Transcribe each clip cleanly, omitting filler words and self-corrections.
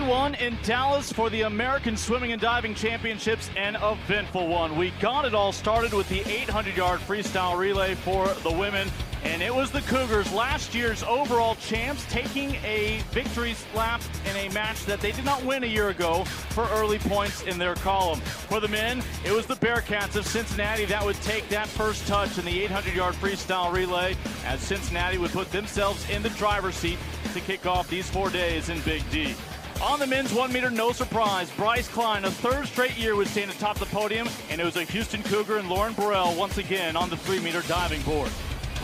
lane one in Dallas for the American Swimming and Diving Championships, an eventful one. We got it all started with the 800-yard freestyle relay for the women, and it was the Cougars, last year's overall champs, taking a victory lap in a match that they did not win a year ago for early points in their column. For the men, it was the Bearcats of Cincinnati that would take that first touch in the 800-yard freestyle relay, as Cincinnati would put themselves in the driver's seat to kick off these 4 days in Big D. On the men's 1 meter, no surprise, Bryce Klein, a third straight year, would stand atop the podium, and it was a Houston Cougar and Lauren Burrell once again on the 3 meter diving board.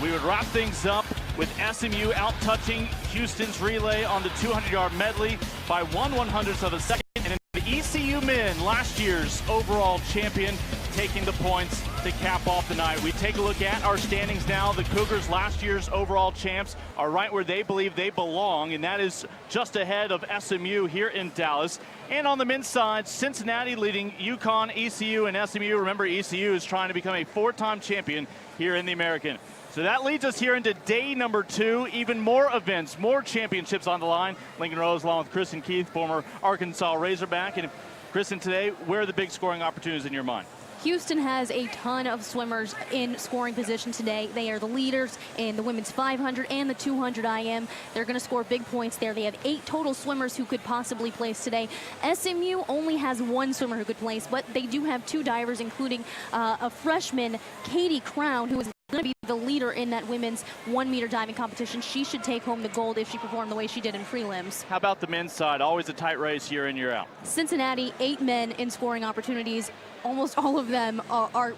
We would wrap things up with SMU out-touching Houston's relay on the 200-yard medley by 1/100th of a second, and the ECU men, last year's overall champion, taking the points to cap off the night. We take a look at our standings now. The Cougars, last year's overall champs, are right where they believe they belong, and that is just ahead of SMU here in Dallas. And on the men's side, Cincinnati leading UConn, ECU, and SMU. Remember, ECU is trying to become a 4-time champion here in the American. So that leads us here into day number 2. Even more events, more championships on the line. Lincoln Rose along with Kristen Keith, former Arkansas Razorback. And Kristen, today, where are the big scoring opportunities in your mind? Houston has a ton of swimmers in scoring position today. They are the leaders in the women's 500 and the 200 IM. They're going to score big points there. They have 8 total swimmers who could possibly place today. SMU only has 1 swimmer who could place, but they do have 2 divers, including a freshman, Katie Crown, who is going to be the leader in that women's 1 meter diving competition. She should take home the gold if she performed the way she did in prelims. How about the men's side? Always a tight race year in, year out. Cincinnati, 8 men in scoring opportunities. Almost all of them are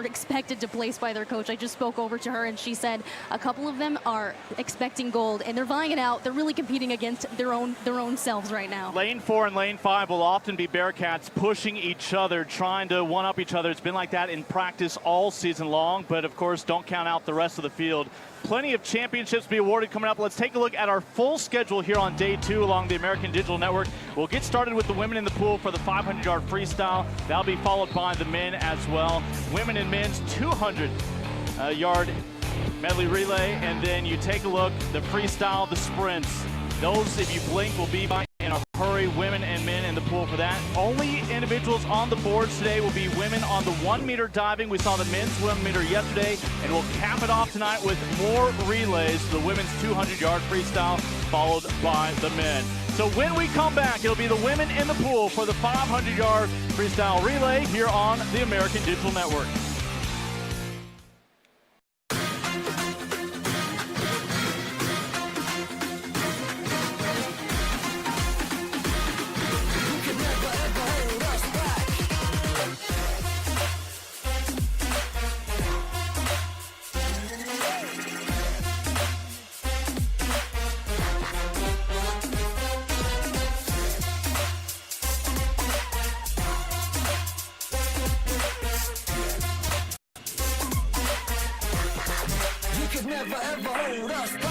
expected to place by their coach. I just spoke over to her, and she said a couple of them are expecting gold, and they're vying it out. They're really competing against their own selves right now. Lane 4 and lane 5 will often be Bearcats pushing each other, trying to one-up each other. It's been like that in practice all season long, but of course, don't count out the rest of the field. Plenty of championships to be awarded coming up. Let's take a look at our full schedule here on day 2 along the American Digital Network. We'll get started with the women in the pool for the 500-yard freestyle. That'll be followed by the men as well. Women and men's 200-yard medley relay, and then you take a look, the freestyle, the sprints. Those, if you blink, will be by in a hurry. Women and men in the pool for that. Only individuals on the boards today will be women on the 1 meter diving. We saw the men's 1 meter yesterday, and we'll cap it off tonight with more relays. The women's 200-yard freestyle, followed by the men. So when we come back, it'll be the women in the pool for the 500-yard freestyle relay here on the American Digital Network.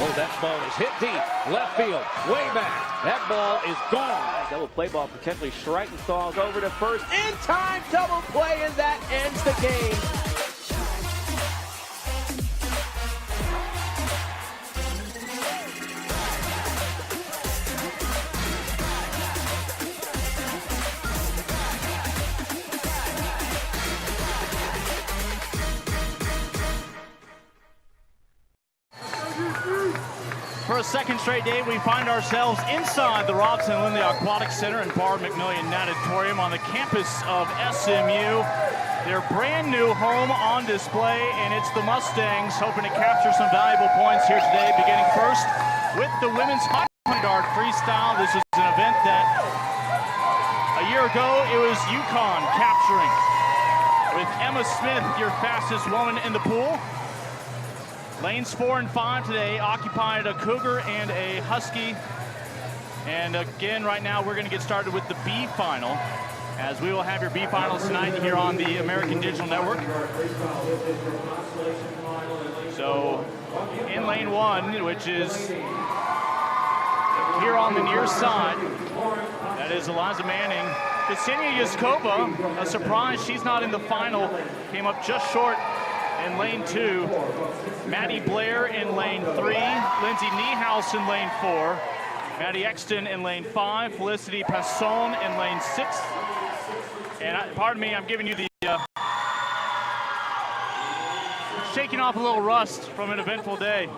Oh, that ball is hit deep, left field, way back. That ball is gone. Double play ball potentially. Schreitenthal's over to first. In time, double play, and that ends the game. For a second straight day, we find ourselves inside the Robson Lindley Aquatic Center and Barb McMillian Natatorium on the campus of SMU. Their brand new home on display, and it's the Mustangs hoping to capture some valuable points here today, beginning first with the women's 500-yard freestyle. This is an event that a year ago it was UConn capturing, with Emma Smith, your fastest woman in the pool. Lanes 4 and 5 today occupied a Cougar and a Husky. And again, right now, we're going to get started with the B final, as we will have your B finals tonight here on the American Digital Network. So in lane 1, which is here on the near side, that is Eliza Manning. Ksenia Yaskova, a surprise, she's not in the final, came up just short in lane 2. Maddie Blair in lane 3. Lindsay Niehaus in lane 4. Maddie Exton in lane 5, Felicity Passon in lane 6. And pardon me, I'm giving you the shaking off a little rust from an eventful day.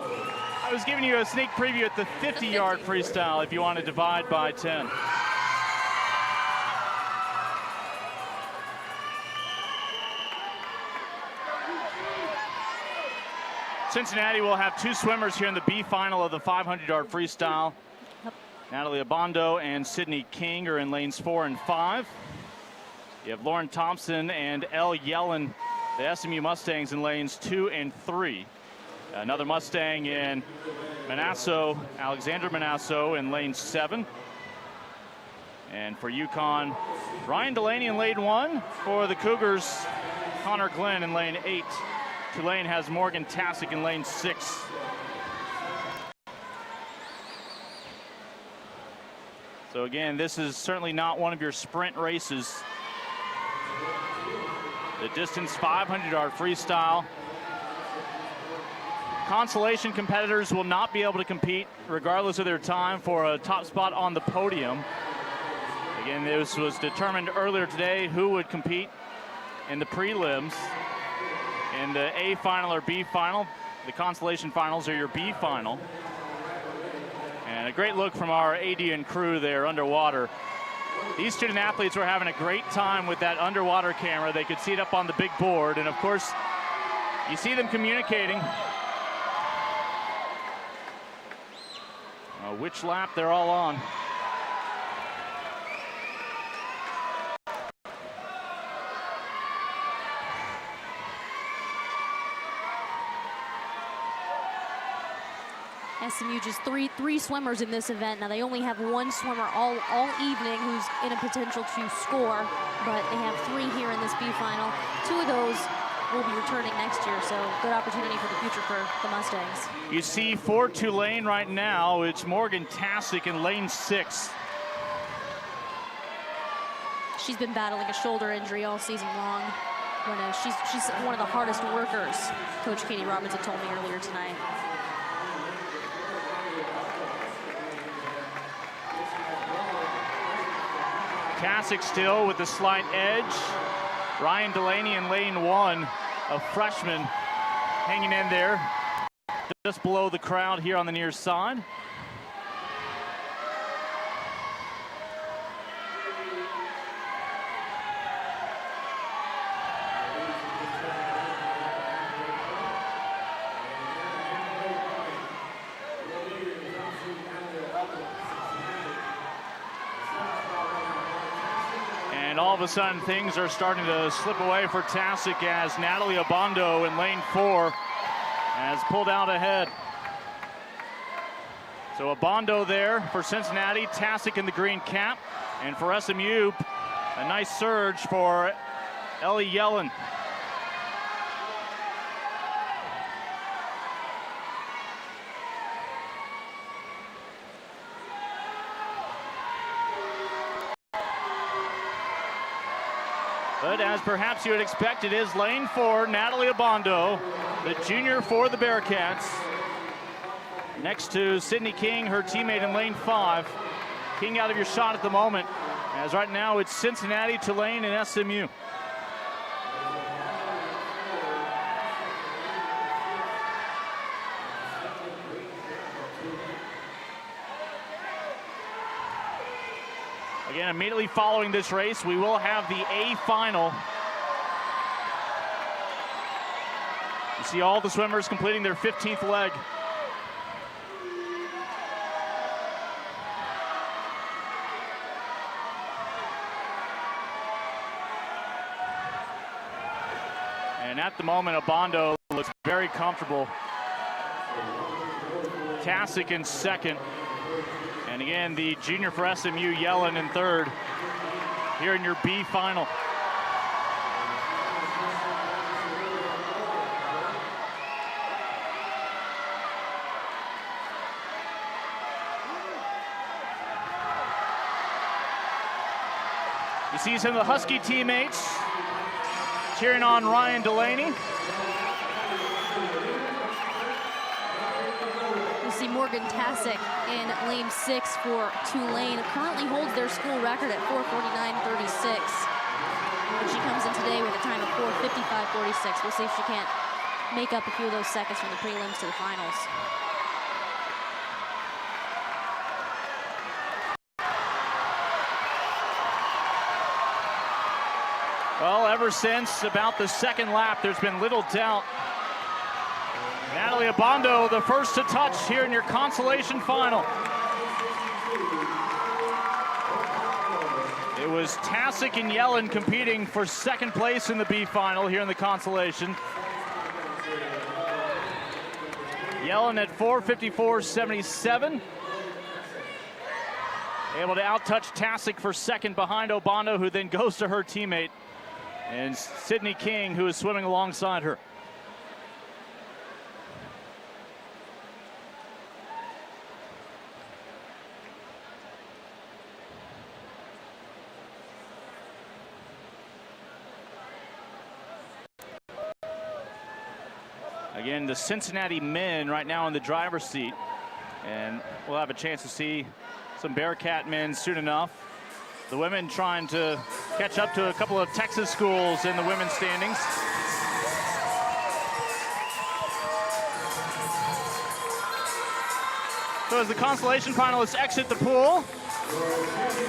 I was giving you a sneak preview at the 50-yard freestyle if you want to divide by 10. Cincinnati will have 2 swimmers here in the B final of the 500-yard freestyle. Natalie Abondo and Sydney King are in lanes 4 and 5. You have Lauren Thompson and Elle Yellen, the SMU Mustangs, in lanes 2 and 3. Another Mustang in Manasso, Alexandra Manasso in lane 7. And for UConn, Ryan Delaney in lane 1. For the Cougars, Connor Glenn in lane 8. Tulane has Morgan Tasic in lane 6. So again, this is certainly not one of your sprint races. The distance 500-yard freestyle. Consolation competitors will not be able to compete regardless of their time for a top spot on the podium. Again, this was determined earlier today who would compete in the prelims. In the A final or B final, the consolation finals are your B final. And a great look from our AD and crew there underwater. These student athletes were having a great time with that underwater camera. They could see it up on the big board. And of course, you see them communicating. Which lap they're all on. SMU just three swimmers in this event. Now they only have 1 swimmer all evening who's in a potential to score, but they have 3 here in this B final. 2 of those will be returning next year, so good opportunity for the future for the Mustangs. You see for Tulane right now, it's Morgan Tasic in lane 6. She's been battling a shoulder injury all season long. She's one of the hardest workers, Coach Katie Robinson told me earlier tonight. Tasic still with the slight edge. Ryan Delaney in lane 1, a freshman, hanging in there just below the crowd here on the near side. And all of a sudden, things are starting to slip away for Tasic as Natalie Abondo in lane 4 has pulled out ahead. So Abondo there for Cincinnati, Tasic in the green cap. And for SMU, a nice surge for Elle Yellen. But as perhaps you would expect, it is lane 4, Natalie Abondo, the junior for the Bearcats. Next to Sydney King, her teammate in lane 5. King out of your shot at the moment, as right now it's Cincinnati, Tulane, and SMU. Again, immediately following this race, we will have the A final. You see all the swimmers completing their 15th leg. And at the moment, Abondo looks very comfortable. Tasic in second. And again, the junior for SMU, Yellen, in third. Here in your B final. You see some of the Husky teammates cheering on Ryan Delaney. You see Morgan Tasic in lane 6 for Tulane. Currently holds their school record at 4:49.36. But she comes in today with a time of 4:55.46. We'll see if she can't make up a few of those seconds from the prelims to the finals. Well, ever since about the second lap, there's been little doubt. Natalie Obando, the first to touch here in your consolation final. It was Tasic and Yellen competing for second place in the B final here in the consolation. Yellen at 4:54.77. Able to outtouch Tasic for second behind Obando, who then goes to her teammate, and Sydney King, who is swimming alongside her. Again, the Cincinnati men right now in the driver's seat, and we'll have a chance to see some Bearcat men soon enough. The women trying to catch up to a couple of Texas schools in the women's standings. So as the consolation finalists exit the pool,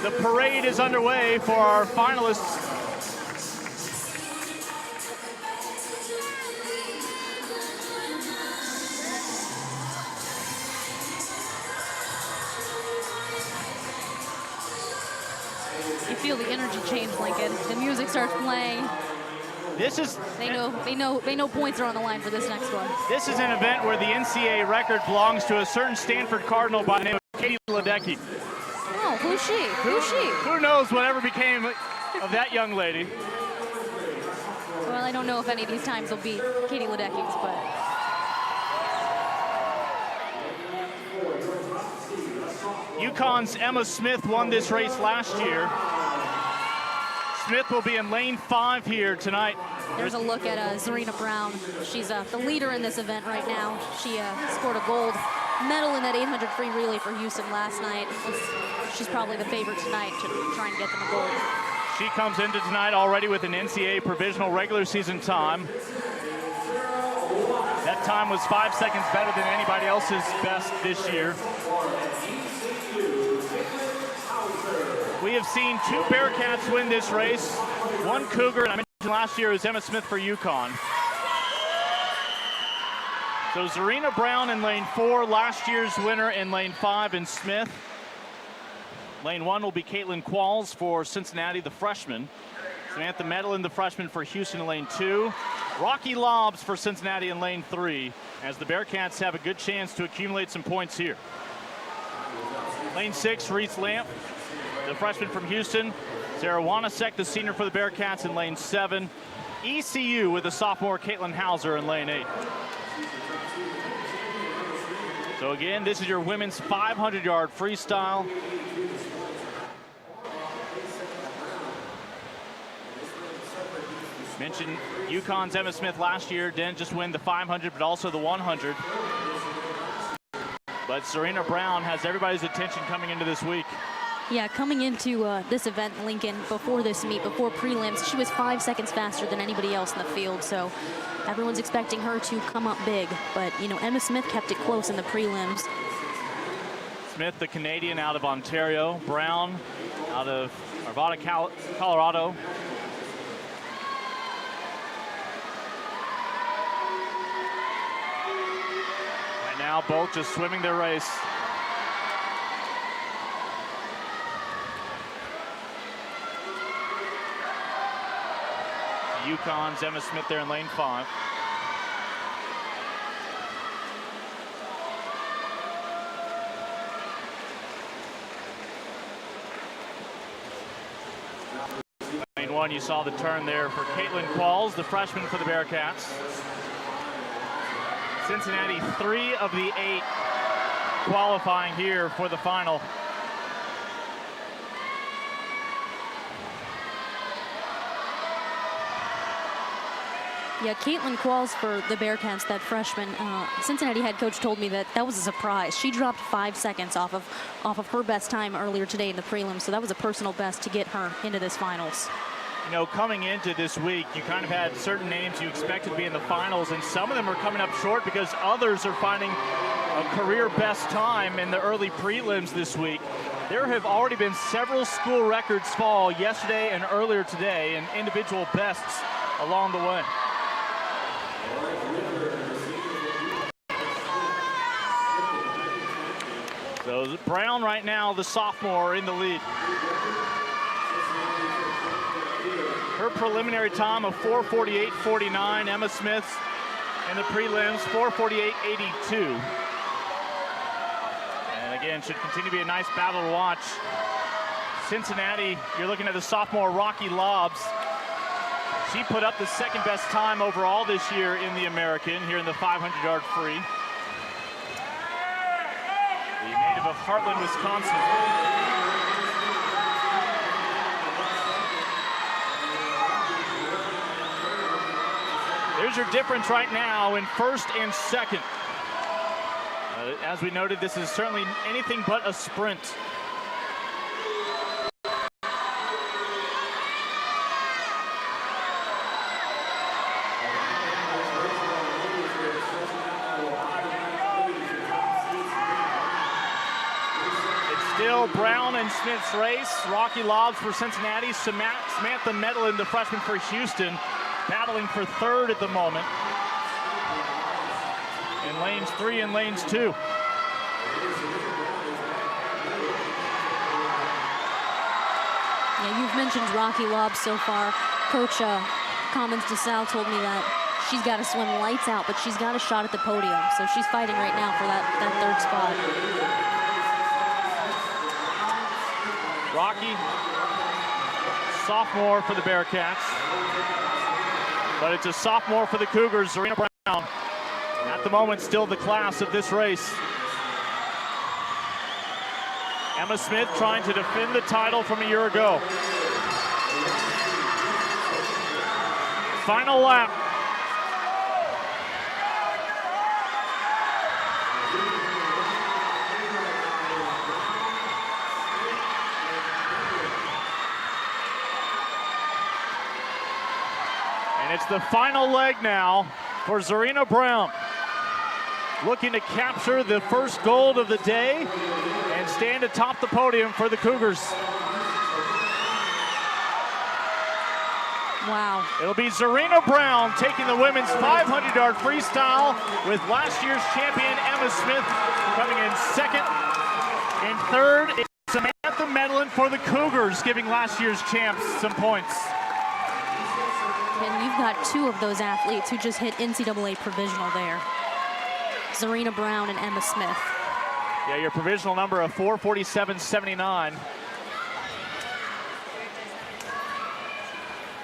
the parade is underway for our finalists. You feel the energy change, Lincoln. The music starts playing. This is They know points are on the line for this next one. This is an event where the NCAA record belongs to a certain Stanford Cardinal by the name of Katie Ledecky. Oh, who's she? Who's she? Who knows whatever became of that young lady? Well, I don't know if any of these times will beat Katie Ledecky's, but UConn's Emma Smith won this race last year. Smith will be in lane 5 here tonight. there's a look at Zarina Brown. She's the leader in this event right now. She scored a gold medal in that 800 free relay for Houston last night. She's probably the favorite tonight to try and get them a gold. She comes into tonight already with an NCAA provisional regular season time. That time was 5 seconds better than anybody else's best this year. We have seen 2 Bearcats win this race. 1 Cougar, and I mentioned last year, is Emma Smith for UConn. So Zarina Brown in lane 4, last year's winner in lane 5 in Smith. Lane 1 will be Caitlin Qualls for Cincinnati, the freshman. Samantha Medlin, the freshman for Houston in lane 2. Rocky Lobbs for Cincinnati in lane 3, as the Bearcats have a good chance to accumulate some points here. Lane 6, Reese Lamp, the freshman from Houston. Sarah Wanasek, the senior for the Bearcats in lane 7. ECU with the sophomore Caitlin Hauser in lane 8. So again, this is your women's 500-yard freestyle. Mentioned UConn's Emma Smith last year didn't just win the 500, but also the 100. But Zarina Brown has everybody's attention coming into this week. Yeah, coming into this event, Lincoln, before this meet, before prelims, she was 5 seconds faster than anybody else in the field. So everyone's expecting her to come up big. But, you know, Emma Smith kept it close in the prelims. Smith, the Canadian out of Ontario. Brown out of Arvada, Colorado. Right now, both just swimming their race. UConn's Emma Smith there in lane 5. Lane 1, you saw the turn there for Caitlin Qualls, the freshman for the Bearcats. Cincinnati, 3 of the 8 qualifying here for the final. Yeah, Caitlin Qualls for the Bearcats, that freshman. Cincinnati head coach told me that was a surprise. She dropped 5 seconds off of her best time earlier today in the prelims, so that was a personal best to get her into this finals. You know, coming into this week, you kind of had certain names you expected to be in the finals, and some of them are coming up short because others are finding a career best time in the early prelims this week. There have already been several school records fall yesterday and earlier today, and individual bests along the way. So Brown right now, the sophomore, in the lead. Her preliminary time of 4:48.49. Emma Smith in the prelims, 4:48.82. And again, should continue to be a nice battle to watch. Cincinnati, you're looking at the sophomore Rocky Lobbs. She put up the second best time overall this year in the American, here in the 500-yard free. The native of Heartland, Wisconsin. There's your difference right now in first and second. As we noted, this is certainly anything but a sprint. Still Brown and Smith's race. Rocky Lobbs for Cincinnati. Samantha Medlin, the freshman for Houston, battling for third at the moment. In lanes 3 and lanes 2. Yeah, you've mentioned Rocky Lobbs so far. Coach Commons DeSalle told me that she's got to swim lights out, but she's got a shot at the podium. So she's fighting right now for that third spot. Rocky, sophomore for the Bearcats, but it's a sophomore for the Cougars, Zarina Brown. At the moment, still the class of this race. Emma Smith trying to defend the title from a year ago. Final lap. It's the final leg now for Zarina Brown. Looking to capture the first gold of the day and stand atop the podium for the Cougars. Wow. It'll be Zarina Brown taking the women's 500-yard freestyle, with last year's champion Emma Smith coming in second. And third is Samantha Medlin for the Cougars, giving last year's champs some points. And you've got two of those athletes who just hit NCAA provisional there. Zarina Brown and Emma Smith. Yeah, your provisional number of 4:47.79.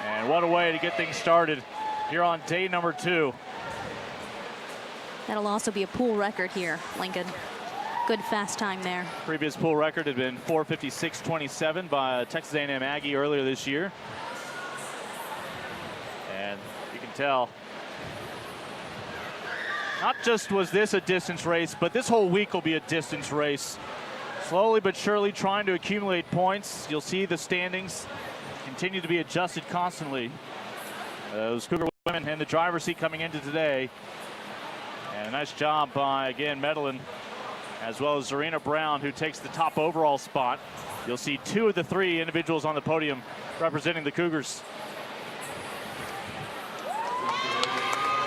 And what a way to get things started here on day number 2. That'll also be a pool record here, Lincoln. Good fast time there. Previous pool record had been 4:56.27 by a Texas A&M Aggie earlier this year. And you can tell, not just was this a distance race, but this whole week will be a distance race. Slowly but surely trying to accumulate points. You'll see the standings continue to be adjusted constantly. Those Cougar women in the driver's seat coming into today. And a nice job by, again, Medlin, as well as Zarina Brown, who takes the top overall spot. You'll see 2 of the 3 individuals on the podium representing the Cougars.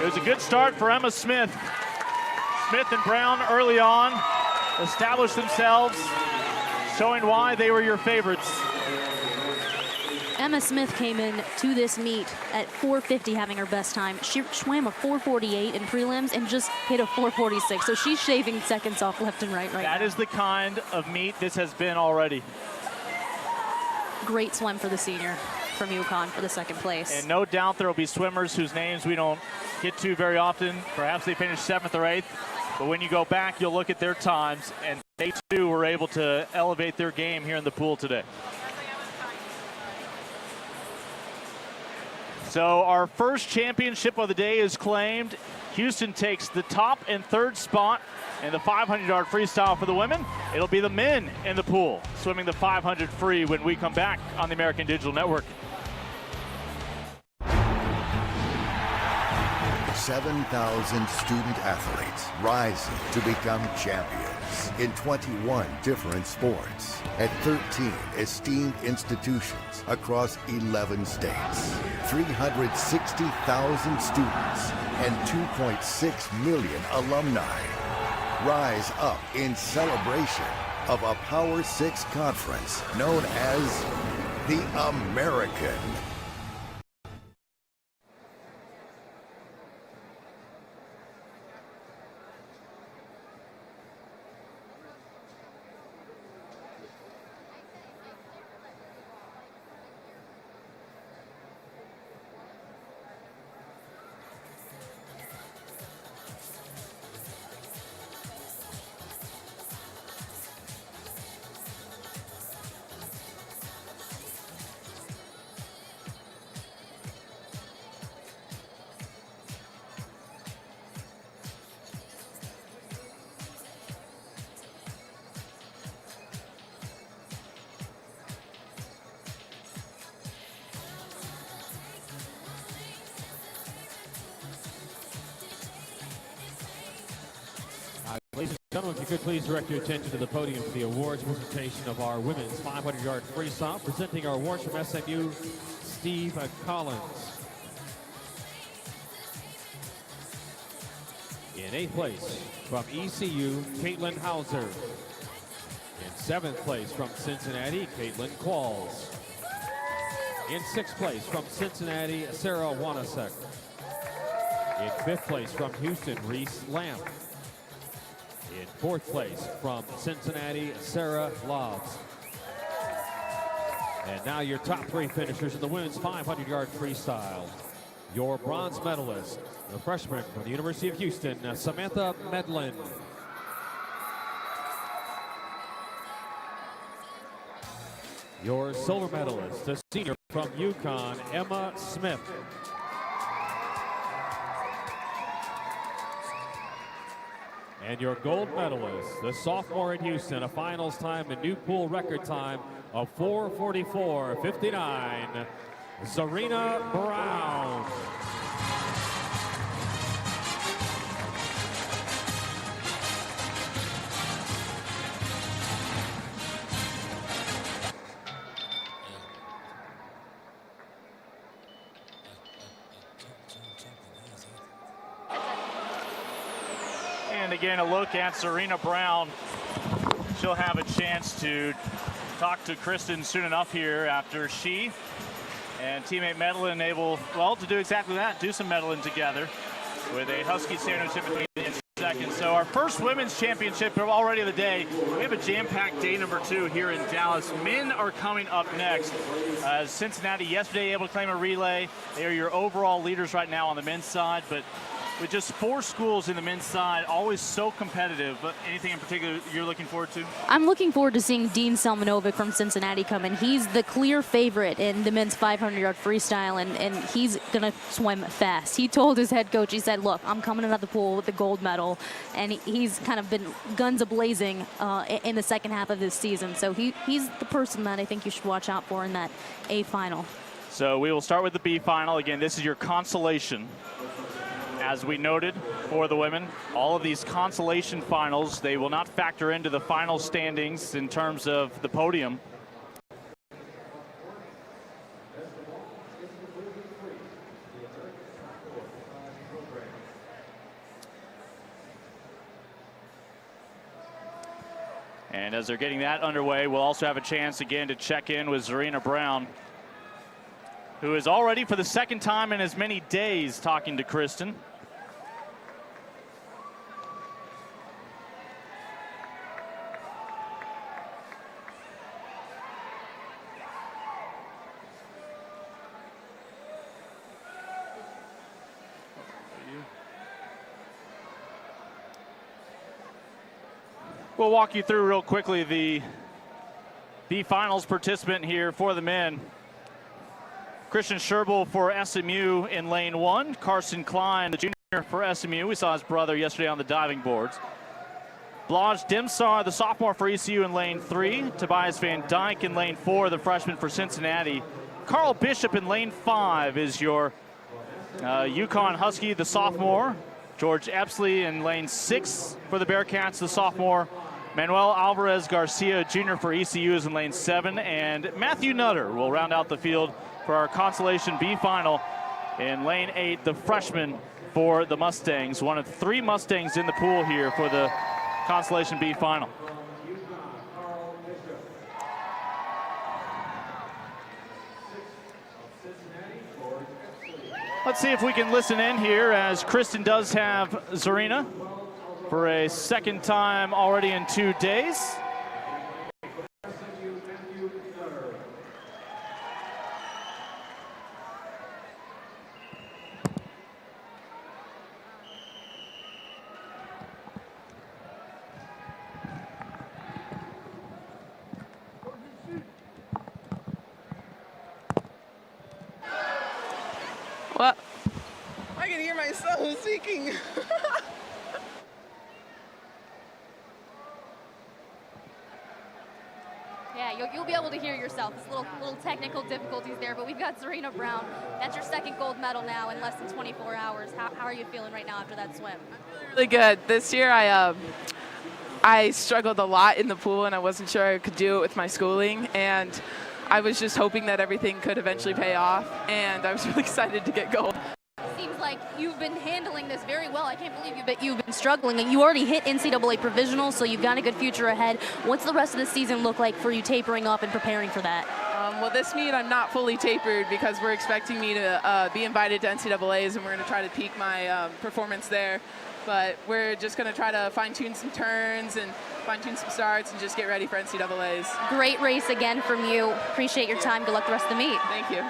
It was a good start for Emma Smith. Smith and Brown early on established themselves, showing why they were your favorites. Emma Smith came in to this meet at 4:50, having her best time. She swam a 4:48 in prelims and just hit a 4:46. So she's shaving seconds off left and right now. That is the kind of meet this has been already. Great swim for the senior from UConn for the second place. And no doubt there will be swimmers whose names we don't get to very often. Perhaps they finish 7th or 8th. But when you go back, you'll look at their times, and they too were able to elevate their game here in the pool today. So our first championship of the day is claimed. Houston takes the top and third spot in the 500-yard freestyle for the women. It'll be the men in the pool swimming the 500 free when we come back on the American Digital Network. 7,000 student athletes rising to become champions in 21 different sports at 13 esteemed institutions across 11 states. 360,000 students and 2.6 million alumni rise up in celebration of a Power Six conference known as the American. Ladies and gentlemen, if you could please direct your attention to the podium for the awards presentation of our women's 500-yard freestyle. Presenting our awards from SMU, Steve Collins. In 8th place from ECU, Caitlin Hauser. In 7th place from Cincinnati, Caitlin Qualls. In 6th place from Cincinnati, Sarah Wanasek. In 5th place from Houston, Reese Lamp. In 4th place from Cincinnati, Sarah Lobbs. And now your top 3 finishers in the women's 500-yard freestyle. Your bronze medalist, the freshman from the University of Houston, Samantha Medlin. Your silver medalist, the senior from UConn, Emma Smith. And your gold medalist, the sophomore in Houston, a finals time, a new pool record time of 4:44.59, Serena Brown. And again, a look at Serena Brown. She'll have a chance to talk to Kristen soon enough here after she and teammate Medlin able, well, to do exactly that, do some medaling together with a Husky sandwich in between in seconds. So our first women's championship already of the day. We have a jam-packed day number 2 here in Dallas. Men are coming up next. Cincinnati yesterday able to claim a relay. They are your overall leaders right now on the men's side, but with just 4 schools in the men's side, always so competitive. But anything in particular you're looking forward to? I'm looking forward to seeing Dean Selmanovic from Cincinnati come in. He's the clear favorite in the men's 500-yard freestyle, and he's going to swim fast. He told his head coach, he said, look, I'm coming out of the pool with the gold medal, and he's kind of been guns a-blazing in the second half of this season. So he's the person that I think you should watch out for in that A final. So we will start with the B final. Again, this is your consolation. As we noted for the women, all of these consolation finals, they will not factor into the final standings in terms of the podium. And as they're getting that underway, we'll also have a chance again to check in with Serena Brown, who is already for the second time in as many days talking to Kristen. We'll walk you through real quickly the finals participant here for the men. Christian Scherbel for SMU in lane 1. Carson Klein, the junior for SMU. We saw his brother yesterday on the diving boards. Blaj Dimsar, the sophomore for ECU in lane 3. Tobias Van Dyke in lane 4, the freshman for Cincinnati. Carl Bishop in lane 5 is your UConn Husky, the sophomore. George Epsley in lane 6 for the Bearcats, the sophomore. Manuel Alvarez Garcia, junior for ECU, is in lane 7. And Matthew Nutter will round out the field for our Consolation B final in lane 8, the freshman for the Mustangs. One of 3 Mustangs in the pool here for the Consolation B final. Let's see if we can listen in here, as Kristen does have Zarina for a second time already in 2 days. What? I can hear myself speaking. Yeah, you'll be able to hear yourself. There's little technical difficulties there, but we've got Zarina Brown. That's your second gold medal now in less than 24 hours. How are you feeling right now after that swim? I'm feeling really good. This year I struggled a lot in the pool, and I wasn't sure I could do it with my schooling, and I was just hoping that everything could eventually pay off, and I was really excited to get gold. Seems like you've been handling this very well. I can't believe you've been struggling, and you already hit NCAA provisional, so you've got a good future ahead. What's the rest of the season look like for you tapering off and preparing for that? Well, this meet I'm not fully tapered because we're expecting me to be invited to NCAAs, and we're going to try to peak my performance there. But we're just going to try to fine-tune some turns and fine-tune some starts and just get ready for NCAAs. Great race again from you. Appreciate your time. Good luck the rest of the meet. Thank you.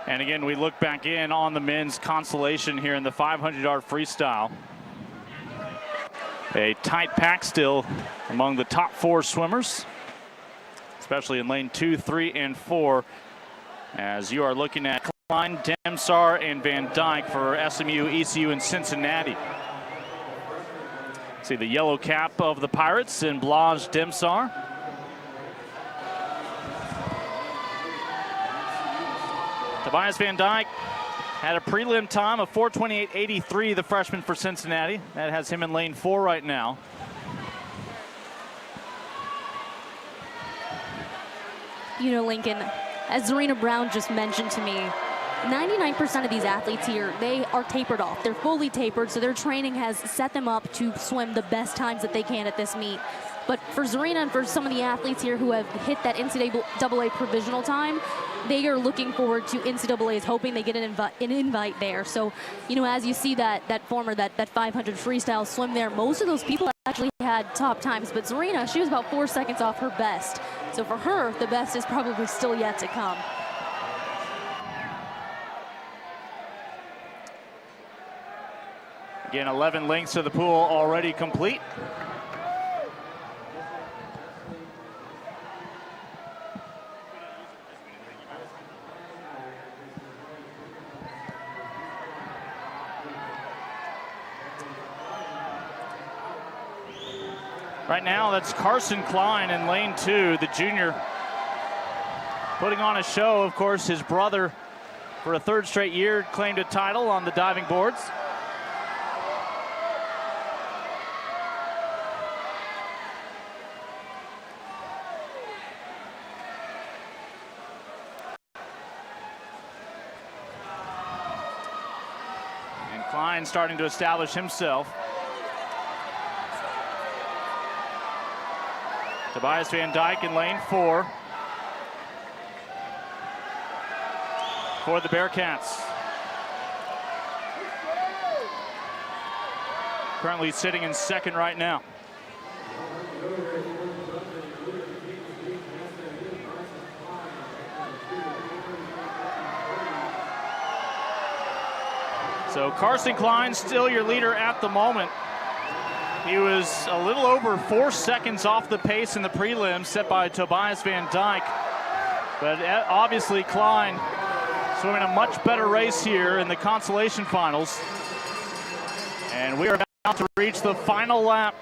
And again, we look back in on the men's consolation here in the 500-yard freestyle. A tight pack still among the top 4 swimmers, especially in lane 2, 3, and 4, as you are looking at Klein, Dimsar, and Van Dyke for SMU, ECU, and Cincinnati. See the yellow cap of the Pirates in Blaj Dimsar. Tobias Van Dyke had a prelim time of 4:28.83, the freshman for Cincinnati. That has him in lane 4 right now. You know, Lincoln, as Zarina Brown just mentioned to me, 99% of these athletes here, they are tapered off. They're fully tapered, so their training has set them up to swim the best times that they can at this meet. But for Zarina and for some of the athletes here who have hit that NCAA provisional time, they are looking forward to NCAAs, hoping they get an invite there. So, you know, as you see that 500 freestyle swim there, most of those people actually had top times, but Zarina, she was about 4 seconds off her best. So for her, the best is probably still yet to come. Again, 11 lengths to the pool already complete. Right now, that's Carson Klein in lane 2, the junior, putting on a show. Of course, his brother, for a 3rd straight year, claimed a title on the diving boards. And Klein starting to establish himself. Tobias Van Dyke in lane 4 for the Bearcats. Currently sitting in 2nd right now. So Carson Klein still your leader at the moment. He was a little over 4 seconds off the pace in the prelims set by Tobias Van Dyke. But obviously Klein swimming a much better race here in the consolation finals. And we are about to reach the final lap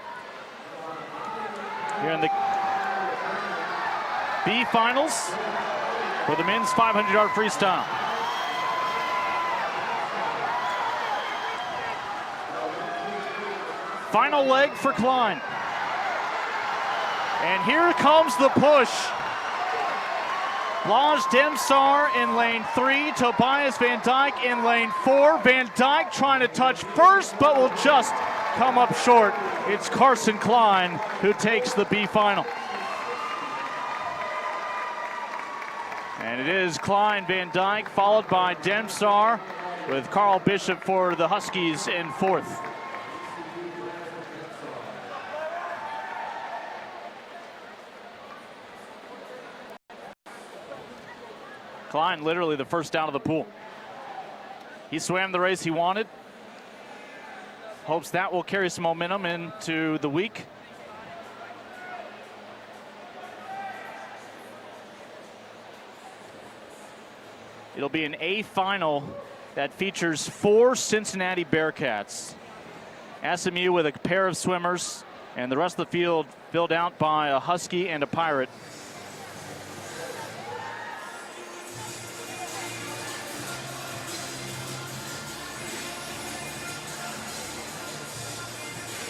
here in the B finals for the men's 500-yard freestyle. Final leg for Klein. And here comes the push. Blanche Demsar in lane 3, Tobias Van Dyke in lane 4. Van Dyke trying to touch first, but will just come up short. It's Carson Klein who takes the B final. And it is Klein, Van Dyke, followed by Demsar, with Carl Bishop for the Huskies in 4th. Klein literally the first down of the pool. He swam the race he wanted. Hopes that will carry some momentum into the week. It'll be an A final that features 4 Cincinnati Bearcats. SMU with a pair of swimmers, and the rest of the field filled out by a Husky and a Pirate.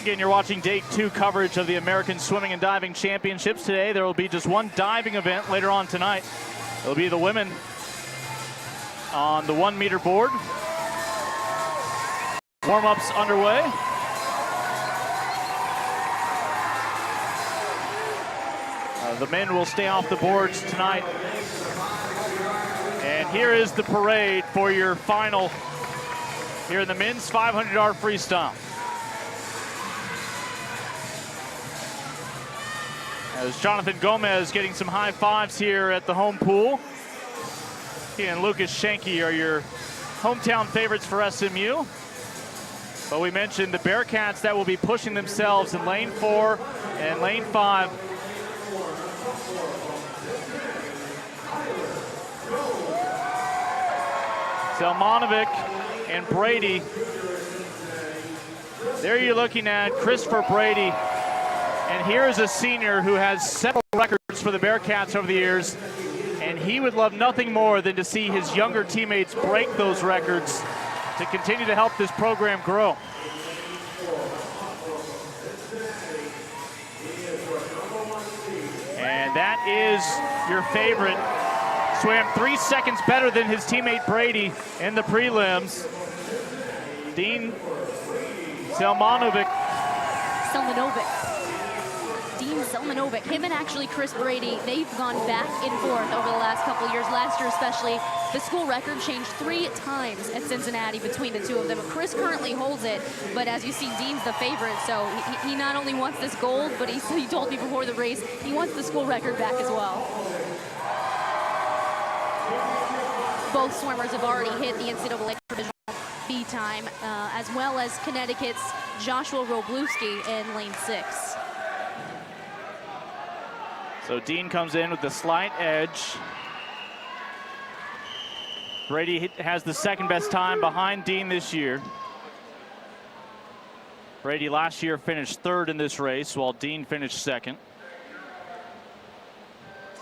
Again, you're watching day 2 coverage of the American Swimming and Diving Championships. Today there will be just one diving event later on tonight. It'll be the women on the 1 meter board. Warm-ups underway. The men will stay off the boards tonight. And here is the parade for your final here in the men's 500-yard freestyle. As Jonathan Gomez getting some high fives here at the home pool. He and Lucas Schenke are your hometown favorites for SMU. But we mentioned the Bearcats that will be pushing themselves in lane 4 and lane 5. Zelmanovic and Brady. There you're looking at Christopher Brady. And here is a senior who has several records for the Bearcats over the years. And he would love nothing more than to see his younger teammates break those records to continue to help this program grow. And that is your favorite. Swam 3 seconds better than his teammate Brady in the prelims. Dean Zelmanovic. Dean Zelmanovic, him and actually Chris Brady, they've gone back and forth over the last couple of years. Last year especially, the school record changed 3 times at Cincinnati between the two of them. Chris currently holds it, but as you see, Dean's the favorite, so he not only wants this gold, but he told me before the race, he wants the school record back as well. Both swimmers have already hit the NCAA provisional B time, as well as Connecticut's Joshua Roblewski in lane 6. So Dean comes in with the slight edge. Brady has the second best time behind Dean this year. Brady last year finished 3rd in this race, while Dean finished 2nd.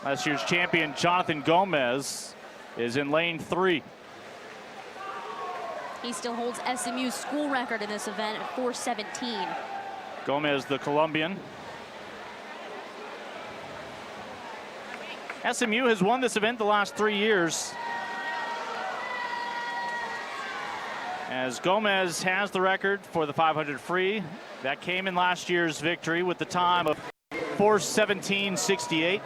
Last year's champion Jonathan Gomez is in lane 3. He still holds SMU's school record in this event at 4:17. Gomez, the Colombian. SMU has won this event the last 3 years, as Gomez has the record for the 500 free. That came in last year's victory with the time of 4:17.68.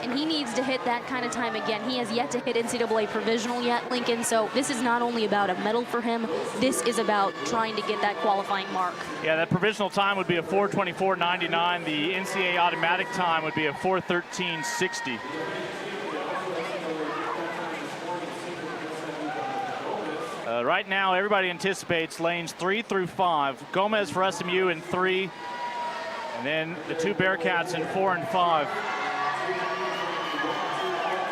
And he needs to hit that kind of time again. He has yet to hit NCAA provisional yet, Lincoln, so this is not only about a medal for him, this is about trying to get that qualifying mark. Yeah, that provisional time would be a 4:24.99. The NCAA automatic time would be a 4:13.60. Right now, everybody anticipates lanes 3 through 5. Gomez for SMU in 3, and then the two Bearcats in 4 and 5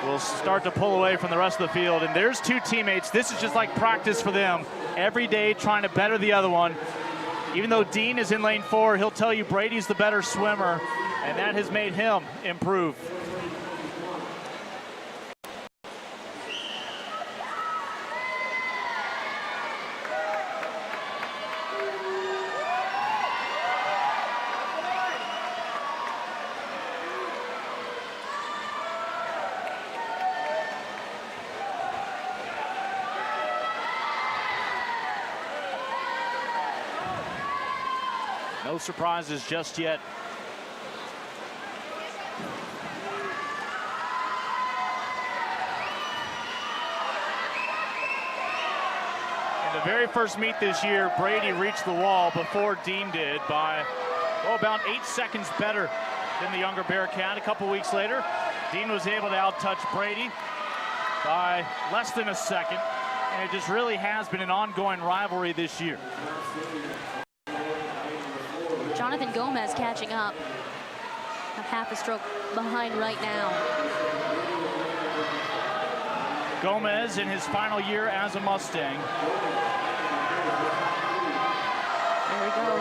will start to pull away from the rest of the field. And there's two teammates. This is just like practice for them. Every day trying to better the other one. Even though Dean is in lane 4, he'll tell you Brady's the better swimmer, and that has made him improve. No surprises just yet. In the very first meet this year, Brady reached the wall before Dean did by, about 8 seconds better than the younger Bearcat. A couple weeks later, Dean was able to outtouch Brady by less than a second, and it just really has been an ongoing rivalry this year. Jonathan Gomez catching up. A half a stroke behind right now. Gomez in his final year as a Mustang. There we go.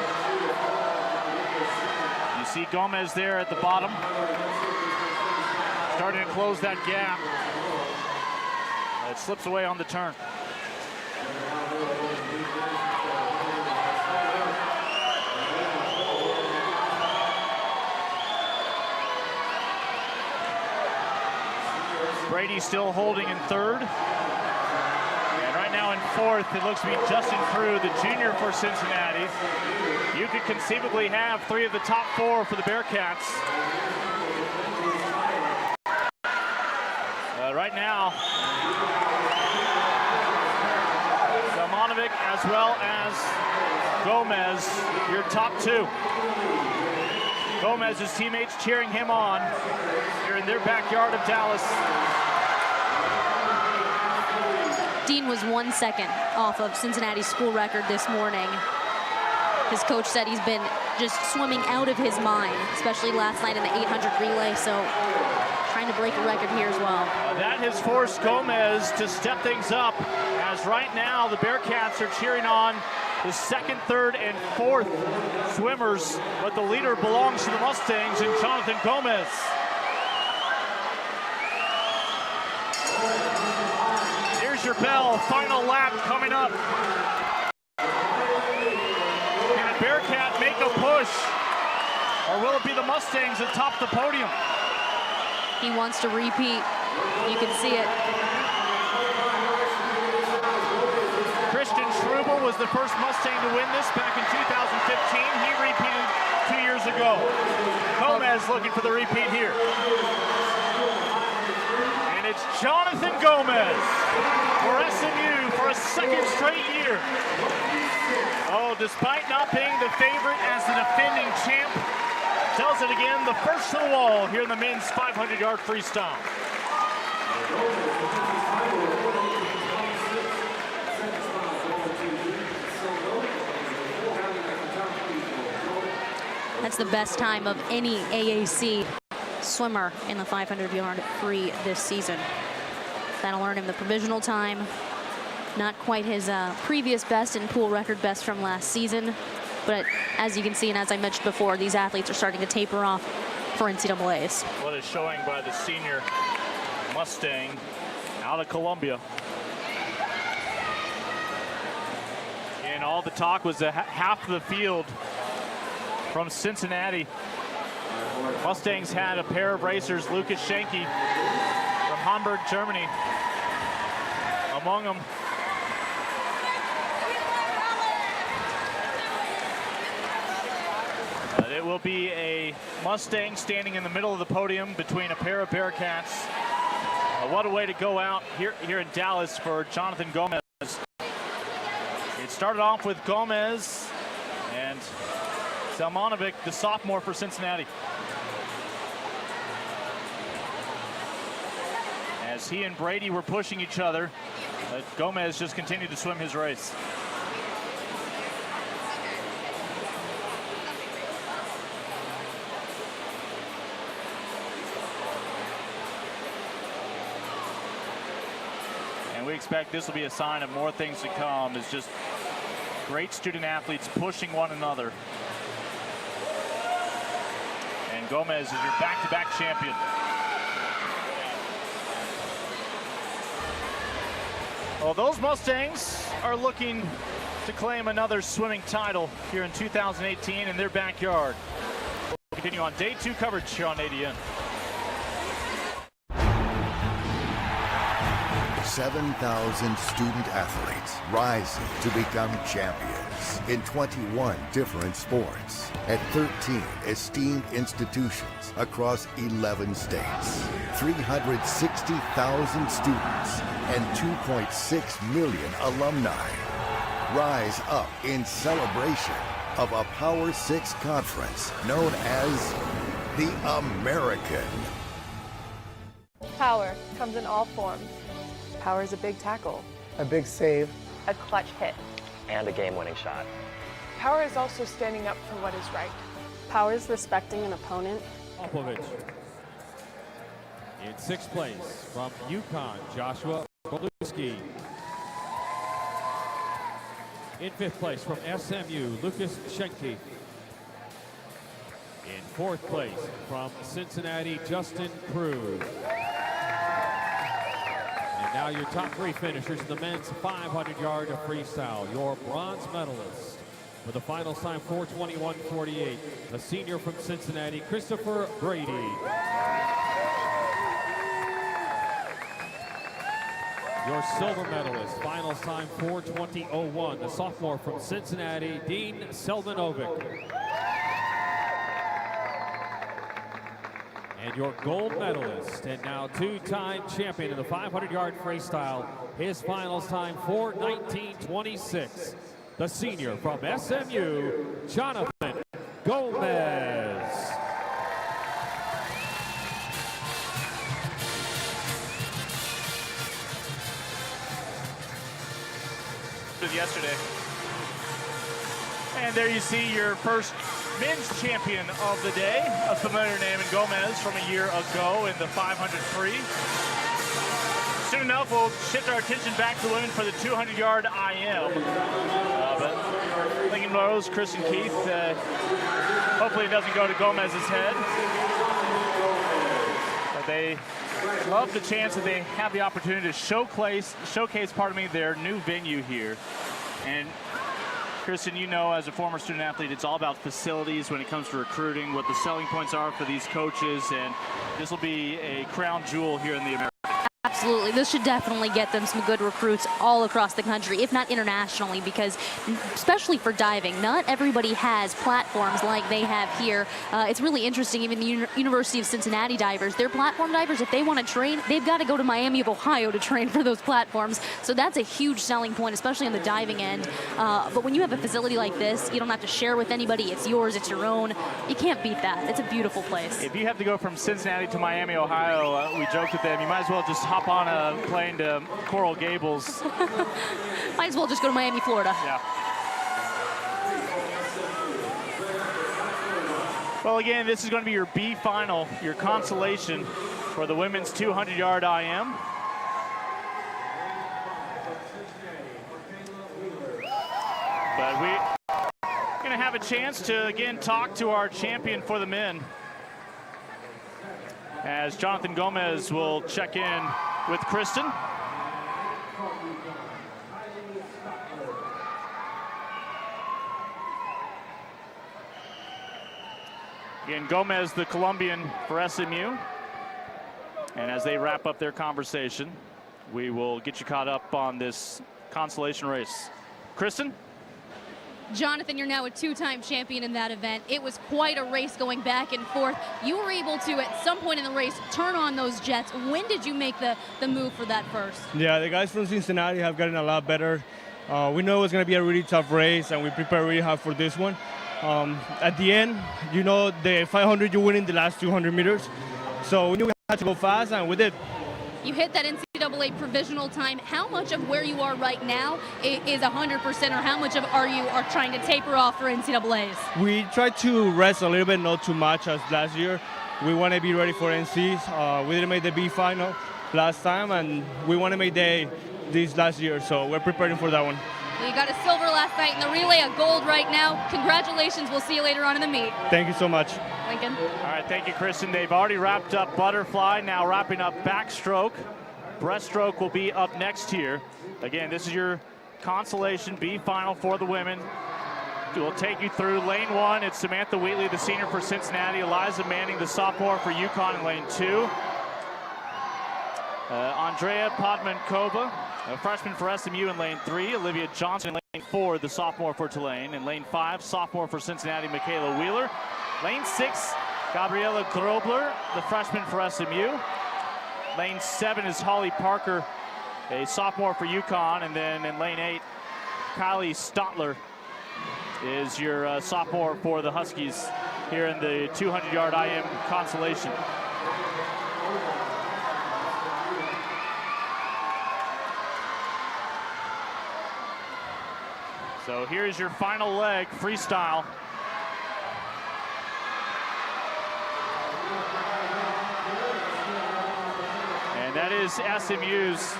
You see Gomez there at the bottom, starting to close that gap. It slips away on the turn. Brady still holding in 3rd. And right now in 4th, it looks to be Justin Crew, the junior for Cincinnati. You could conceivably have 3 of the top 4 for the Bearcats. Right now, Salmanovic as well as Gomez, your top 2. Gomez's teammates cheering him on here in their backyard of Dallas. Dean was 1 second off of Cincinnati's school record this morning. His coach said he's been just swimming out of his mind, especially last night in the 800 relay, so trying to break a record here as well. That has forced Gomez to step things up, as right now the Bearcats are cheering on the 2nd, 3rd, and 4th swimmers, but the leader belongs to the Mustangs and Jonathan Gomez. Here's your bell, final lap coming up. Can the Bearcat make a push, or will it be the Mustangs that top the podium? He wants to repeat. You can see it. Christian Strubel was the first Mustang to win this back in 2015. He repeated 2 years ago. Gomez looking for the repeat here. And it's Jonathan Gomez for SMU for a 2nd straight year. Oh, despite not being the favorite as the defending champ, tells it again, the first to the wall here in the men's 500-yard freestyle. That's the best time of any AAC swimmer in the 500-yard free this season. That'll earn him the provisional time. Not quite his previous best and pool record best from last season. But as you can see, and as I mentioned before, these athletes are starting to taper off for NCAAs. What is showing by the senior Mustang out of Columbia. And all the talk was that half of the field from Cincinnati. Mustangs had a pair of racers, Lucas Schenke from Hamburg, Germany, among them. But it will be a Mustang standing in the middle of the podium between a pair of Bearcats. What a way to go out here in Dallas for Jonathan Gomez. It started off with Gomez and Salmanovic, the sophomore for Cincinnati. As he and Brady were pushing each other, But Gomez just continued to swim his race. And we expect this will be a sign of more things to come. It's just great student athletes pushing one another. And Gomez is your back-to-back champion. Well, those Mustangs are looking to claim another swimming title here in 2018 in their backyard. We'll continue on day 2 coverage here on ADN. 7,000 student athletes rising to become champions in 21 different sports at 13 esteemed institutions across 11 states. 360,000 students and 2.6 million alumni rise up in celebration of a Power 6 conference known as the American. Power comes in all forms. Power is a big tackle, a big save, a clutch hit, and a game-winning shot. Power is also standing up for what is right. Power is respecting an opponent. Popovich. In 6th place from UConn, Joshua Beluski. In 5th place from SMU, Lucas Schenke. In 4th place from Cincinnati, Justin Cruz. And now your top 3 finishers in the men's 500-yard freestyle. Your bronze medalist for the final time, 4:21.48, the senior from Cincinnati, Christopher Brady. Your silver medalist, finals time 4:20.01, the sophomore from Cincinnati, Dean Selvanovic. And your gold medalist, and now 2-time champion in the 500-yard freestyle, his finals time 4:19.26, the senior from SMU, Jonathan Gomez. Yesterday. And there you see your first men's champion of the day, a familiar name in Gomez from a year ago in the 500 free. Soon enough, we'll shift our attention back to women for the 200-yard IM. But Lincoln Rose, Kristen Keith, hopefully it doesn't go to Gomez's head. But they love the chance that they have the opportunity to showcase their new venue here. And Kristen, you know, as a former student athlete, it's all about facilities when it comes to recruiting, what the selling points are for these coaches, and this will be a crown jewel here in the American. Absolutely. This should definitely get them some good recruits all across the country, if not internationally, because especially for diving, not everybody has platforms like they have here. It's really interesting. Even the University of Cincinnati divers, their platform divers, if they want to train, they've got to go to Miami of Ohio to train for those platforms. So that's a huge selling point, especially on the diving end. But when you have a facility like this, you don't have to share with anybody. It's yours. It's your own. You can't beat that. It's a beautiful place. If you have to go from Cincinnati to Miami, Ohio, we joked with them, you might as well just hop on a plane to Coral Gables. Might as well just go to Miami, Florida. Yeah. Well, again, this is going to be your B final, your consolation for the women's 200-yard IM. But we're going to have a chance to, again, talk to our champion for the men, as Jonathan Gomez will check in with Kristen. Again, Gomez, the Colombian for SMU. And as they wrap up their conversation, we will get you caught up on this consolation race. Kristen? Jonathan, you're now a 2-time champion in that event. It was quite a race going back and forth. You were able to, at some point in the race, turn on those jets. When did you make the move for that first? Yeah, the guys from Cincinnati have gotten a lot better. We know it was going to be a really tough race, and we prepared really hard for this one. At the end, you know, the 500, you win in the last 200 meters. So we knew we had to go fast, and we did. You hit that NCAA NCAA provisional time. How much of where you are right now is 100%, or how much of are trying to taper off for NCAAs? We try to rest a little bit, not too much as last year. We want to be ready for NCs. We didn't make the B final last time, and we want to make this last year, so we're preparing for that one. Well, you got a silver last night in the relay, a gold right now. Congratulations. We'll see you later on in the meet. Thank you so much. Lincoln. All right, thank you, Kristen. They've already wrapped up butterfly, now wrapping up backstroke. Breaststroke will be up next here. Again, this is your consolation B final for the women. We'll take you through lane 1. It's Samantha Wheatley, the senior for Cincinnati. Eliza Manning, the sophomore for UConn in lane 2. Andrea Podmankova, a freshman for SMU in lane 3. Olivia Johnson in lane 4, the sophomore for Tulane. In lane 5, sophomore for Cincinnati, Michaela Wheeler. Lane 6, Gabriela Grobler, the freshman for SMU. Lane 7 is Holly Parker, a sophomore for UConn. And then in lane 8, Kylie Stotler is your sophomore for the Huskies here in the 200-yard IM consolation. So here's your final leg, freestyle. And that is SMU's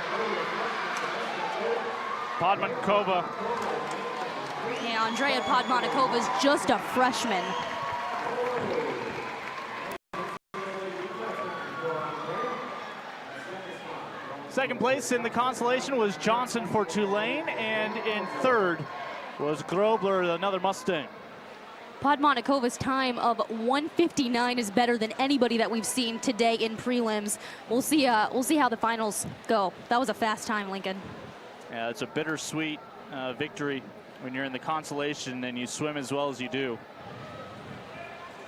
Podmankova. Yeah, Andrea Podmankova is just a freshman. Second place in the consolation was Johnson for Tulane, and in third was Grobler, another Mustang. Podmanikova's time of 1:59 is better than anybody that we've seen today in prelims. We'll see how the finals go. That was a fast time, Lincoln. Yeah, it's a bittersweet victory when you're in the consolation and you swim as well as you do.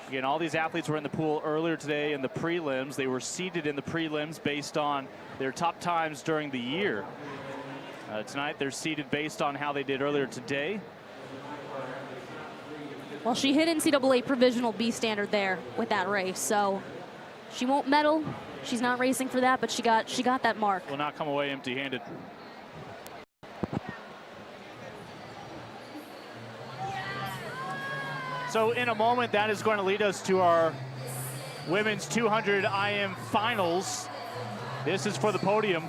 Again, all these athletes were in the pool earlier today in the prelims. They were seeded in the prelims based on their top times during the year. Tonight, they're seeded based on how they did earlier today. Well, she hit NCAA provisional B standard there with that race, so she won't medal. She's not racing for that, but she got that mark. Will not come away empty-handed. So in a moment, that is going to lead us to our women's 200 IM finals. This is for the podium.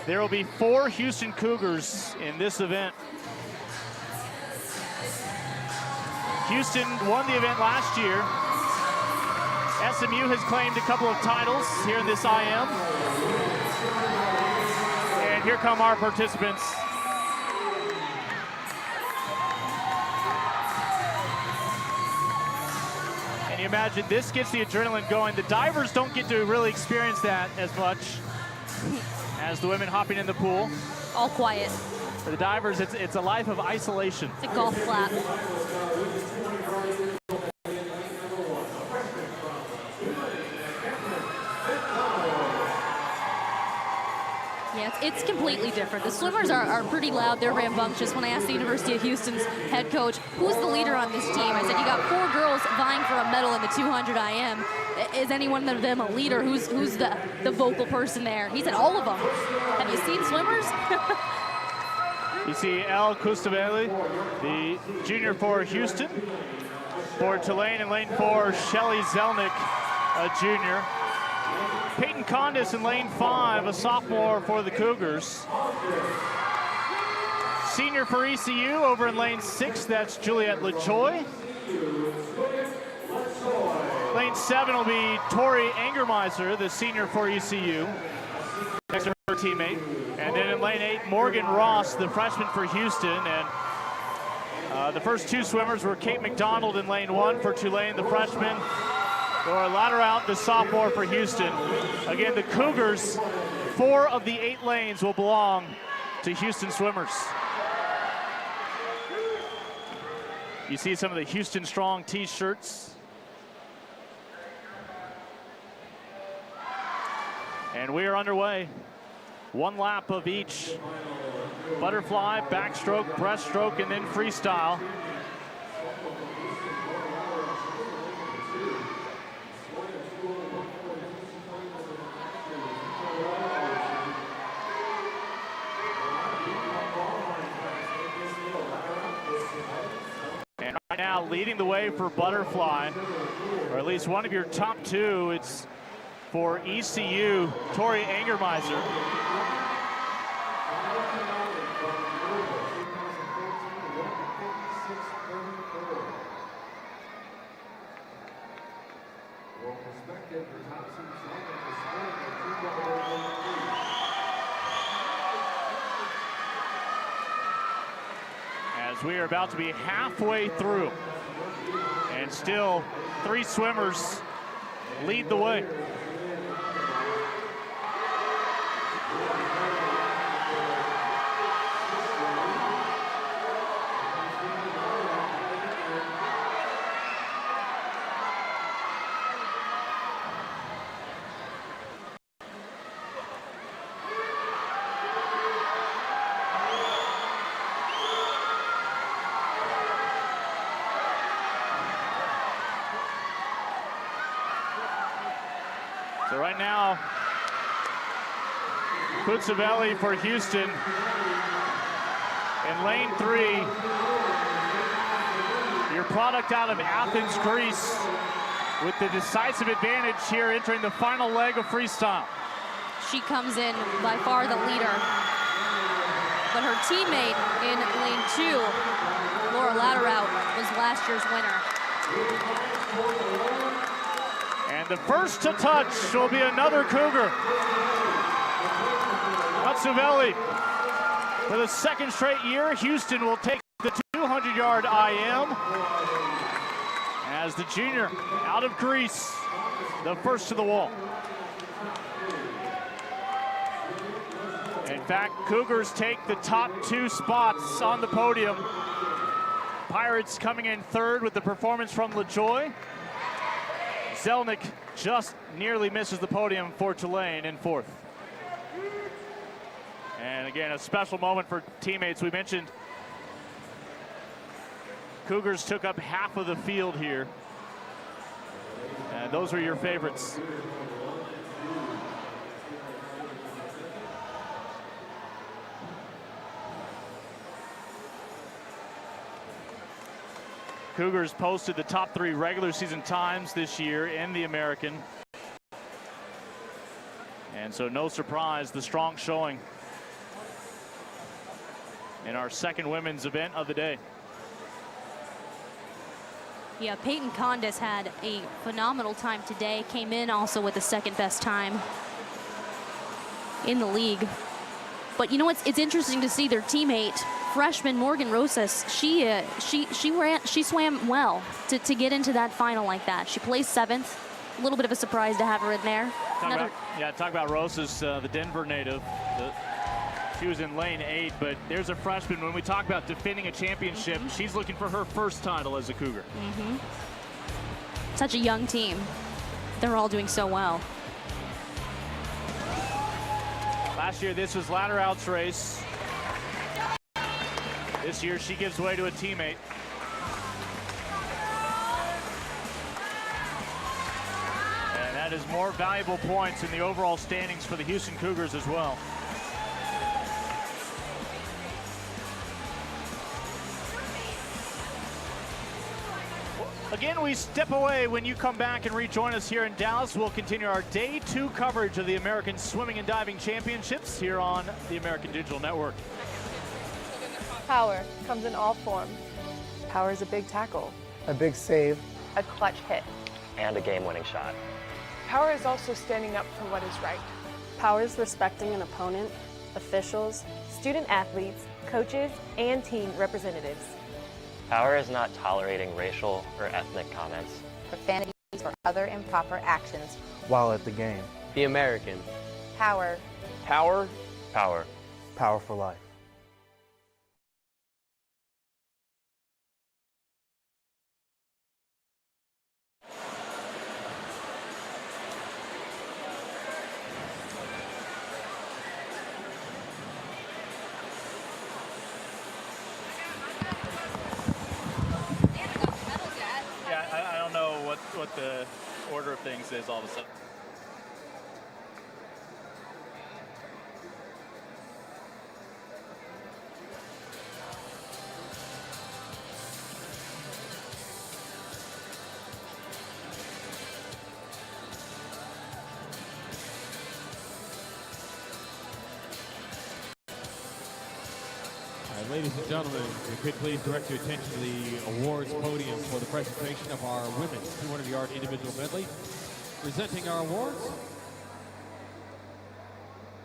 There will be 4 Houston Cougars in this event. Houston won the event last year. SMU has claimed a couple of titles here in this IM. And here come our participants. And you imagine this gets the adrenaline going. The divers don't get to really experience that as much as the women hopping in the pool. All quiet. For the divers, it's a life of isolation. It's a golf clap. Yeah, it's completely different. The swimmers are pretty loud. They're rambunctious. When I asked the University of Houston's head coach, who's the leader on this team? I said, you got 4 girls vying for a medal in the 200 IM. Is any one of them a leader? Who's the vocal person there? He said, all of them. Have you seen swimmers? You see Elle Custaveli, the junior for Houston. For Tulane in lane 4, Shelly Zelnick, a junior. Peyton Condis in lane 5, a sophomore for the Cougars. Senior for ECU over in lane 6, that's Juliette LaChoy. Lane 7 will be Tori Angermeiser, the senior for ECU. Next to her teammate. And then in lane 8, Morgan Ross, the freshman for Houston. And the first 2 swimmers were Kate McDonald in lane 1 for Tulane, the freshman. Laura Latterout, the sophomore for Houston. Again, the Cougars, 4 of the 8 lanes will belong to Houston swimmers. You see some of the Houston Strong t-shirts. And we are underway. 1 lap of each. Butterfly, backstroke, breaststroke, and then freestyle. Now leading the way for Butterfly, or at least one of your top two. It's for ECU, Tori Angermeiser. As we are about to be halfway through, and still 3 swimmers lead the way. So right now, Kutsavelli for Houston in lane 3. Your product out of Athens, Greece, with the decisive advantage here entering the final leg of freestyle. She comes in by far the leader, but her teammate in lane 2, Laura Latterout, was last year's winner. And the first to touch will be another Cougar. Kutsavelli, for the second straight year, Houston will take the 200-yard IM as the junior out of Greece, the first to the wall. In fact, Cougars take the top 2 spots on the podium. Pirates coming in third with the performance from LaJoy. Zelnick just nearly misses the podium for Tulane in fourth. And again, a special moment for teammates. We mentioned Cougars took up half of the field here. And those were your favorites. Cougars posted the top 3 regular season times this year in the American. And so no surprise, the strong showing in our second women's event of the day. Yeah, Peyton Condis had a phenomenal time today. Came in also with the second best time in the league. But you know what's, it's interesting to see their teammate, freshman Morgan Rosas. She swam well to get into that final like that. She placed 7th. A little bit of a surprise to have her in there. Talk about Rosas, the Denver native. She was in lane 8, but there's a freshman. When we talk about defending a championship, she's looking for her first title as a Cougar. Such a young team. They're all doing so well. Last year, this was Latterout's race. This year, she gives way to a teammate. And that is more valuable points in the overall standings for the Houston Cougars as well. Again, we step away. When you come back and rejoin us here in Dallas, we'll continue our Day 2 coverage of the American Swimming and Diving Championships here on the American Digital Network. Power comes in all forms. Power is a big tackle. A big save. A clutch hit. And a game-winning shot. Power is also standing up for what is right. Power is respecting an opponent, officials, Student athletes, coaches, and team representatives. Power is not tolerating racial or ethnic comments. Profanities or other improper actions while at the game. The American. Power. Power. Power. Power for life. I don't know what the order of things is all of a sudden. Ladies and gentlemen, if you could please direct your attention to the awards podium for the presentation of our women's 200-yard individual medley. Presenting our awards,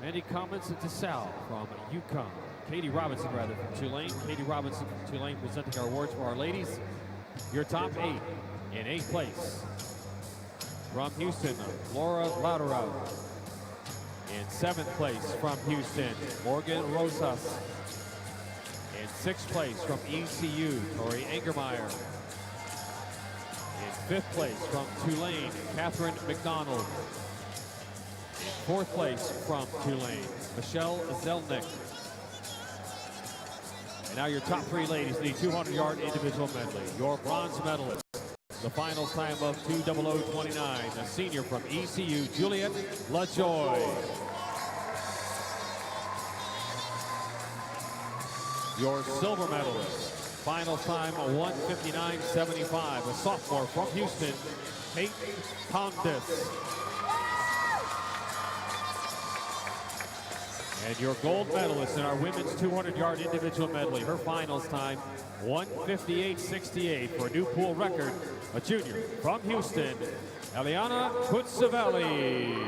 Mandy Collins and Sal from UConn. Katie Robinson, rather, from Tulane. Katie Robinson from Tulane presenting our awards for our ladies. Your top 8 in 8th place. From Houston, Laura Lauderau. In 7th place from Houston, Morgan Rosas. In 6th place from ECU, Tori Angermeyer. In 5th place from Tulane, Catherine McDonald. In 4th place from Tulane, Michelle Zelnick. And now your top 3 ladies in the 200-yard individual medley. Your bronze medalist, the final time of 2:00:29, a senior from ECU, Juliet LaJoy. Your silver medalist, final time 1:59.75, a sophomore from Houston, Kate Condis. And your gold medalist in our women's 200-yard individual medley, her finals time 1:58.68 for a new pool record, a junior from Houston, Eliana Kutsavelli.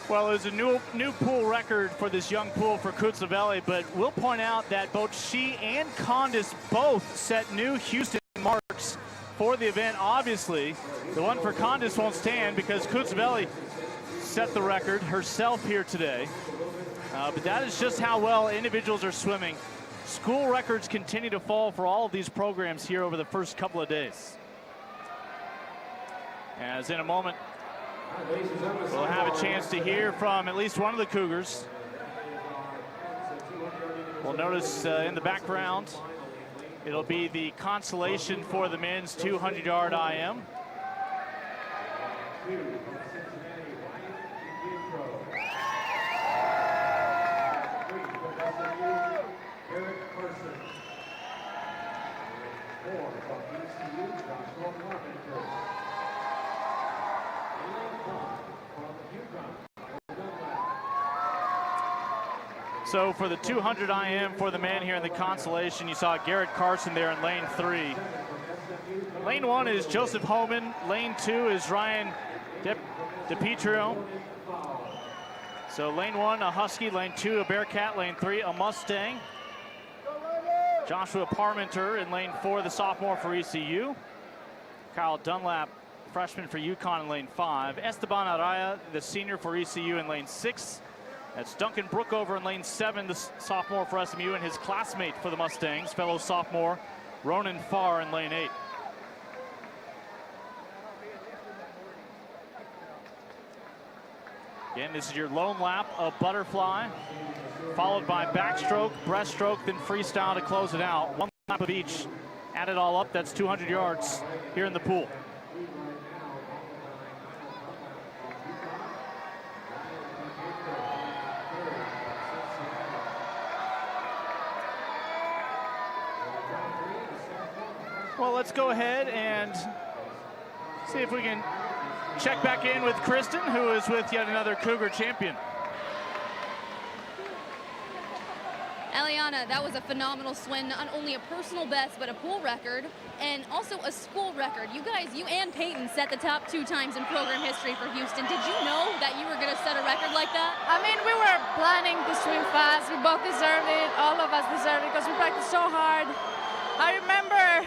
Well, it was a new pool record for this young pool for Kutsavelli, but we'll point out that both she and Condis both set new Houston marks for the event. Obviously, the one for Condis won't stand because Kutsavelli set the record herself here today. But that is just how well individuals are swimming. School records continue to fall for all of these programs here over the first couple of days. As in a moment, we'll have a chance to hear from at least one of the Cougars. We'll notice in the background, it'll be the consolation for the men's 200-yard IM. So for the 200 IM for the men here in the consolation, you saw Garrett Carson there in lane 3. Lane 1 is Joseph Homan. Lane 2 is Ryan DePietro. So lane 1, a Husky. Lane 2, a Bearcat. Lane 3, a Mustang. Joshua Parmenter in lane 4, the sophomore for ECU. Kyle Dunlap, freshman for UConn in lane 5. Esteban Araya, the senior for ECU in lane 6. That's Duncan Brookover in lane 7, the sophomore for SMU, and his classmate for the Mustangs, fellow sophomore Ronan Farr in lane 8. Again, this is your lone lap of butterfly, followed by backstroke, breaststroke, then freestyle to close it out. One lap of each. Add it all up, that's 200 yards here in the pool. Well, let's go ahead and see if we can check back in with Kristen, who is with yet another Cougar champion. Eliana, that was a phenomenal swim, not only a personal best, but a pool record, and also a school record. You guys, you and Peyton set the top 2 times in program history for Houston. Did you know that you were going to set a record like that? I mean, we were planning to swim fast. We both deserved it. All of us deserved it because we practiced so hard. I remember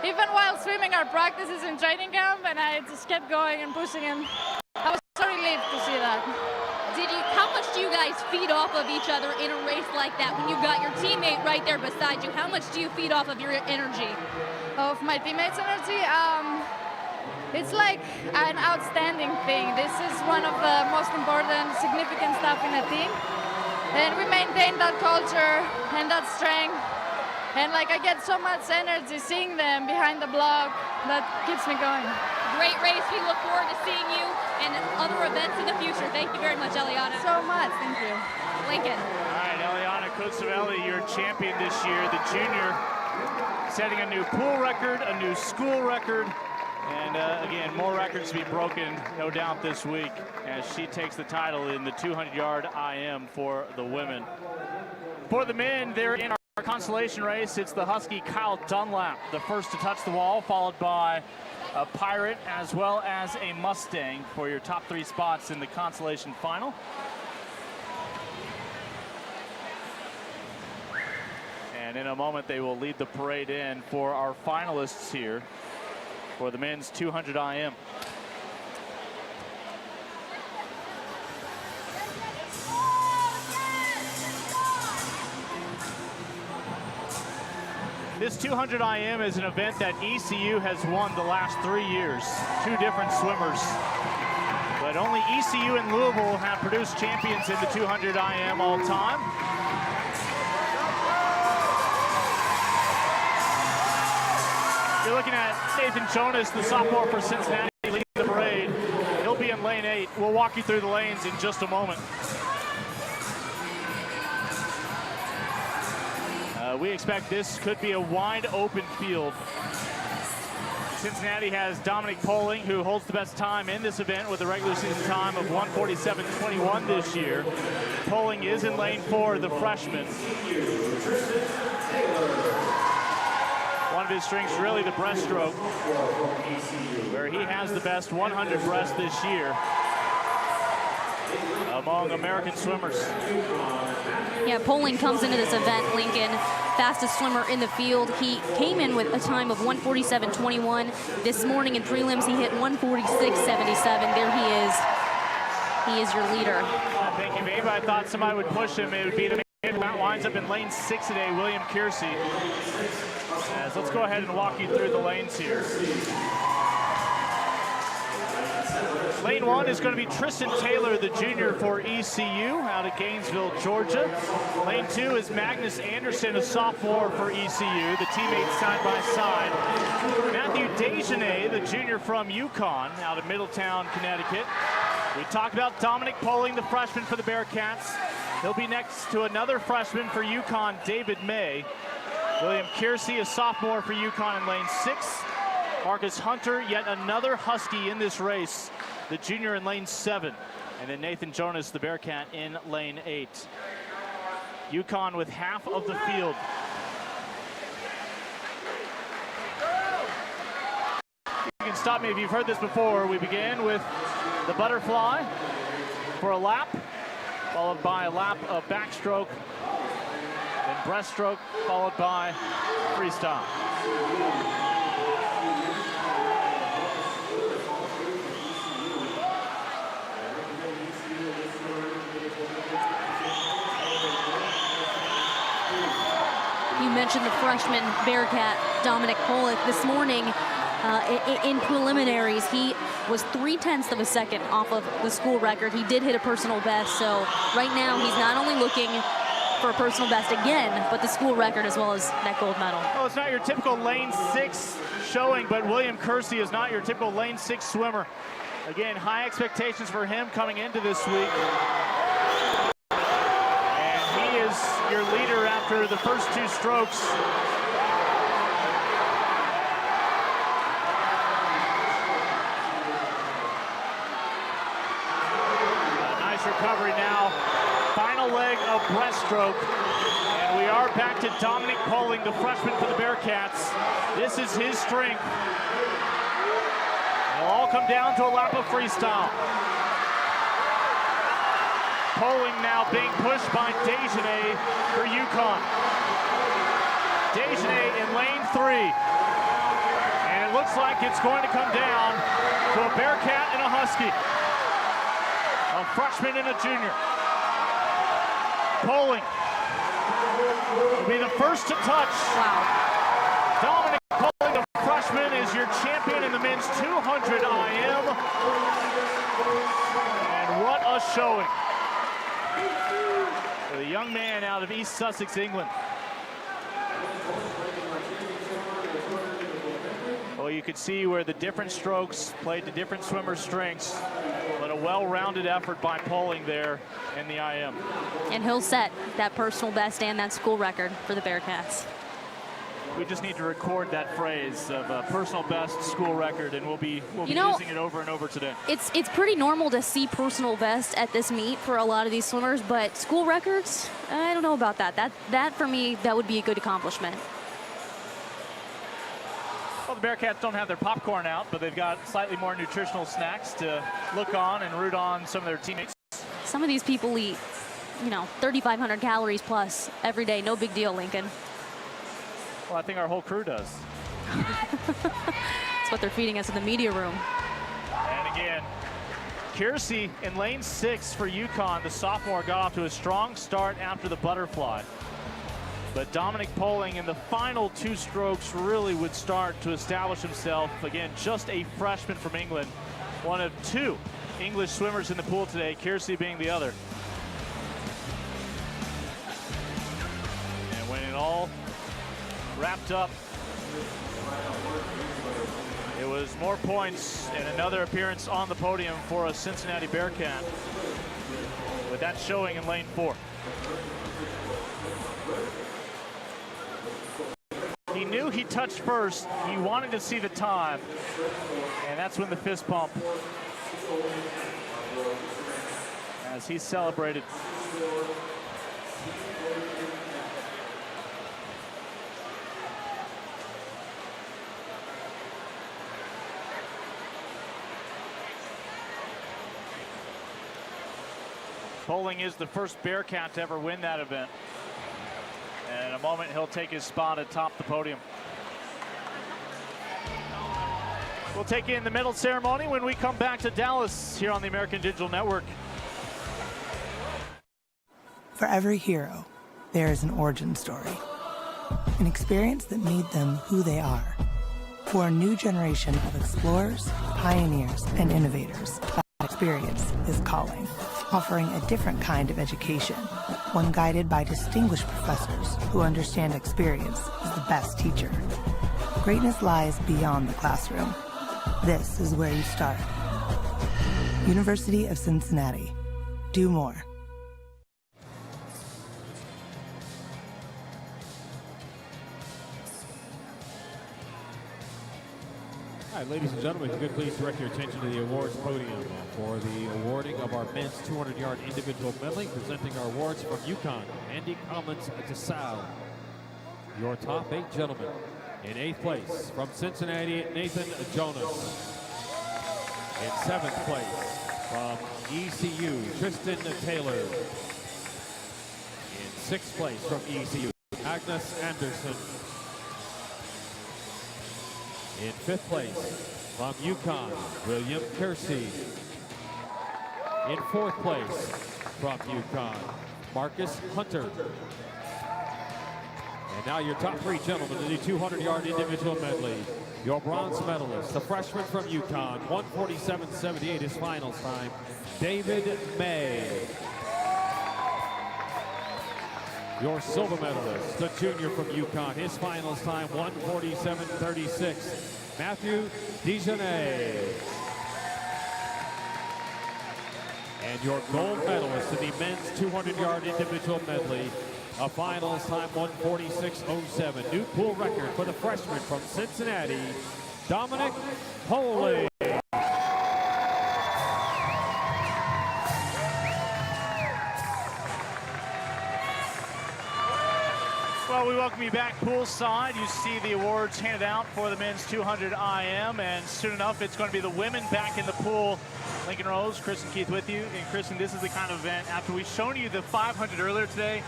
even while swimming our practices in training camp, and I just kept going and pushing, and I was so relieved to see that. How much do you guys feed off of each other in a race like that when you've got your teammate right there beside you? How much do you feed off of your energy? Of my teammates' energy? It's like an outstanding thing. This is one of the most important, significant stuff in a team. And we maintain that culture and that strength. And like I get so much energy seeing them behind the block. That keeps me going. Great race. We look forward to seeing you in other events in the future. Thank you very much, Eliana. So much. Thank you. Lincoln. All right, Eliana Kutsavelli, your champion this year, the junior, setting a new pool record, a new school record, And again, more records to be broken, no doubt, this week as she takes the title in the 200-yard IM for the women. For the men, they're in our consolation race. It's the Husky Kyle Dunlap, the first to touch the wall, followed by a Pirate as well as a Mustang for your top 3 spots in the consolation final. And in a moment, they will lead the parade in for our finalists here for the men's 200 IM. This 200 IM is an event that ECU has won the last 3 years, 2 different swimmers. But only ECU and Louisville have produced champions in the 200 IM all time. You're looking at Nathan Jonas, the sophomore for Cincinnati, leading the parade. He'll be in lane 8. We'll walk you through the lanes in just a moment. We expect this could be a wide open field. Cincinnati has Dominic Poling, who holds the best time in this event with a regular season time of 1:47.21 this year. Poling is in lane 4, the freshman. One of his strengths really the breaststroke, where he has the best 100 breast this year among American swimmers. Yeah, Poling comes into this event, Lincoln, fastest swimmer in the field. He came in with a time of 1:47.21. This morning in prelims, he hit 1:46.77. There he is. He is your leader. I think if anybody thought somebody would push him, it would be the man who winds up in lane 6 today, William Kiersey. Let's go ahead and walk you through the lanes here. Lane 1 is going to be Tristan Taylor, the junior for ECU out of Gainesville, Georgia. Lane 2 is Magnus Anderson, a sophomore for ECU, the teammates side by side. Matthew Dejanay, the junior from UConn out of Middletown, Connecticut. We talked about Dominic Poling, the freshman for the Bearcats. He'll be next to another freshman for UConn, David May. William Kiersey, a sophomore for UConn in lane 6. Marcus Hunter, yet another Husky in this race, the junior in lane 7. And then Nathan Jonas, the Bearcat, in lane 8. UConn with half of the field. You can stop me if you've heard this before. We begin with the butterfly for a lap, followed by a lap of backstroke, then breaststroke, followed by freestyle. You mentioned the freshman Bearcat, Dominic Poling. This morning in preliminaries, he was 0.3 of a second off of the school record. He did hit a personal best, so right now he's not only looking for a personal best again, but the school record as well as that gold medal. Well, it's not your typical lane 6 showing, but William Kiersey is not your typical lane 6 swimmer. Again, high expectations for him coming into this week. Your leader after the first 2 strokes. Nice recovery now. Final leg of breaststroke. And we are back to Dominic Poling, the freshman for the Bearcats. This is his strength. It'll all come down to a lap of freestyle. Poling now being pushed by Dejanay for UConn. Dejanay in lane 3. And it looks like it's going to come down to a Bearcat and a Husky. A freshman and a junior. Poling will be the first to touch. Wow. Dominic Poling, the freshman, is your champion in the men's 200 IM. And what a showing. The young man out of East Sussex, England. Well, you could see where the different strokes played to different swimmers' strengths, but a well-rounded effort by Poling there in the IM. And he'll set that personal best and that school record for the Bearcats. We just need to record that phrase of personal best, school record, and we'll be using it over and over today. It's pretty normal to see personal best at this meet for a lot of these swimmers, but school records, I don't know about that. That for me, that would be a good accomplishment. Well, the Bearcats don't have their popcorn out, but they've got slightly more nutritional snacks to look on and root on some of their teammates. Some of these people eat, 3,500 calories plus every day. No big deal, Lincoln. Well, I think our whole crew does. That's what they're feeding us in the media room. And again, Kiersey in lane 6 for UConn. The sophomore got off to a strong start after the butterfly. But Dominic Poling in the final 2 strokes really would start to establish himself. Again, just a freshman from England. One of 2 English swimmers in the pool today, Kiersey being the other. And when it all wrapped up, it was more points and another appearance on the podium for a Cincinnati Bearcat, with that showing in lane 4. He knew he touched first. He wanted to see the time, and that's when the fist pump, as he celebrated. Poling is the first Bearcat to ever win that event. And in a moment, he'll take his spot atop the podium. We'll take in the medal ceremony when we come back to Dallas here on the American Digital Network. For every hero, there is an origin story. An experience that made them who they are. For a new generation of explorers, pioneers, and innovators, that experience is calling, offering a different kind of education, one guided by distinguished professors who understand experience is the best teacher. Greatness lies beyond the classroom. This is where you start. University of Cincinnati. Do more. All right, ladies and gentlemen, if you could please direct your attention to the awards podium for the awarding of our men's 200-yard individual medley. Presenting our awards from UConn, Andy Collins DeSalle. Your top 8 gentlemen. In 8th place from Cincinnati, Nathan Jonas. In 7th place from ECU, Tristan Taylor. In 6th place from ECU, Agnes Anderson. In 5th place from UConn, William Kiersey. In 4th place from UConn, Marcus Hunter. And now your top 3 gentlemen in the 200-yard individual medley. Your bronze medalist, the freshman from UConn, 147.78 his finals time, David May. Your silver medalist, the junior from UConn, his finals time, 147.36, Matthew Dejanay. And your gold medalist in the men's 200-yard individual medley, a finals time, 146.07. New pool record for the freshman from Cincinnati, Dominic Poling. Well, we welcome you back poolside. You see the awards handed out for the men's 200 IM, and soon enough, it's going to be the women back in the pool. Lincoln Rose, Chris and Keith with you. And Chris, this is the kind of event, after we've shown you the 500 earlier today,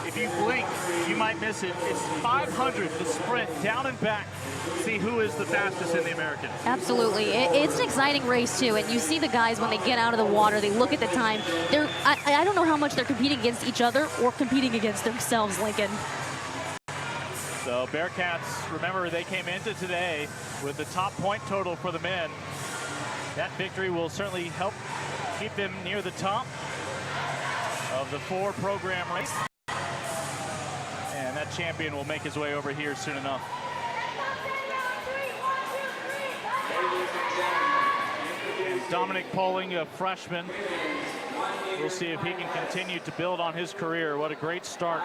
if you blink, you might miss it. It's 500, the sprint, down and back. See who is the fastest in the American. Absolutely. It's an exciting race, too. And you see the guys, when they get out of the water, they look at the time. I don't know how much they're competing against each other or competing against themselves, Lincoln. So Bearcats, remember, they came into today with the top point total for the men. That victory will certainly help keep them near the top of the 4 program race. And that champion will make his way over here soon enough. Dominic Poling, a freshman. We'll see if he can continue to build on his career. What a great start.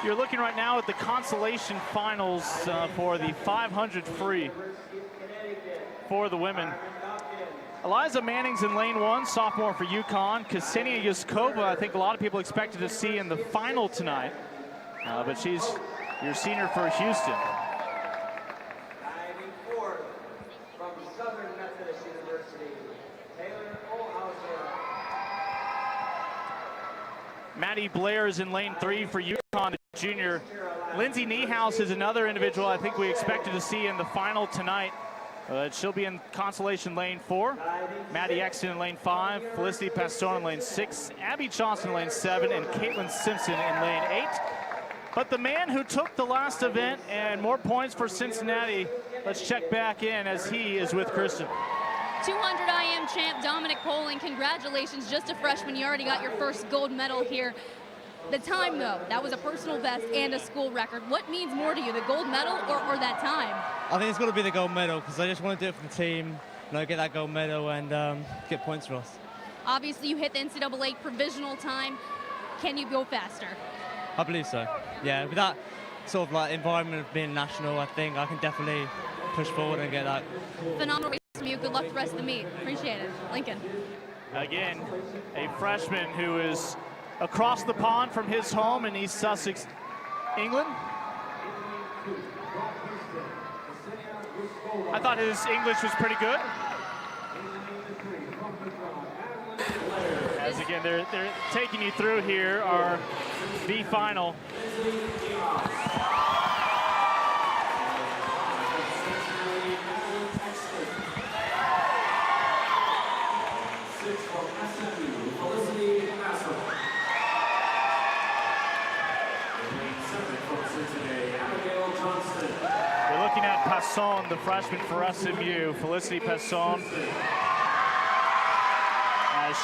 You're looking right now at the consolation finals for the 500 free for the women. Eliza Manning's in lane 1, sophomore for UConn. Ksenia Yuskova, I think a lot of people expected to see in the final tonight, but she's your senior for Houston. Maddie Blair is in lane 3 for UConn, the junior. Lindsay Niehaus is another individual I think we expected to see in the final tonight. She'll be in consolation lane 4. Maddie Exton in lane 5. Felicity Pastone in lane 6. Abby Johnson in lane 7. And Caitlin Simpson in lane 8. But the man who took the last event and more points for Cincinnati, let's check back in as he is with Kristen. 200 IM champ Dominic Poling, congratulations, just a freshman. You already got your first gold medal here. The time, though, that was a personal best and a school record. What means more to you, the gold medal or that time? I think it's got to be the gold medal because I just want to do it for the team, get that gold medal and get points for us. Obviously, you hit the NCAA provisional time. Can you go faster? I believe so. Yeah, with that sort of environment of being national, I think I can definitely push forward and get that. Phenomenal race from you. Good luck the rest of the meet. Appreciate it. Lincoln. Again, a freshman who is across the pond from his home in East Sussex, England. I thought his English was pretty good. As again, they're taking you through here our B final. We're looking at Passon, the freshman for SMU, Felicity Passon.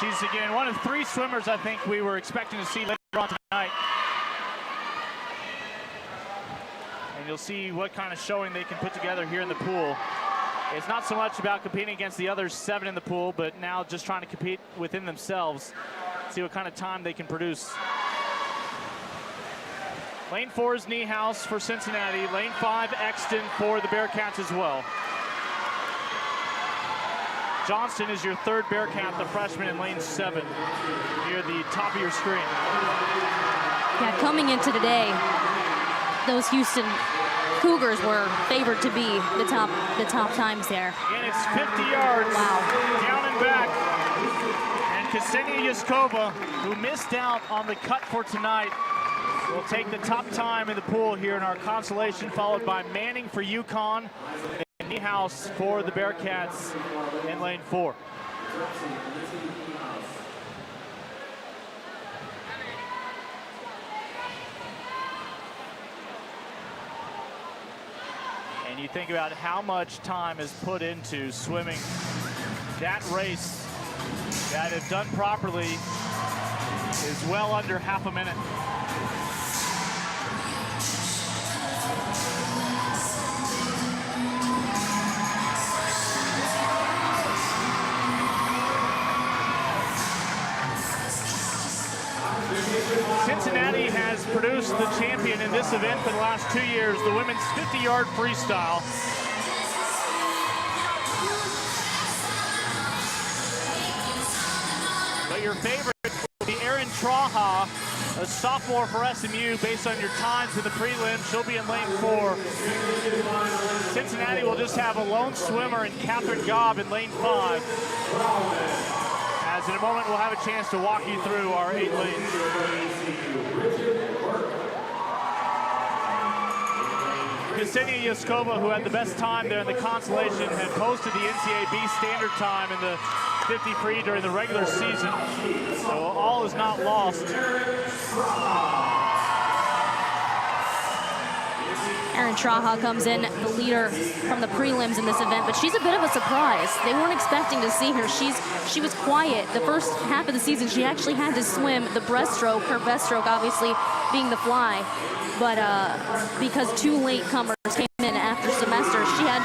She's, again, one of 3 swimmers I think we were expecting to see later on tonight. And you'll see what kind of showing they can put together here in the pool. It's not so much about competing against the other 7 in the pool, but now just trying to compete within themselves, see what kind of time they can produce. Lane 4 is Niehaus for Cincinnati. Lane 5, Exton for the Bearcats as well. Johnston is your 3rd Bearcat, the freshman in lane 7, near the top of your screen. Yeah, coming into today, those Houston Cougars were favored to be the top times there. Again, it's 50 yards down and back. And Ksenia Yuskova, who missed out on the cut for tonight, will take the top time in the pool here in our consolation, followed by Manning for UConn and Niehaus for the Bearcats in lane 4. And you think about how much time is put into swimming that race, that if done properly is well under half a minute. Cincinnati has produced the champion in this event for the last 2 years, the women's 50-yard freestyle. But your favorite will be Erin Traha, a sophomore for SMU. Based on your times in the prelim, she'll be in lane 4. Cincinnati will just have a lone swimmer in Catherine Gobb in lane 5. As in a moment, we'll have a chance to walk you through our 8 lanes. Ksenia Yuskova, who had the best time there in the consolation, had posted the NCAA standard time in the 50 free during the regular season. So all is not lost. Erin Traha comes in, the leader from the prelims in this event, but she's a bit of a surprise. They weren't expecting to see her. She was quiet. The first half of the season, she actually had to swim the breaststroke, her best stroke obviously being the fly. But because 2 latecomers came in after semester, she had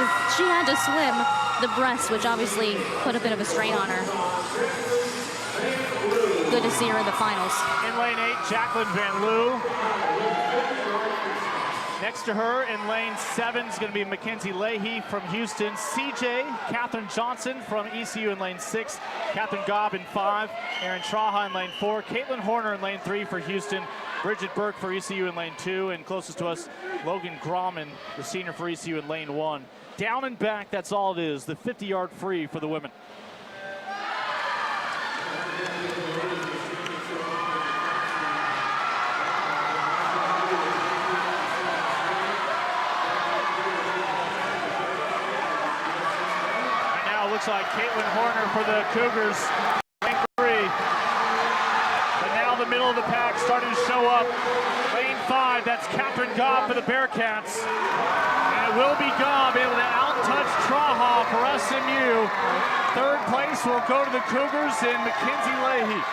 to swim the breast, which obviously put a bit of a strain on her. Good to see her in the finals. In lane 8, Jacqueline Van Loo. Next to her in lane 7 is going to be Mackenzie Leahy from Houston. CJ, Catherine Johnson from ECU in lane 6. Catherine Gobb in 5. Erin Traha in lane 4. Caitlin Horner in lane 3 for Houston. Bridget Burke for ECU in lane 2. And closest to us, Logan Grauman, the senior for ECU in lane 1. Down and back, that's all it is. The 50-yard free for the women. Looks like Caitlin Horner for the Cougars, lane 3. But now the middle of the pack starting to show up. Lane 5, that's Catherine Gobb for the Bearcats. And it will be Gobb able to out-touch Traha for SMU. Third place will go to the Cougars and Mackenzie Leahy.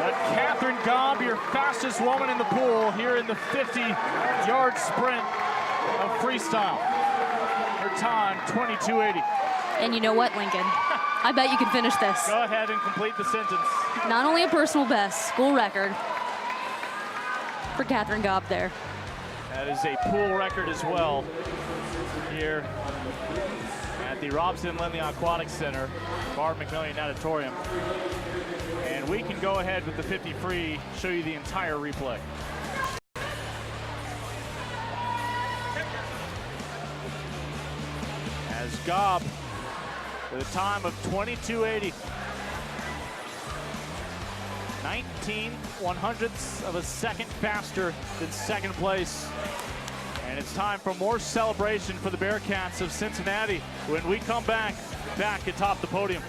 But Catherine Gobb, your fastest woman in the pool here in the 50-yard sprint of freestyle. Her time, 22:80. And you know what, Lincoln? I bet you can finish this. Go ahead and complete the sentence. Not only a personal best, school record for Catherine Gobb there. That is a pool record as well here at the Robson Lindley Aquatic Center, Barb McMillian Auditorium. And we can go ahead with the 50 free, show you the entire replay. As Gobb with a time of 22:80. 19/100ths of a second faster than second place. And it's time for more celebration for the Bearcats of Cincinnati when we come back atop the podium.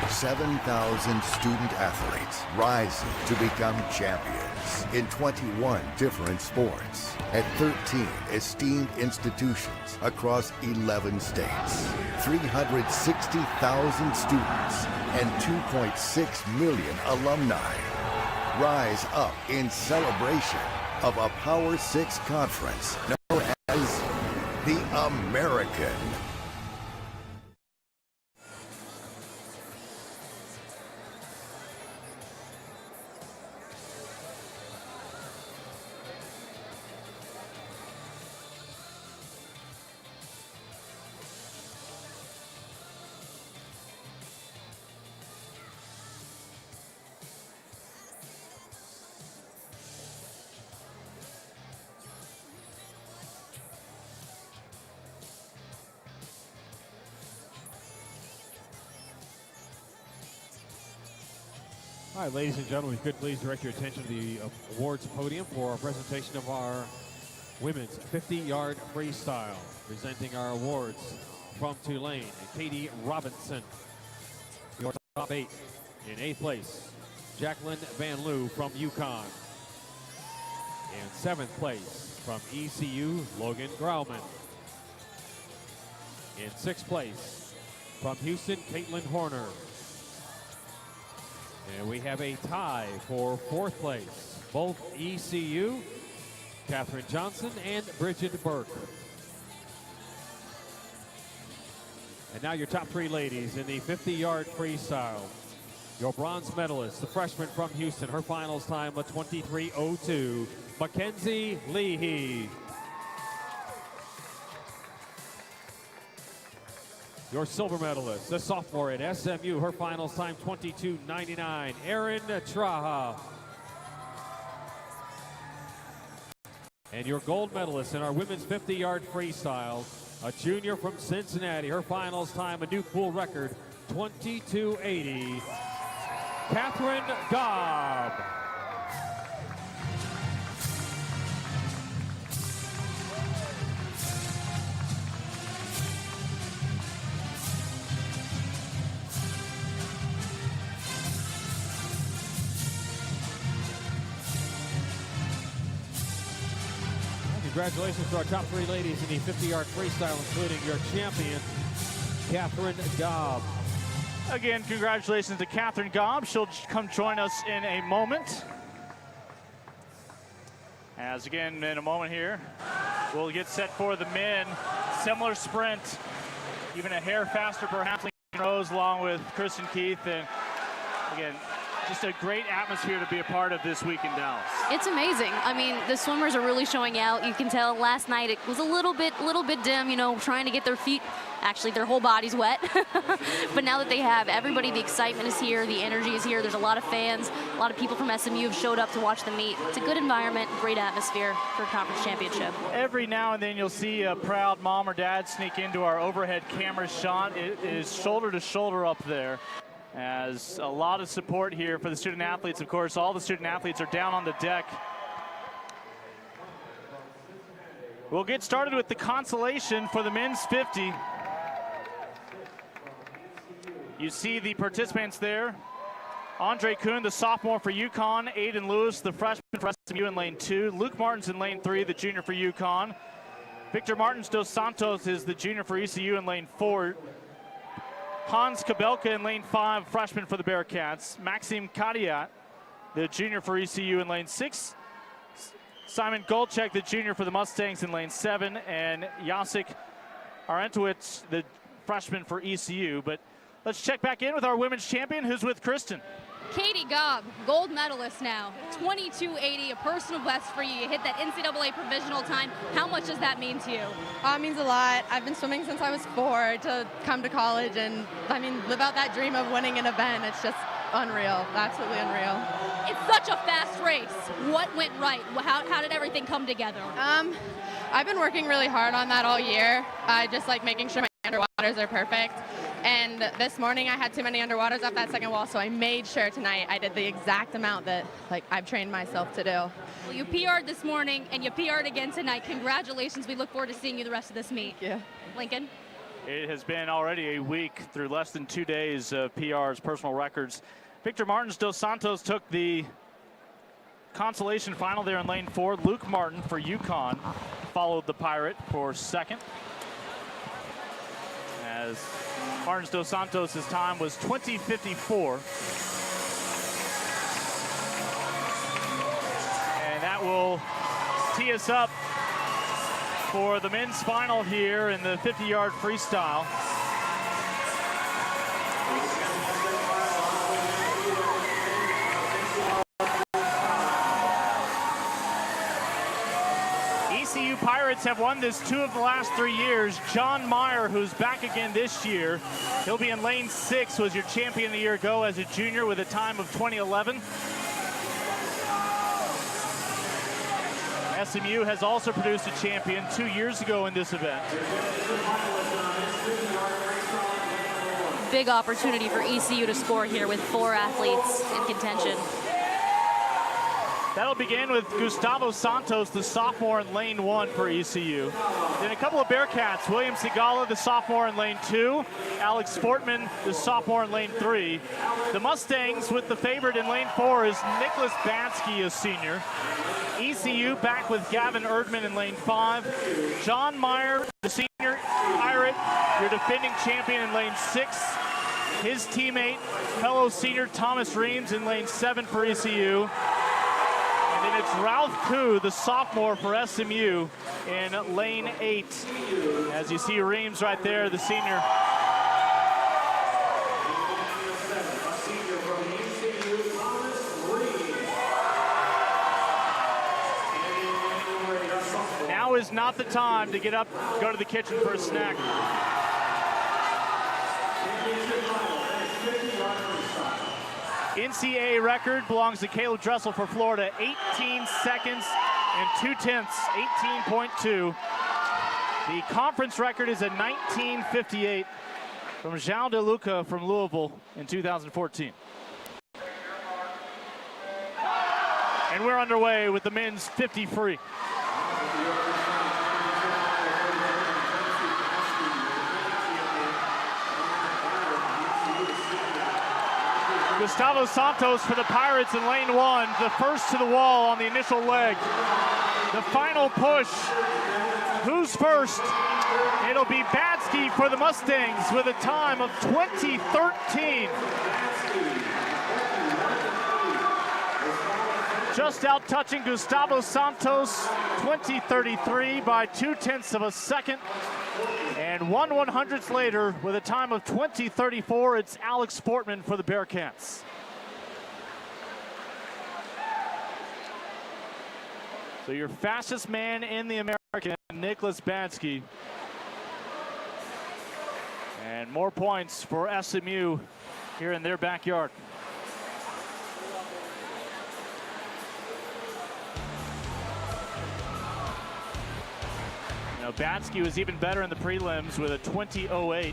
$7,000 student athletes rising to become champions in 21 different sports at 13 esteemed institutions across 11 states. 360,000 students and 2.6 million alumni rise up in celebration of a Power 6 conference known as the American. All right, ladies and gentlemen, if you could please direct your attention to the awards podium for a presentation of our women's 50-yard freestyle. Presenting our awards from Tulane, Katie Robinson. Your top 8 in 8th place, Jacqueline Van Loo from UConn. In 7th place from ECU, Logan Grauman. In 6th place from Houston, Caitlin Horner. And we have a tie for 4th place. Both ECU, Catherine Johnson and Bridget Burke. And now your top 3 ladies in the 50-yard freestyle. Your bronze medalist, the freshman from Houston, her finals time of 23:02, Mackenzie Leahy. Your silver medalist, the sophomore at SMU, her finals time 22:99, Erin Traha. And your gold medalist in our women's 50-yard freestyle, a junior from Cincinnati, her finals time, a new pool record, 22:80, Catherine Gobb. Congratulations to our top 3 ladies in the 50-yard freestyle, including your champion, Catherine Gobb. Again, congratulations to Catherine Gobb. She'll come join us in a moment. As again, in a moment here, we'll get set for the men. Similar sprint, even a hair faster perhaps. Rose along with Kristen Keith. And again, Just a great atmosphere to be a part of this week in Dallas. It's amazing. I mean, the swimmers are really showing out. You can tell last night it was a little bit dim, you know, trying to get their feet, actually their whole body's wet. But now that they have everybody, the excitement is here, the energy is here. There's a lot of fans, a lot of people from SMU have showed up to watch the meet. It's a good environment, great atmosphere for a conference championship. Every now and then you'll see a proud mom or dad sneak into our overhead camera shot. It is shoulder to shoulder up there. As a lot of support here for the student athletes. Of course, all the student athletes are down on the deck. We'll get started with the consolation for the men's 50. You see the participants there. Andre Kuhn, the sophomore for UConn. Aiden Lewis, the freshman for SMU in lane 2. Luke Martins in lane 3, the junior for UConn. Victor Martins dos Santos is the junior for ECU in lane 4. Hans Kabelka in lane 5, freshman for the Bearcats. Maxim Kadiat, the junior for ECU in lane 6. Simon Golchek, the junior for the Mustangs in lane 7. And Jacek Arentowicz, the freshman for ECU. But let's check back in with our women's champion, who's with Kristen. Katie Gobb, gold medalist now, 22.80, a personal best for you. You hit that NCAA provisional time. How much does that mean to you? It means a lot. I've been swimming since I was 4 to come to college and, I mean, live out that dream of winning an event. It's just unreal, absolutely unreal. It's such a fast race. What went right? How did everything come together? I've been working really hard on that all year. I just like making sure my underwaters are perfect. And this morning I had too many underwaters off that second wall, so I made sure tonight I did the exact amount that I've trained myself to do. Well, you PR'd this morning and you PR'd again tonight. Congratulations. We look forward to seeing you the rest of this meet. Yeah. Lincoln? It has been already a week through less than 2 days of PRs, personal records. Victor Martins dos Santos took the consolation final there in lane 4. Luke Martin for UConn followed the Pirate for second. As Martins dos Santos' time was 20:54. And that will tee us up for the men's final here in the 50-yard freestyle. ECU Pirates have won this 2 of the last 3 years. John Meyer, who's back again this year, he'll be in lane 6, was your champion a year ago as a junior with a time of 2011. SMU has also produced a champion 2 years ago in this event. Big opportunity for ECU to score here with 4 athletes in contention. That'll begin with Gustavo Santos, the sophomore in lane 1 for ECU. Then a couple of Bearcats, William Sigala, the sophomore in lane 2, Alex Sportman, the sophomore in lane 3. The Mustangs with the favorite in lane 4 is Nicholas Bansky, a senior. ECU back with Gavin Erdman in lane 5. John Meyer, the senior Pirate, your defending champion in lane 6. His teammate, fellow senior Thomas Reams in lane 7 for ECU. And then it's Ralph Koo, the sophomore for SMU in lane 8. As you see Reams right there, the senior. Now is not the time to get up, go to the kitchen for a snack. NCAA record belongs to Caleb Dressel for Florida, 18 seconds and 2/10, 18.2. The conference record is a 19:58 from Jean DeLuca from Louisville in 2014. And we're underway with the men's 50 free. Gustavo Santos for the Pirates in lane 1, the first to the wall on the initial leg. The final push. Who's first? It'll be Bansky for the Mustangs with a time of 20:13. Just out touching Gustavo Santos, 20:33 by 2/10 of a second. And 1/100th later, with a time of 20:34, it's Alex Sportman for the Bearcats. So your fastest man in the American, Nicholas Badsky. And more points for SMU here in their backyard. You know, Badsky was even better in the prelims with a 20.08.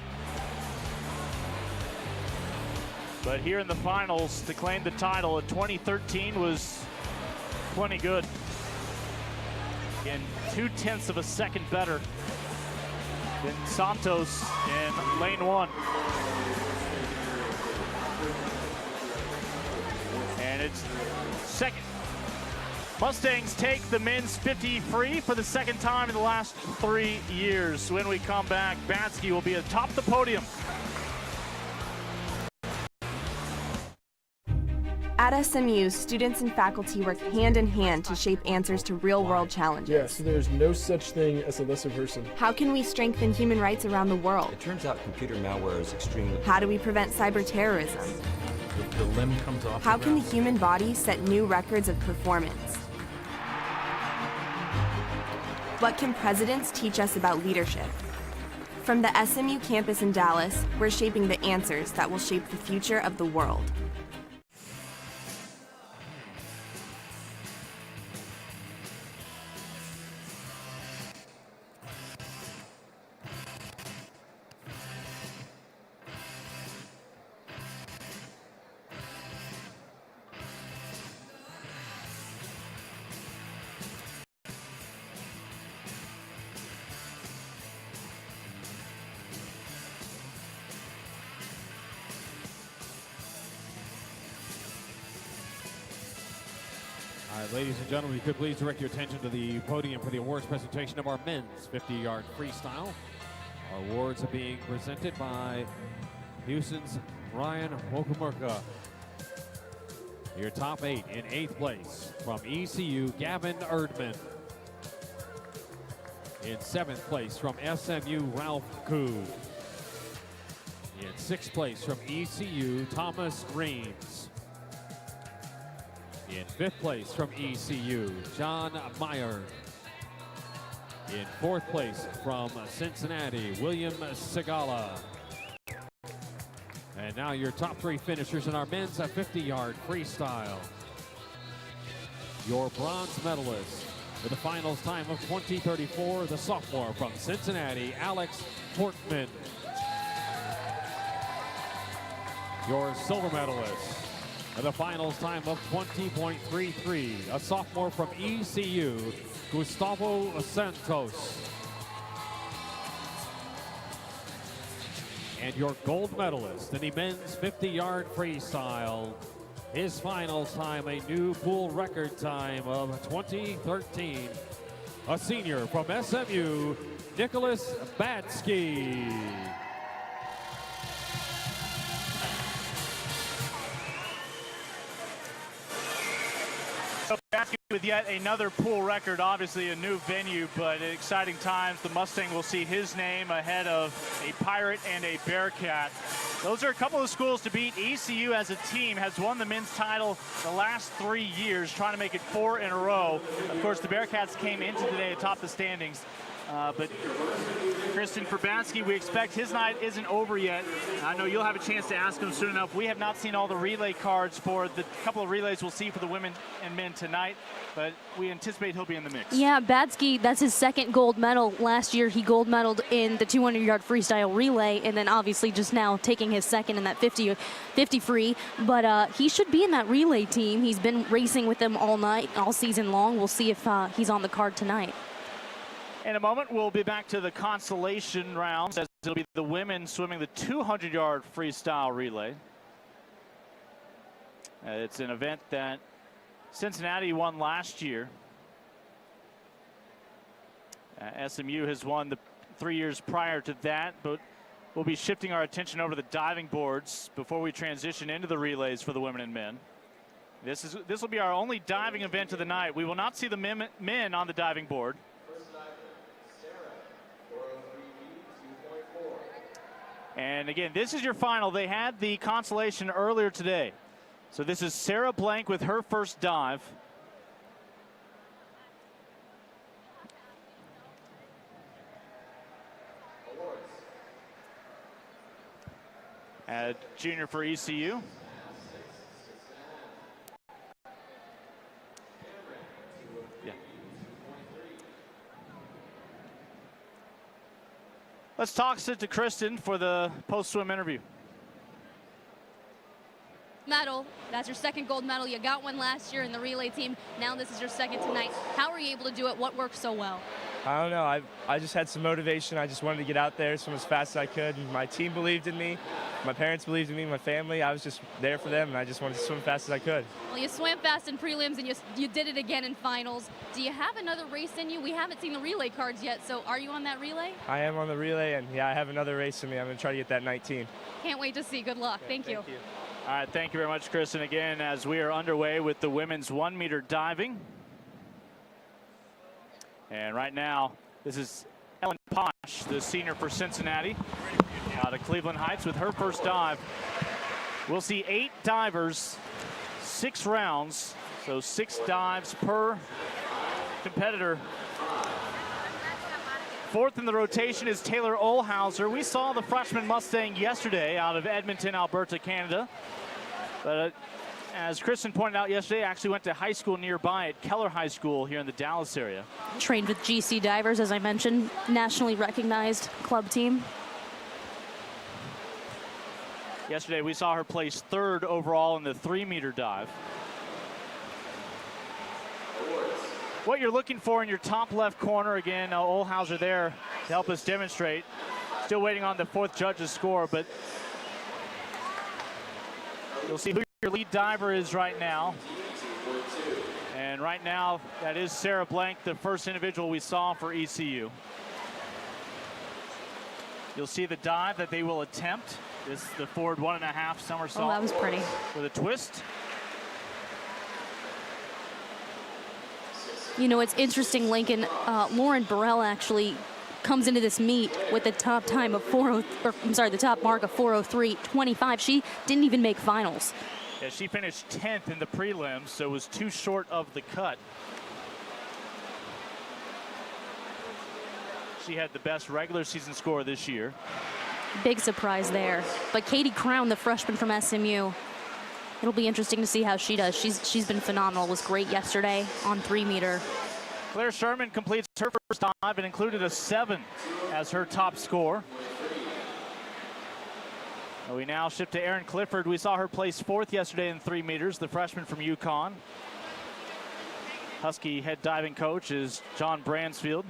But here in the finals to claim the title in 2013 was plenty good. Again, 0.2 of a second better than Santos in lane 1. And it's second. Mustangs take the men's 50 free for the second time in the last 3 years. When we come back, Badsky will be atop the podium. At SMU, students and faculty work hand in hand to shape answers to real-world challenges. Yeah, so there's no such thing as a lesser person. How can we strengthen human rights around the world? It turns out computer malware is extremely... How do we prevent cyber terrorism? The limb comes off. How can the human body set new records of performance? What can presidents teach us about leadership? From the SMU campus in Dallas, we're shaping the answers that will shape the future of the world. Ladies and gentlemen, you could please direct your attention to the podium for the awards presentation of our men's 50-yard freestyle. Our awards are being presented by Houston's Ryan Wokamurka. Your top 8 in 8th place from ECU, Gavin Erdman. In 7th place from SMU, Ralph Koo. In 6th place from ECU, Thomas Reams. In 5th place from ECU, John Meyer. In 4th place from Cincinnati, William Segala. And now your top 3 finishers in our men's 50-yard freestyle. Your bronze medalist with a finals time of 20:34, the sophomore from Cincinnati, Alex Portman. Your silver medalist with a finals time of 20.33, a sophomore from ECU, Gustavo Santos. And your gold medalist in the men's 50-yard freestyle, his finals time, a new pool record time of 2013, a senior from SMU, Nicholas Badsky. Badsky with yet another pool record, obviously a new venue, but exciting times. The Mustang will see his name ahead of a Pirate and a Bearcat. Those are a couple of schools to beat. ECU as a team has won the men's title the last 3 years, trying to make it 4 in a row. Of course, the Bearcats came into today atop the standings. But Kristen, for Badsky, we expect his night isn't over yet. I know you'll have a chance to ask him soon enough. We have not seen all the relay cards for the couple of relays we'll see for the women and men tonight, but we anticipate he'll be in the mix. Yeah, Badsky, that's his second gold medal. Last year, he gold medaled in the 200-yard freestyle relay, and then obviously just now taking his second in that 50 free. But he should be in that relay team. He's been racing with them all night, all season long. We'll see if he's on the card tonight. In a moment, we'll be back to the consolation rounds, as it'll be the women swimming the 200-yard freestyle relay. It's an event that Cincinnati won last year. SMU has won the 3 years prior to that, but we'll be shifting our attention over to the diving boards before we transition into the relays for the women and men. This will be our only diving event of the night. We will not see the men on the diving board. And again, this is your final. They had the consolation earlier today. So this is Sarah Blank with her first dive. Junior for ECU. Yeah. Let's toss it to Kristen for the post-swim interview. Medal, that's your second gold medal. You got one last year in the relay team. Now this is your second tonight. How were you able to do it? What worked so well? I don't know. I just had some motivation. I just wanted to get out there, swim as fast as I could. And my team believed in me. My parents believed in me. My family. I was just there for them, and I just wanted to swim as fast as I could. Well, you swam fast in prelims, and you did it again in finals. Do you have another race in you? We haven't seen the relay cards yet, so are you on that relay? I am on the relay, and yeah, I have another race in me. I'm going to try to get that 19. Can't wait to see. Good luck. Thank you. All right, thank you very much, Kristen. Again, as we are underway with the women's 1-meter diving. And right now, this is Ellen Posh, the senior for Cincinnati, out of Cleveland Heights with her first dive. We'll see 8 divers, 6 rounds, so 6 dives per competitor. Fourth in the rotation is Taylor Olhauser. We saw the freshman Mustang yesterday out of Edmonton, Alberta, Canada. But as Kristen pointed out yesterday, actually went to high school nearby at Keller High School here in the Dallas area. Trained with GC Divers, as I mentioned, nationally recognized club team. Yesterday we saw her place 3rd overall in the 3-meter dive. What you're looking for in your top left corner, again, Olhauser there to help us demonstrate. Still waiting on the 4th judge's score, but you'll see who your lead diver is right now. And right now, that is Sarah Blank, the first individual we saw for ECU. You'll see the dive that they will attempt. This is the forward 1.5 somersault. Oh, that was pretty. With a twist. You know, it's interesting, Lincoln. Lauren Burrell actually comes into this meet with the top time of the top mark of 4:03.25. She didn't even make finals. Yeah, she finished 10th in the prelims, so was too short of the cut. She had the best regular season score this year. Big surprise there. But Katie Crown, the freshman from SMU, it'll be interesting to see how she does. She's been phenomenal. Was great yesterday on 3-meter. Claire Sherman completes her first dive and included a 7 as her top score. And we now shift to Erin Clifford. We saw her place 4th yesterday in 3 meters, the freshman from UConn. Husky head diving coach is John Bransfield.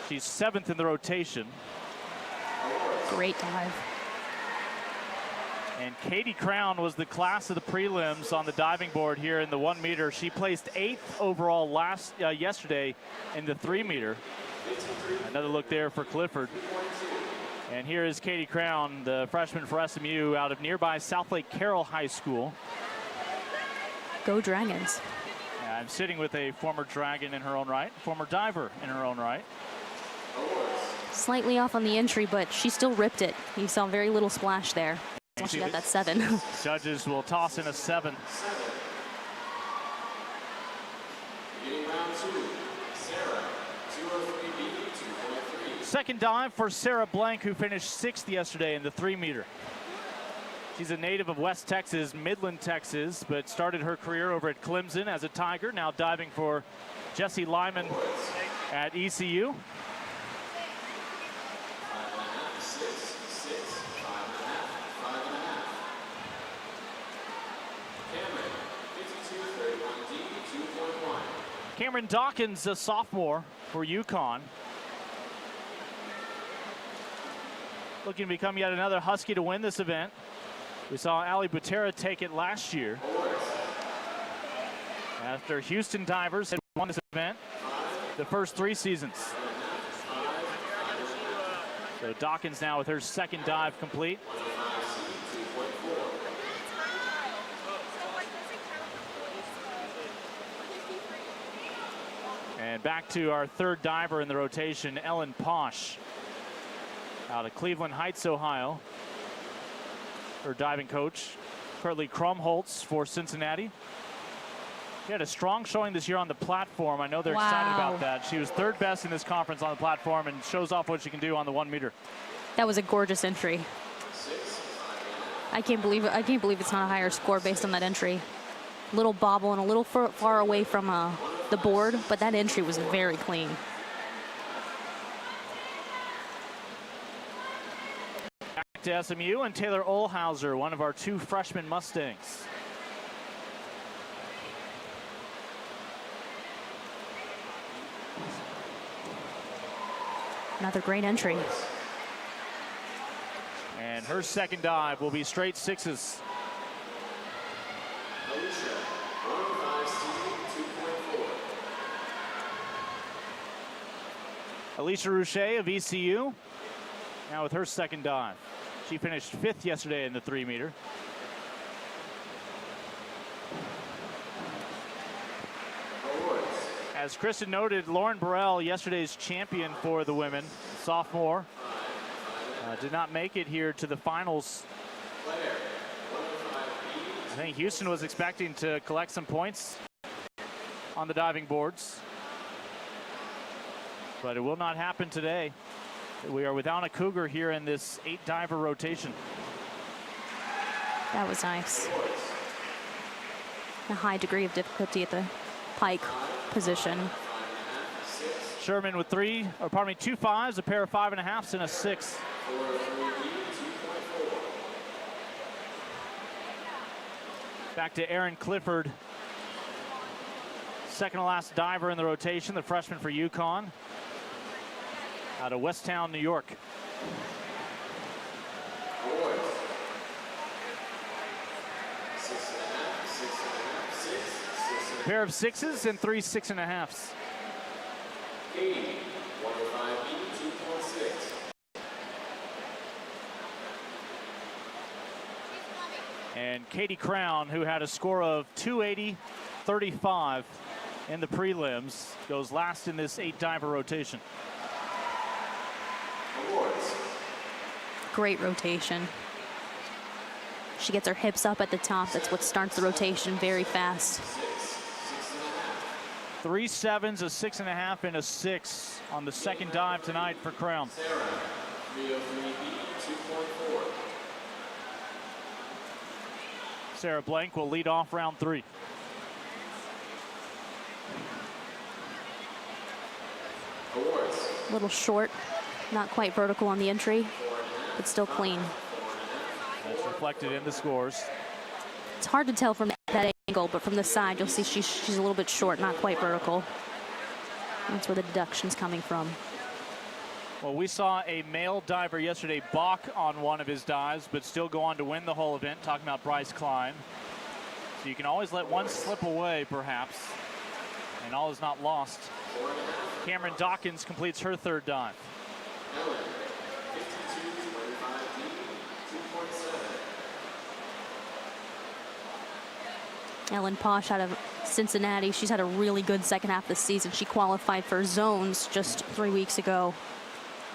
She's 7th in the rotation. Great dive. And Katie Crown was the class of the prelims on the diving board here in the 1-meter. She placed 8th overall yesterday in the 3-meter. Another look there for Clifford. And here is Katie Crown, the freshman for SMU out of nearby Southlake Carroll High School. Go Dragons. Yeah, I'm sitting with a former Dragon in her own right, former diver in her own right. Slightly off on the entry, but she still ripped it. You saw very little splash there. Well, she got that 7. Judges will toss in a 7. Second dive for Sarah Blank, who finished 6th yesterday in the 3-meter. She's a native of West Texas, Midland, Texas, but started her career over at Clemson as a Tiger, now diving for Jesse Lyman at ECU. Cameron Dawkins, a sophomore for UConn. Looking to become yet another Husky to win this event. We saw Ali Butera take it last year. After Houston Divers had won this event the first 3 seasons. So Dawkins now with her 2nd dive complete. And back to our 3rd diver in the rotation, Ellen Posh, out of Cleveland Heights, Ohio. Her diving coach, Curly Krumholtz for Cincinnati. She had a strong showing this year on the platform. I know they're excited about that. She was 3rd best in this conference on the platform and shows off what she can do on the 1-meter. That was a gorgeous entry. I can't believe it's not a higher score based on that entry. Little bobble and a little far away from the board, but that entry was very clean. Back to SMU and Taylor Olhauser, one of our 2 freshman Mustangs. Another great entry. And her second dive will be straight 6s. Alicia Rouchet of ECU, now with her second dive. She finished 5th yesterday in the 3-meter. As Kristen noted, Lauren Burrell, yesterday's champion for the women, sophomore, did not make it here to the finals. I think Houston was expecting to collect some points on the diving boards, but it will not happen today. We are without a Cougar here in this 8-diver rotation. That was nice. A high degree of difficulty at the pike position. Sherman with 2 5s, a pair of 5.5s, and a 6. Back to Erin Clifford, second to last diver in the rotation, the freshman for UConn, out of Westtown, New York. A pair of 6s and 3 6.5s. And Katie Crown, who had a score of 280.35 in the prelims, goes last in this 8-diver rotation. Great rotation. She gets her hips up at the top. That's what starts the rotation very fast. 3 7s, a 6.5, and a 6 on the second dive tonight for Crown. Sarah Blank will lead off round 3. A little short, not quite vertical on the entry, but still clean. That's reflected in the scores. It's hard to tell from that angle, but from the side, you'll see she's a little bit short, not quite vertical. That's where the deduction's coming from. Well, we saw a male diver yesterday balk on one of his dives, but still go on to win the whole event, talking about Bryce Klein. So you can always let one slip away, perhaps, and all is not lost. Cameron Dawkins completes her third dive. Ellen Posh out of Cincinnati. She's had a really good second half of the season. She qualified for zones just 3 weeks ago.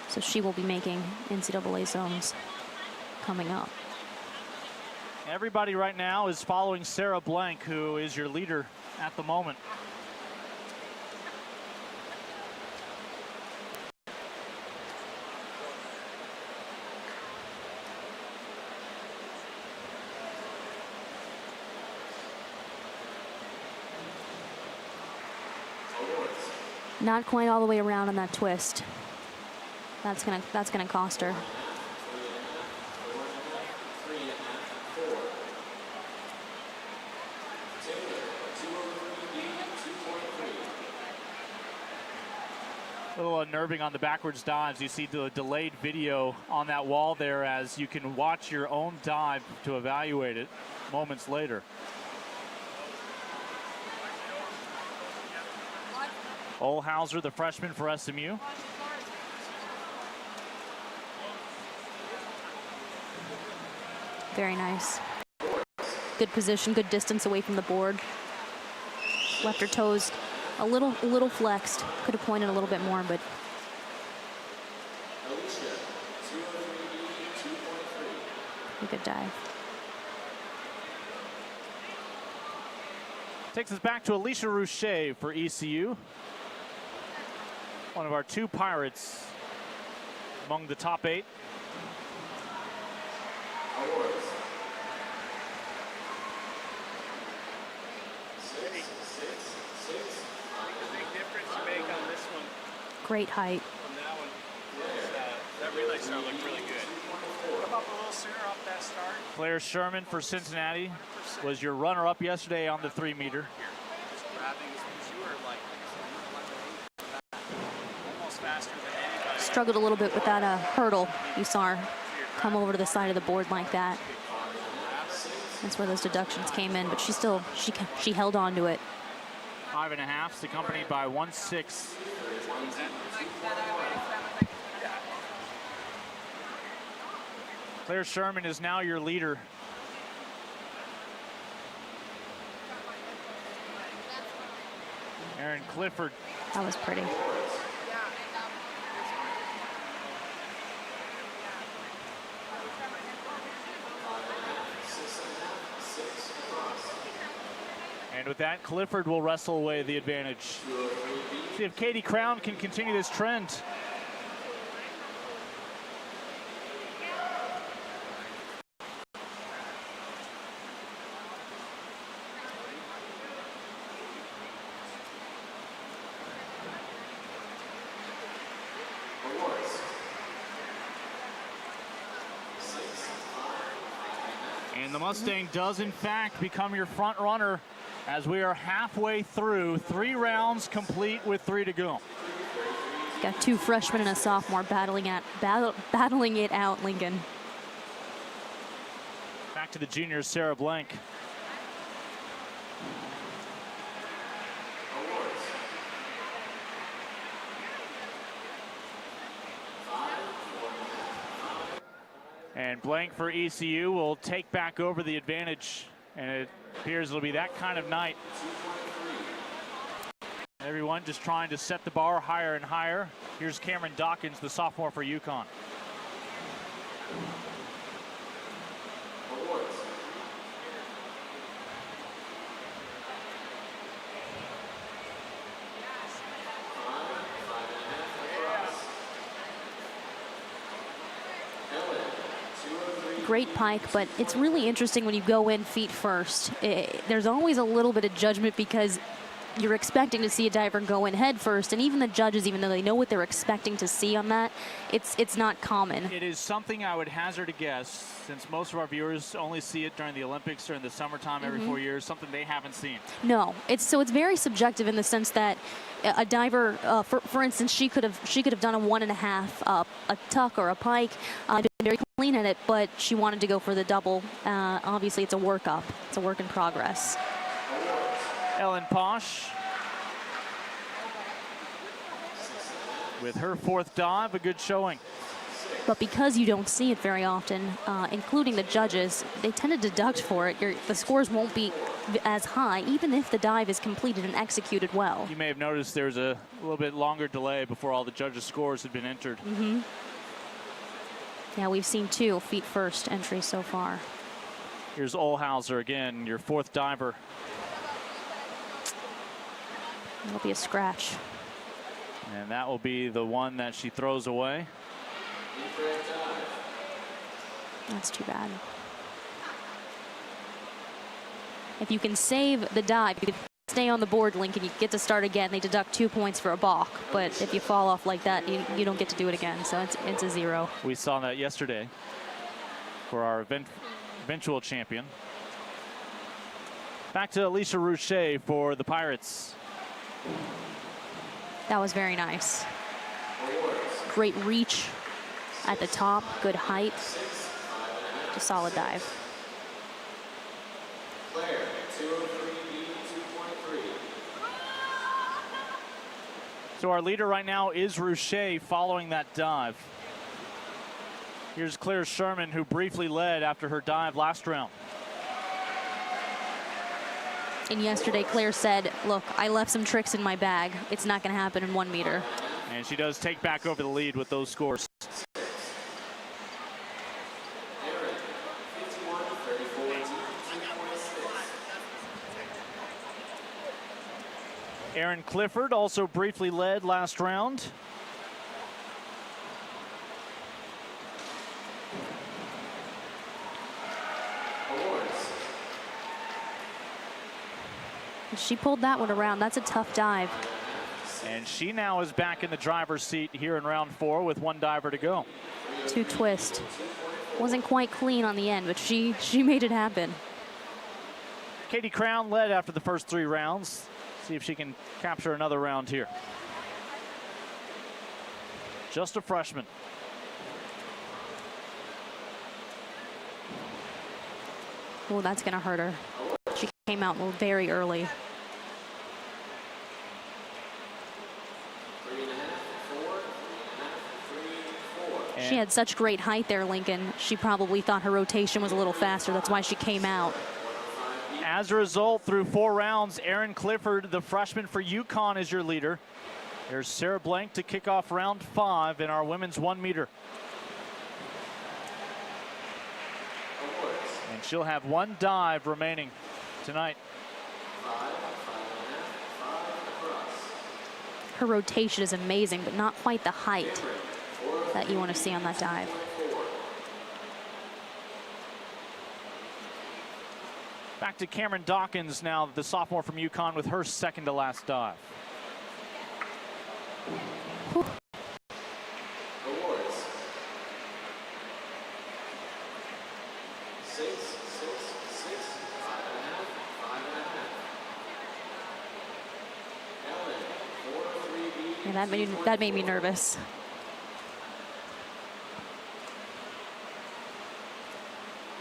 So she will be making NCAA zones coming up. Everybody right now is following Sarah Blank, who is your leader at the moment. Not quite all the way around on that twist. That's gonna cost her. A little unnerving on the backwards dives. You see the delayed video on that wall there as you can watch your own dive to evaluate it moments later. Olhauser, the freshman for SMU. Very nice. Good position, good distance away from the board. Left her toes a little flexed. Could have pointed a little bit more, but a good dive. Takes us back to Alicia Rouchet for ECU. One of our 2 Pirates among the top 8. Great height. That relay start looked really good. What about a little sooner off that start? Claire Sherman for Cincinnati was your runner-up yesterday on the 3-meter. Struggled a little bit with that hurdle. You saw her come over to the side of the board like that. That's where those deductions came in, but she held on to it. 5.5, accompanied by 1.6. Claire Sherman is now your leader. Erin Clifford. That was pretty. And with that, Clifford will wrestle away the advantage. See if Katie Crown can continue this trend. And the Mustang does, in fact, become your front runner as we are halfway through. 3 rounds complete with 3 to go. Got 2 freshmen and a sophomore battling it out, Lincoln. Back to the juniors, Sarah Blank. And Blank for ECU will take back over the advantage, and it appears it'll be that kind of night. Everyone just trying to set the bar higher and higher. Here's Cameron Dawkins, the sophomore for UConn. Great pike, but it's really interesting when you go in feet first. There's always a little bit of judgment because you're expecting to see a diver go in head first, and even the judges, even though they know what they're expecting to see on that, it's not common. It is something I would hazard a guess, since most of our viewers only see it during the Olympics or in the summertime every 4 years, something they haven't seen. No, it's very subjective in the sense that a diver, for instance, she could have done a 1.5, a tuck or a pike, been very clean at it, but she wanted to go for the double. Obviously, it's a workup. It's a work in progress. Ellen Posh with her 4th dive, a good showing. But because you don't see it very often, including the judges, they tend to deduct for it. The scores won't be as high, even if the dive is completed and executed well. You may have noticed there's a little bit longer delay before all the judges' scores had been entered. Yeah, we've seen 2 feet first entries so far. Here's Olhauser again, your 4th diver. It'll be a scratch. And that will be the one that she throws away. That's too bad. If you can save the dive, you can stay on the board, Lincoln, you get to start again. They deduct 2 points for a balk, but if you fall off like that, you don't get to do it again, so it's a 0. We saw that yesterday for our eventual champion. Back to Alicia Rouchet for the Pirates. That was very nice. Great reach at the top, good height. Just a solid dive. So our leader right now is Rouchet following that dive. Here's Claire Sherman, who briefly led after her dive last round. And yesterday, Claire said, look, I left some tricks in my bag. It's not going to happen in 1 meter. And she does take back over the lead with those scores. Erin Clifford also briefly led last round. She pulled that one around. That's a tough dive. And she now is back in the driver's seat here in round 4 with 1 diver to go. 2 twist. Wasn't quite clean on the end, but she made it happen. Katie Crown led after the first 3 rounds. See if she can capture another round here. Just a freshman. Oh, that's going to hurt her. She came out very early. She had such great height there, Lincoln. She probably thought her rotation was a little faster. That's why she came out. As a result, through 4 rounds, Erin Clifford, the freshman for UConn, is your leader. There's Sarah Blank to kick off round 5 in our women's 1 meter. And she'll have 1 dive remaining tonight. Her rotation is amazing, but not quite the height that you want to see on that dive. Back to Cameron Dawkins now, the sophomore from UConn, with her second to last dive. Yeah, that made me nervous.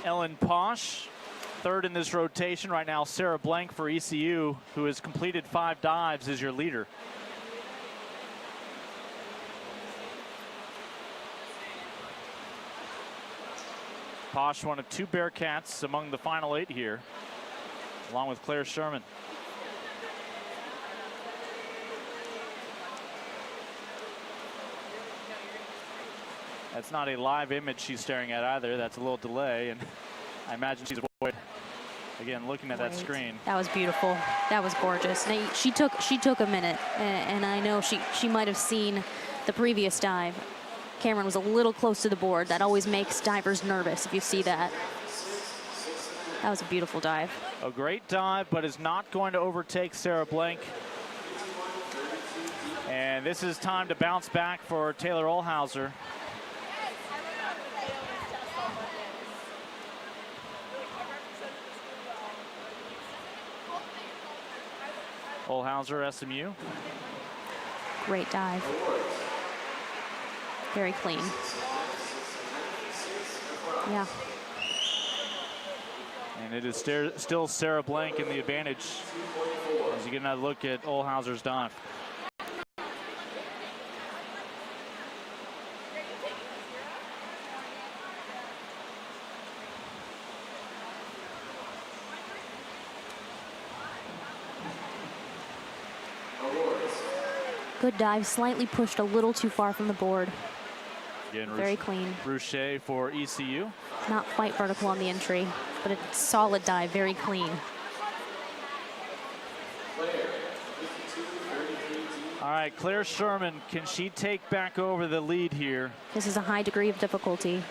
Ellen Posh, third in this rotation right now. Sarah Blank for ECU, who has completed 5 dives, is your leader. Posh, one of 2 Bearcats among the final 8 here, along with Claire Sherman. That's not a live image she's staring at either. That's a little delay, and I imagine she's avoiding. Again, looking at that screen. That was beautiful. That was gorgeous. She took a minute, and I know she might have seen the previous dive. Cameron was a little close to the board. That always makes divers nervous if you see that. That was a beautiful dive. A great dive, but is not going to overtake Sarah Blank. And this is time to bounce back for Taylor Olhauser. Olhauser, SMU. Great dive. Very clean. Yeah. And it is still Sarah Blank in the advantage as you get another look at Olhauser's dive. Good dive, slightly pushed a little too far from the board. Again, very clean. Rouchet for ECU. Not quite vertical on the entry, but a solid dive, very clean. All right, Claire Sherman, can she take back over the lead here? This is a high degree of difficulty.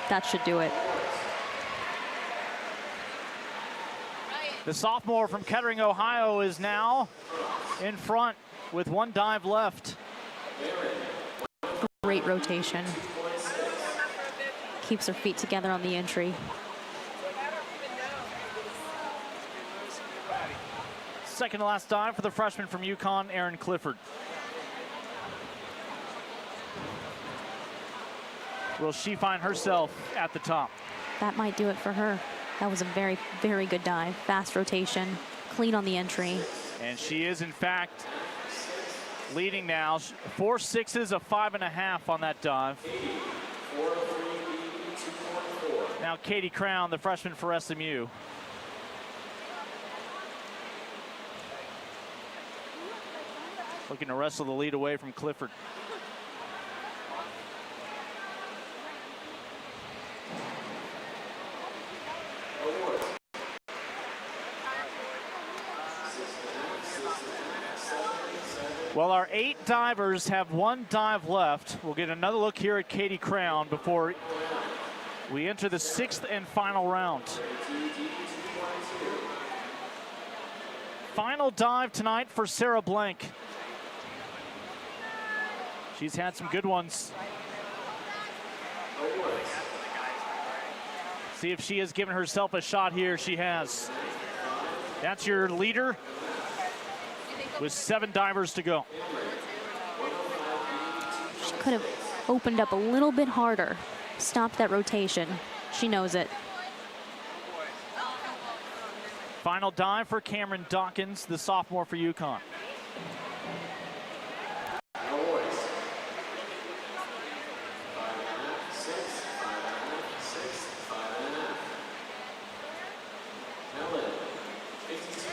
That should do it. The sophomore from Kettering, Ohio, is now in front with 1 dive left. Great rotation. Keeps her feet together on the entry. Second to last dive for the freshman from UConn, Erin Clifford. Will she find herself at the top? That might do it for her. That was a very, very good dive. Fast rotation, clean on the entry. And she is, in fact, leading now. 4 6s, a 5.5 on that dive. Now Katie Crown, the freshman for SMU. Looking to wrestle the lead away from Clifford. Well, our 8 divers have 1 dive left. We'll get another look here at Katie Crown before we enter the 6th and final round. final dive tonight for Sarah Blank. She's had some good ones. See if she has given herself a shot here. She has. That's your leader with 7 divers to go. She could have opened up a little bit harder, stopped that rotation. She knows it. Final dive for Cameron Dawkins, the sophomore for UConn.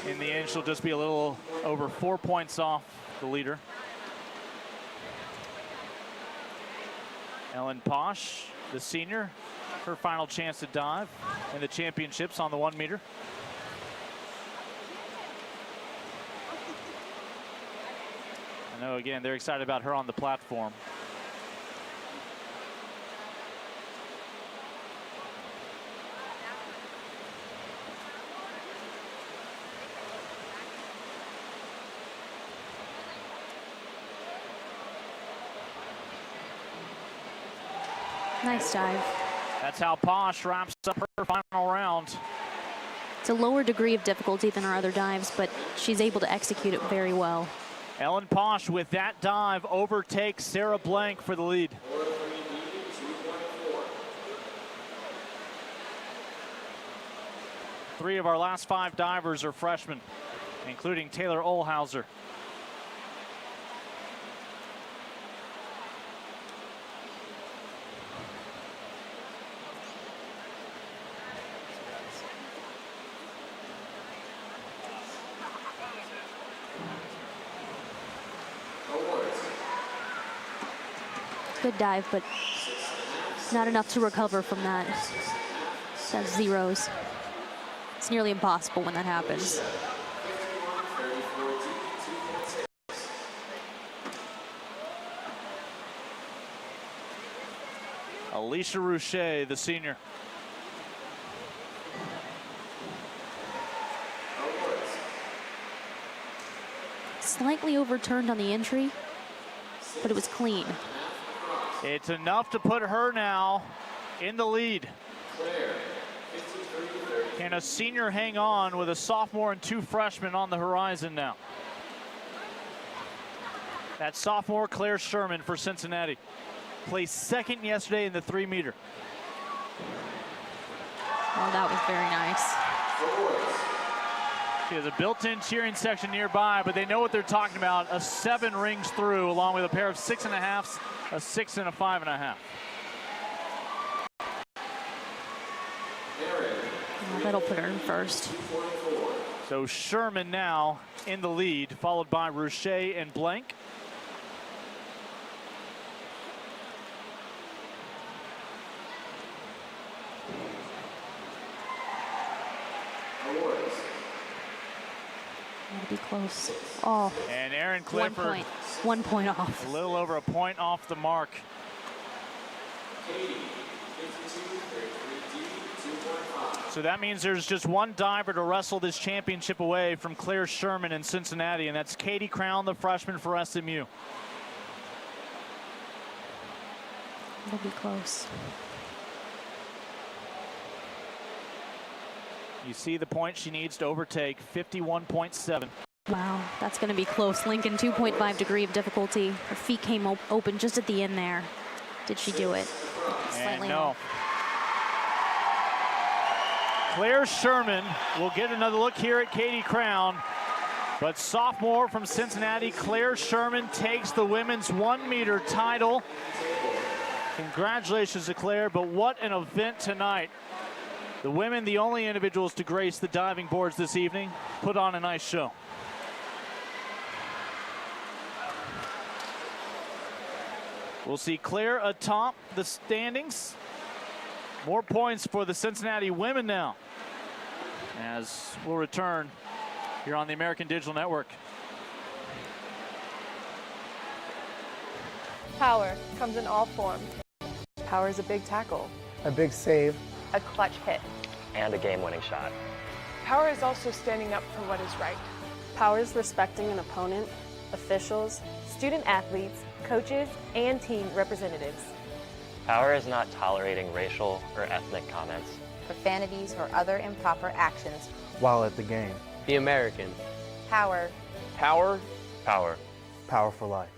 In the end, she'll just be a little over 4 points off the leader. Ellen Posh, the senior, her final chance to dive in the championships on the 1 meter. I know, again, they're excited about her on the platform. Nice dive. That's how Posh wraps up her final round. It's a lower degree of difficulty than her other dives, but she's able to execute it very well. Ellen Posh with that dive overtakes Sarah Blank for the lead. Three of our last 5 divers are freshmen, including Taylor Olhauser. Good dive, but not enough to recover from that. That's zeros. It's nearly impossible when that happens. Alicia Rouchet, the senior. Slightly overturned on the entry, but it was clean. It's enough to put her now in the lead. Can a senior hang on with a sophomore and 2 freshmen on the horizon now? That's sophomore Claire Sherman for Cincinnati. Placed 2nd yesterday in the 3 meter. Oh, that was very nice. She has a built-in cheering section nearby, but they know what they're talking about. A 7 rings through, along with a pair of 6.5s, a 6 and a 5.5. Well, that'll put her in first. So Sherman now in the lead, followed by Rouchet and Blank. That'll be close. Oh. And Erin Clifford. 1 point off. A little over a point off the mark. So that means there's just one diver to wrestle this championship away from Claire Sherman in Cincinnati, and that's Katie Crown, the freshman for SMU. It'll be close. You see the point she needs to overtake, 51.7. Wow, that's going to be close. Lincoln, 2.5 degree of difficulty. Her feet came open just at the end there. Did she do it? Slightly no. off. Claire Sherman will get another look here at Katie Crown, but sophomore from Cincinnati, Claire Sherman takes the women's 1 meter title. Congratulations to Claire, but what an event tonight. The women, the only individuals to grace the diving boards this evening, put on a nice show. We'll see Claire atop the standings. More points for the Cincinnati women now, as we'll return here on the American Digital Network. Power comes in all forms. Power is a big tackle, A big save. a clutch hit. And a game-winning shot. Power is also standing up for what is right. Power is respecting an opponent, officials, student athletes, coaches, and team representatives. Power is not tolerating racial or ethnic comments, profanities, or other improper actions while at the game. The American. Power. Power. Power. Power for life.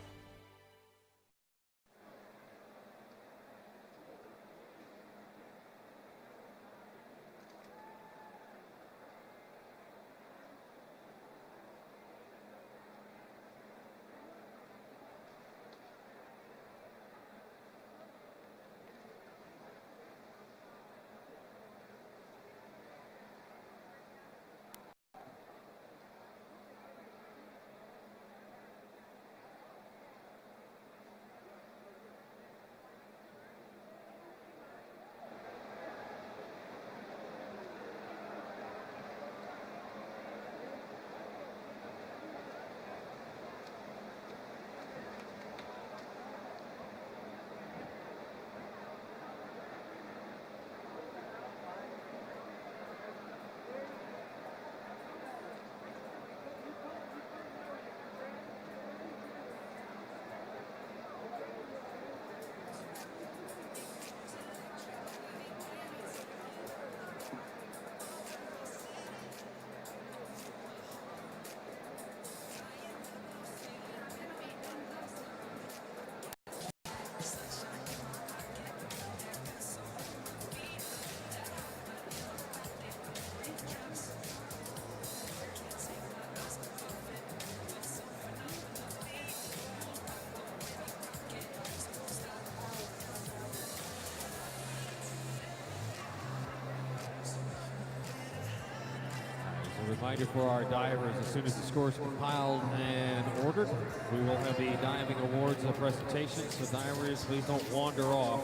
Reminder for our divers, as soon as the scores are compiled and ordered, we will have the diving awards presentation. So divers, please don't wander off.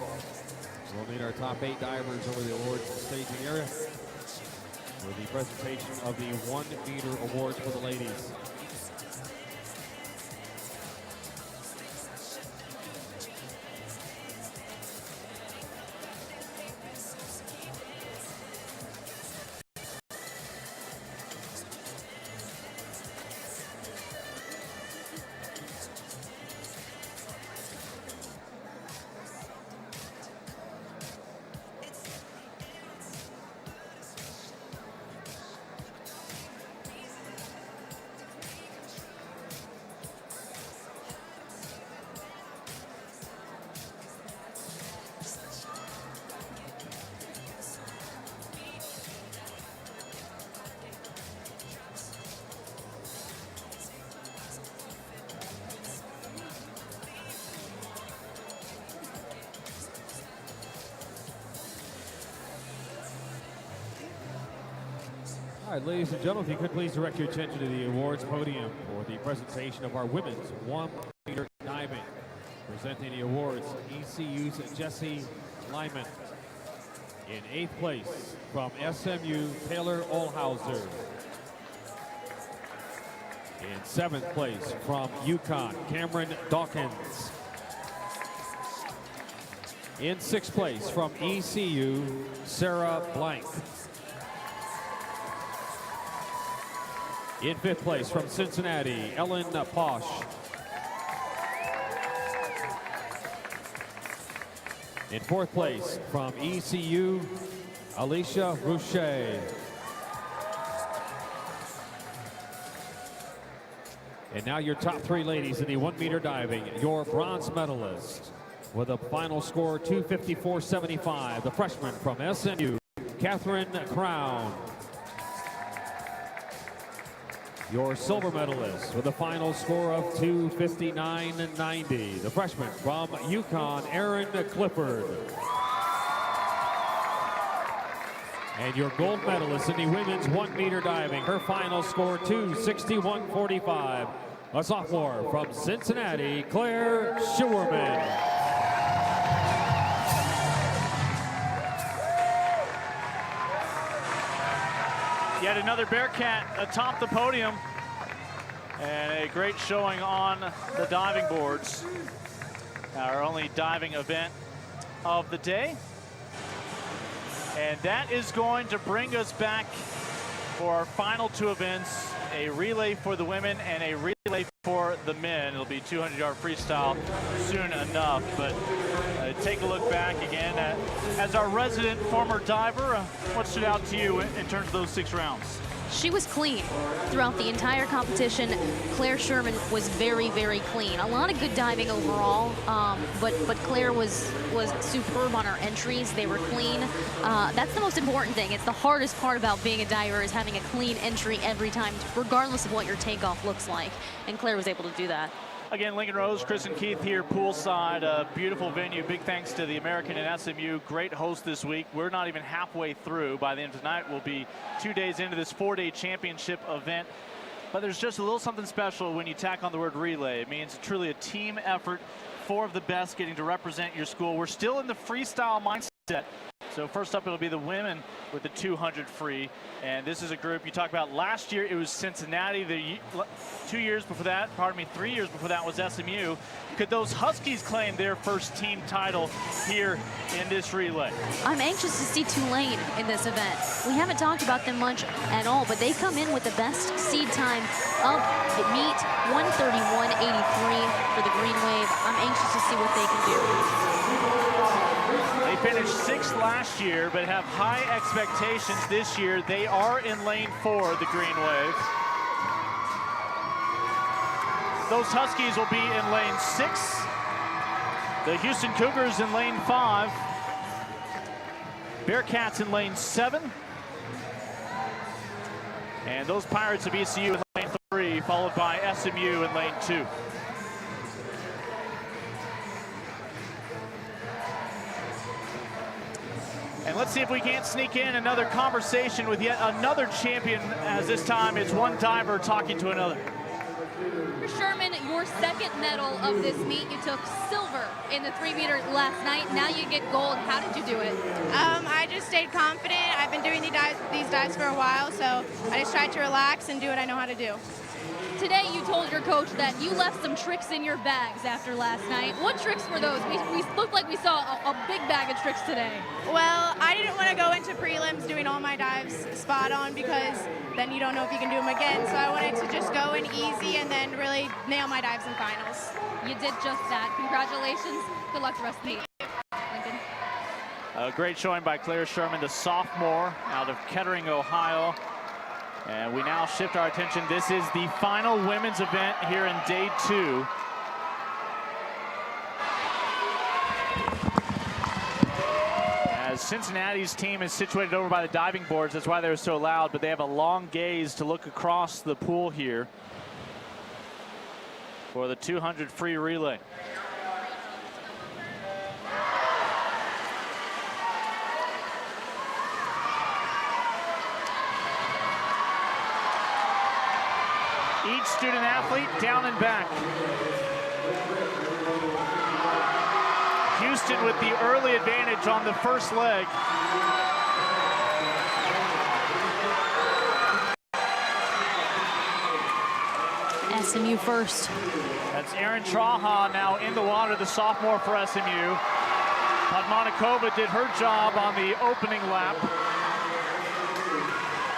We'll meet our top 8 divers over the awards staging area for the presentation of the 1 meter awards for the ladies. All right, ladies and gentlemen, if you could please direct your attention to the awards podium for the presentation of our women's 1 meter diving. Presenting the awards, ECU's Jesse Lyman. In 8th place from SMU, Taylor Olhauser. In 7th place from UConn, Cameron Dawkins. In 6th place from ECU, Sarah Blank. In 5th place from Cincinnati, Ellen Posh. In 4th place from ECU, Alicia Rouchet. And now your top 3 ladies in the 1 meter diving, your bronze medalist with a final score 254.75, the freshman from SMU, Catherine Crown. Your silver medalist with a final score of 259.90, the freshman from UConn, Erin Clifford. And your gold medalist in the women's 1 meter diving, her final score 261.45, a sophomore from Cincinnati, Claire Schuerman. Yet another Bearcat atop the podium, and a great showing on the diving boards. Our only diving event of the day. And that is going to bring us back for our final 2 events a relay for the women and a relay for the men. It'll be 200-yard freestyle soon enough. But take a look back again. As our resident former diver, what stood out to you in terms of those 6 rounds? She was clean throughout the entire competition. Claire Sherman was very, very clean. A lot of good diving overall, but Claire was superb on her entries. They were clean. That's the most important thing. It's the hardest part about being a diver is having a clean entry every time, regardless of what your takeoff looks like. And Claire was able to do that. Again, Lincoln Rose, Chris and Keith here poolside. A beautiful venue. Big thanks to the American and SMU. Great host this week. We're not even halfway through. By the end of tonight, we'll be 2 days into this 4-day championship event. But there's just a little something special when you tack on the word relay. It means truly a team effort. 4 of the best getting to represent your school. We're still in the freestyle mindset. So first up, it'll be the women with the 200 free. And this is a group you talked about last year. It was Cincinnati. The 2 years before that, 3 years before that was SMU. Could those Huskies claim their first team title here in this relay? I'm anxious to see Tulane in this event. We haven't talked about them much at all, but they come in with the best seed time of the meet, 1:31.83 for the Green Wave. I'm anxious to see what they can do. They finished 6th last year, but have high expectations this year. They are in lane 4, the Green Wave. Those Huskies will be in lane 6. The Houston Cougars in lane 5. Bearcats in lane 7. And those Pirates of ECU in lane 3, followed by SMU in lane 2. And let's see if we can't sneak in another conversation with yet another champion, as this time it's one diver talking to another. Sherman, your 2nd medal of this meet. You took silver in the 3-meter last night. Now you get gold. How did you do it? I just stayed confident. I've been doing these dives for a while, so I just tried to relax and do what I know how to do. Today you told your coach that you left some tricks in your bags after last night. What tricks were those? We looked like we saw a big bag of tricks today. Well, I didn't want to go into prelims doing all my dives spot on because then you don't know if you can do them again. So I wanted to just go in easy and then really nail my dives in finals. You did just that. Congratulations. Good luck the rest of the meet. Lincoln. A great showing by Claire Sherman, the sophomore out of Kettering, Ohio. And we now shift our attention. This is the final women's event here in day 2. As Cincinnati's team is situated over by the diving boards, that's why they're so loud, but they have a long gaze to look across the pool here for the 200 free relay. Each student athlete down and back. Houston with the early advantage on the first leg. SMU first. That's Erin Traha now in the water, the sophomore for SMU. Podmanikova did her job on the opening lap.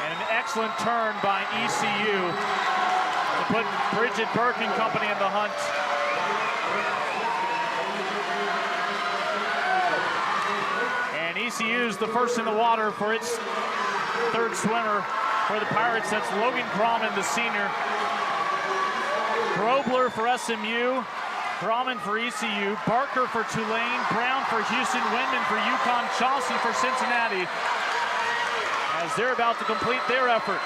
And an excellent turn by ECU to put Bridget Burke and company in the hunt. And ECU's the first in the water for its 3rd swimmer for the Pirates. That's Logan Grauman, the senior. Grobler for SMU, Grauman for ECU, Barker for Tulane, Brown for Houston, Windman for UConn, Chauncey for Cincinnati, as they're about to complete their effort.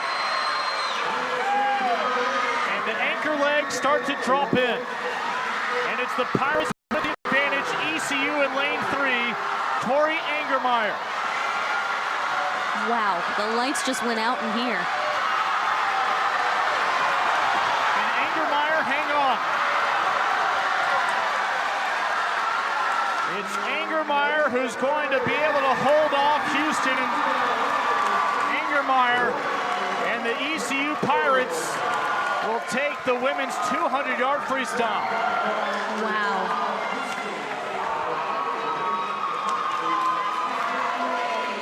The anchor legs start to drop in. And it's the Pirates with the advantage. ECU in lane 3. Tori Angermeyer. Wow, the lights just went out in here. And Angermeyer, hang on. It's Angermeyer who's going to be able to hold off Houston. Angermeyer and the ECU Pirates will take the women's 200-yard freestyle. Wow.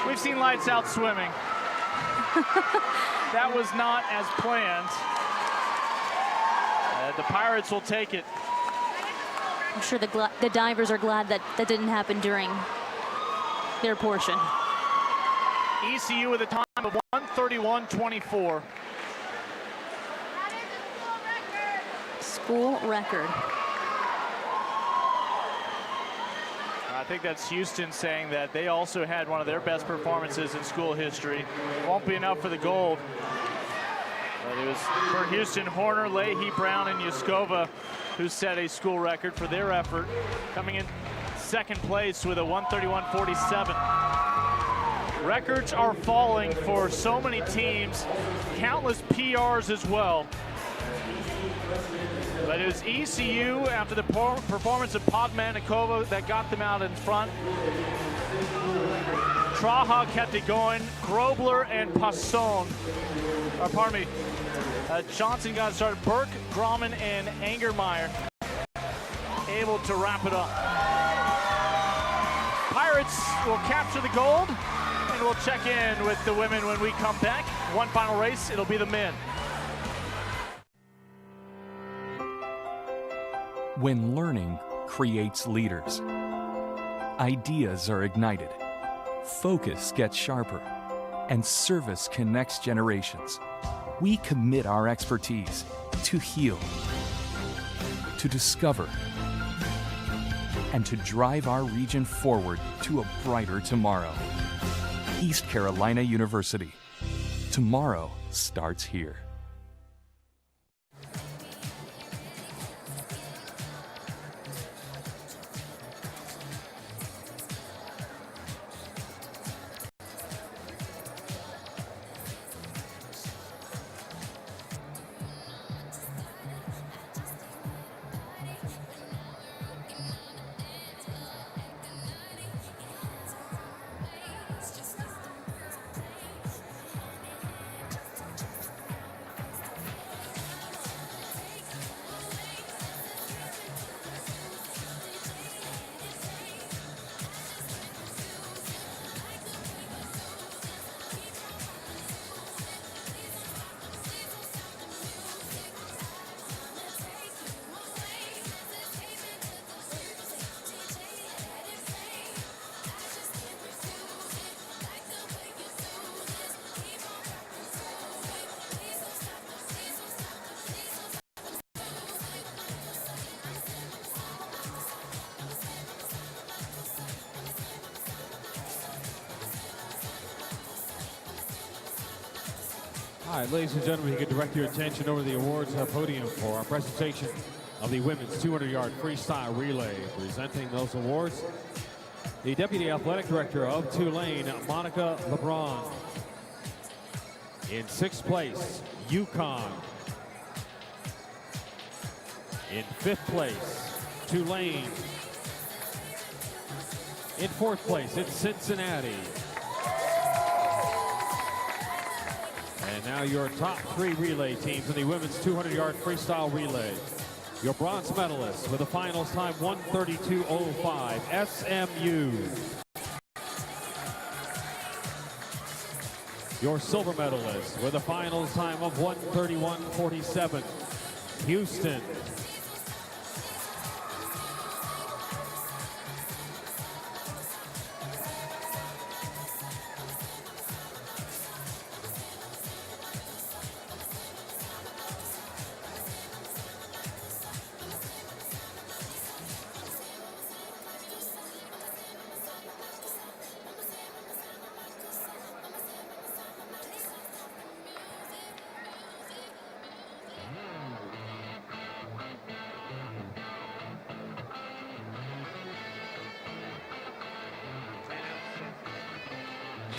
We've seen lights out swimming. That was not as planned. The Pirates will take it. I'm sure the divers are glad that that didn't happen during their portion. ECU with a time of 1:31.24. School record. I think that's Houston saying that they also had one of their best performances in school history. Won't be enough for the gold. But it was for Houston, Horner, Leahy, Brown, and Yuskova who set a school record for their effort, coming in second place with a 1:31.47. Records are falling for so many teams, countless PRs as well. But it was ECU after the performance of Podmanikova that got them out in front. Traha kept it going. Grobler and Passon, Johnson got started. Burke, Grauman, and Angermeyer able to wrap it up. Pirates will capture the gold, and we'll check in with the women when we come back. One final race, it'll be the men. When learning creates leaders, ideas are ignited, focus gets sharper, and service connects generations. We commit our expertise to heal, to discover, and to drive our region forward to a brighter tomorrow. East Carolina University. Tomorrow starts here. All right, ladies and gentlemen, you can direct your attention over the awards podium for our presentation of the women's 200-yard freestyle relay. Presenting those awards, the Deputy Athletic Director of Tulane, Monica LeBron. In sixth place, UConn. In fifth place, Tulane. In fourth place, it's Cincinnati. And now your top three relay teams in the women's 200-yard freestyle relay. Your bronze medalists with a finals time 1:32.05, SMU. Your silver medalist with a finals time of 1:31.47, Houston.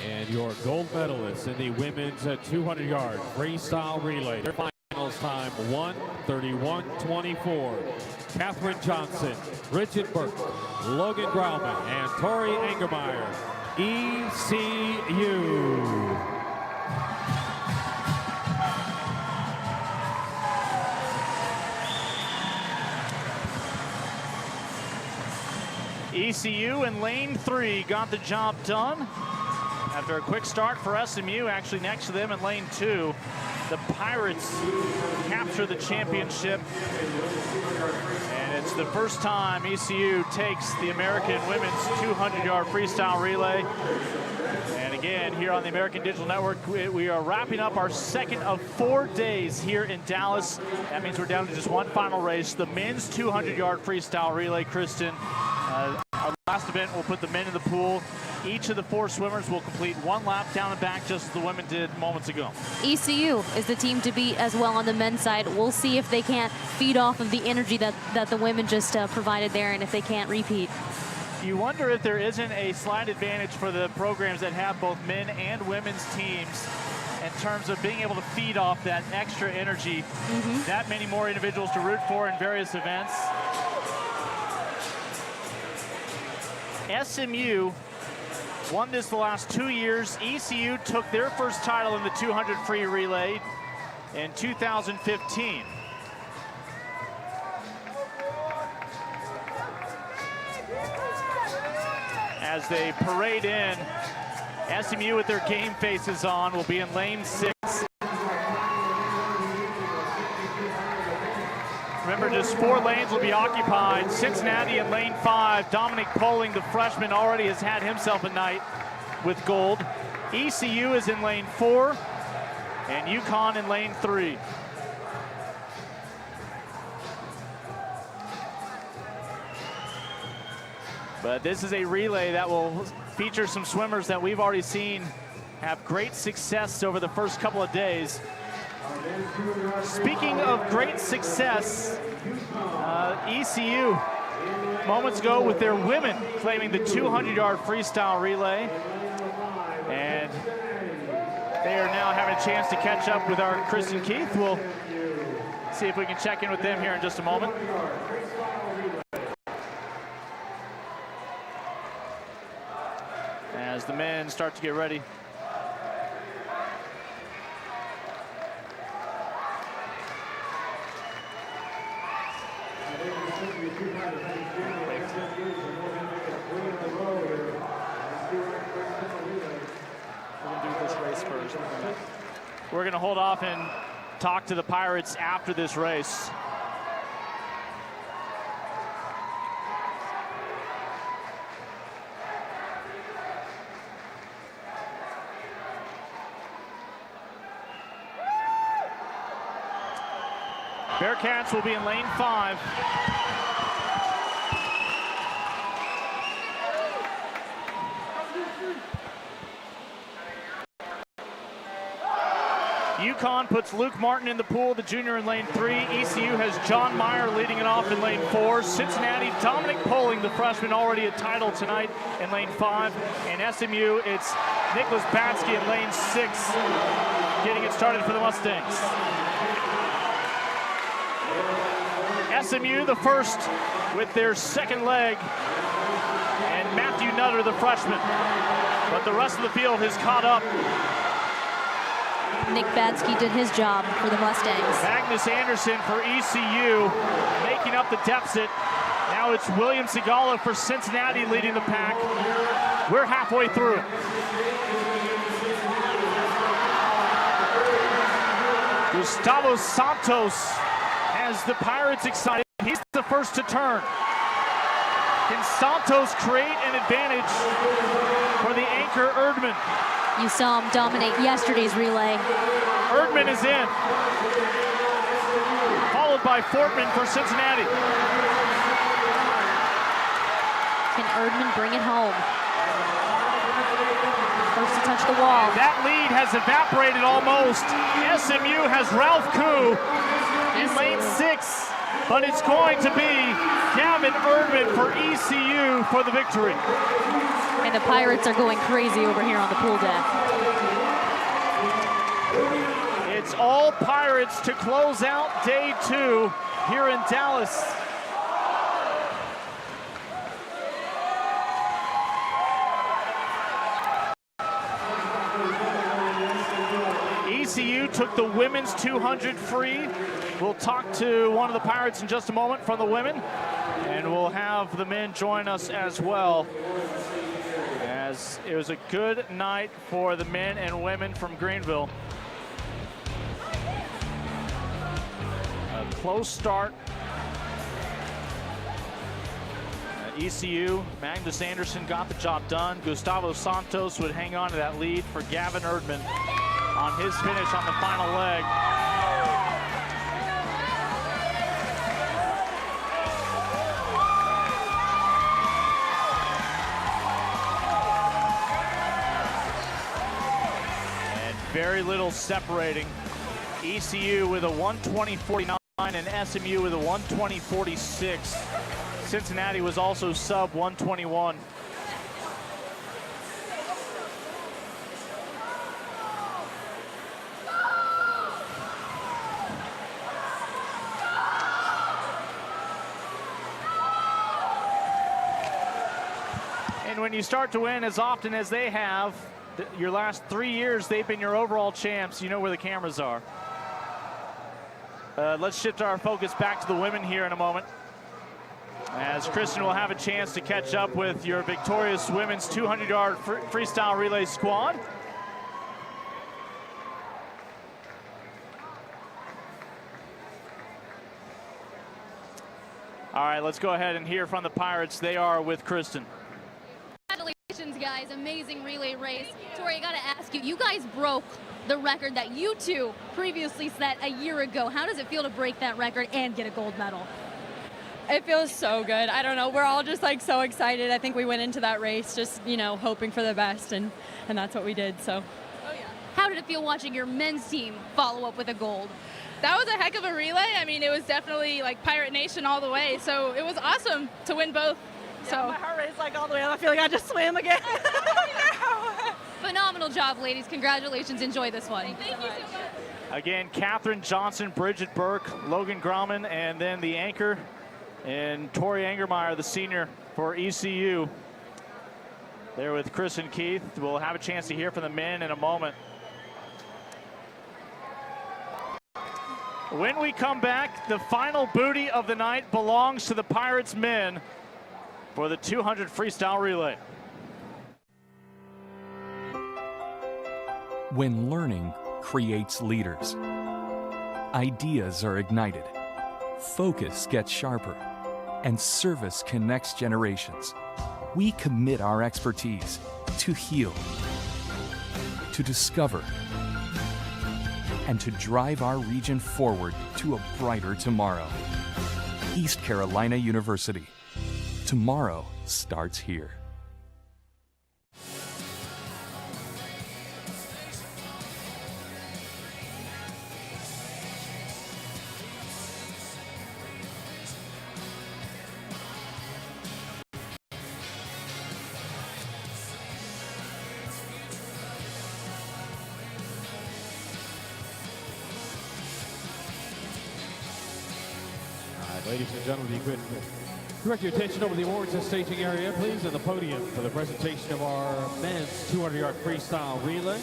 And your gold medalists in the women's 200-yard freestyle relay. Their finals time 1:31.24. Katherine Johnson, Bridget Burke, Logan Grauman, and Tori Angermeyer. ECU. ECU in lane 3 got the job done After a quick start for SMU, actually next to them in lane 2, the Pirates capture the championship. And it's the first time ECU takes the American women's 200-yard freestyle relay. And again, here on the American Digital Network, we are wrapping up our second of 4 days here in Dallas. That means we're down to just one final race, the men's 200-yard freestyle relay. Kristen, our last event will put the men in the pool. Each of the 4 swimmers will complete one lap down and back, just as the women did moments ago. ECU is the team to beat as well on the men's side. We'll see if they can't feed off of the energy that the women just provided there, and if they can't repeat. You wonder if there isn't a slight advantage for the programs that have both men and women's teams in terms of being able to feed off that extra energy. That many more individuals to root for in various events. SMU won this the last 2 years. ECU took their first title in the 200 free relay in 2015. As they parade in, SMU with their game faces on will be in lane 6. Remember, just 4 lanes will be occupied. Cincinnati in lane 5. Dominic Poling, the freshman, already has had himself a night with gold. ECU is in lane 4, and UConn in lane 3. But this is a relay that will feature some swimmers that we've already seen have great success over the first couple of days. Speaking of great success, ECU moments ago with their women claiming the 200-yard freestyle relay. And they are now having a chance to catch up with our Kristen Keith. We'll see if we can check in with them here in just a moment. As the men start to get ready. We're going to hold off and talk to the Pirates after this race. Bearcats will be in lane 5. UConn puts Luke Martin in the pool, the junior in lane 3. ECU has John Meyer leading it off in lane 4. Cincinnati, Dominic Poling, the freshman, already a title tonight in lane 5. And SMU, it's Nicholas Batsky in lane 6, getting it started for the Mustangs. SMU the first with their second leg, and Matthew Nutter the freshman. But the rest of the field has caught up. Nick Batsky did his job for the Mustangs. Magnus Anderson for ECU making up the deficit. Now it's William Sigala for Cincinnati leading the pack. We're halfway through. Gustavo Santos has the Pirates excited. He's the first to turn. Can Santos create an advantage for the anchor Erdman? You saw him dominate yesterday's relay. Erdman is in, followed by Fortman for Cincinnati. Can Erdman bring it home? First to touch the wall. That lead has evaporated almost. SMU has Ralph Koo in lane 6, but it's going to be Gavin Erdman for ECU for the victory. And the Pirates are going crazy over here on the pool deck. It's all Pirates to close out day 2 here in Dallas. ECU took the women's 200 free. We'll talk to one of the Pirates in just a moment from the women, and we'll have the men join us as well. as it was a good night for the men and women from Greenville. A close start. ECU, Magnus Anderson got the job done. Gustavo Santos would hang on to that lead for Gavin Erdman on his finish on the final leg. And very little separating. ECU with a 120.49 and SMU with a 120.46. Cincinnati was also sub 121. And when you start to win as often as they have, your last 3 years, they've been your overall champs. You know where the cameras are. Let's shift our focus back to the women here in a moment, as Kristen will have a chance to catch up with your victorious women's 200-yard freestyle relay squad. All right, let's go ahead and hear from the Pirates. They are with Kristen. Congratulations, guys. Amazing relay race. Tori, I got to ask you, you guys broke the record that you two previously set a year ago. How does it feel to break that record and get a gold medal? It feels so good. I don't know. We're all just like so excited. I think we went into that race just, you know, hoping for the best, and that's what we did. So. Oh yeah. How did it feel watching your men's team follow up with a gold? That was a heck of a relay. I mean, it was definitely like Pirate Nation all the way. So it was awesome to win both. Yeah, so my heart rate's like all the way up. I feel like I just swam again. Phenomenal job, ladies. Congratulations. Enjoy this one. Thank you so much. Again, Catherine Johnson, Bridget Burke, Logan Grauman, and then the anchor, and Tori Angermeyer, the senior for ECU. There with Chris and Keith. We'll have a chance to hear from the men in a moment. When we come back, the final booty of the night belongs to the Pirates men for the 200 freestyle relay. When learning creates leaders, ideas are ignited, focus gets sharper, and service connects generations. We commit our expertise to heal, to discover, and to drive our region forward to a brighter tomorrow. East Carolina University. Tomorrow starts here. Ladies and gentlemen, you could direct your attention over the awards and staging area, please, and the podium for the presentation of our men's 200-yard freestyle relay.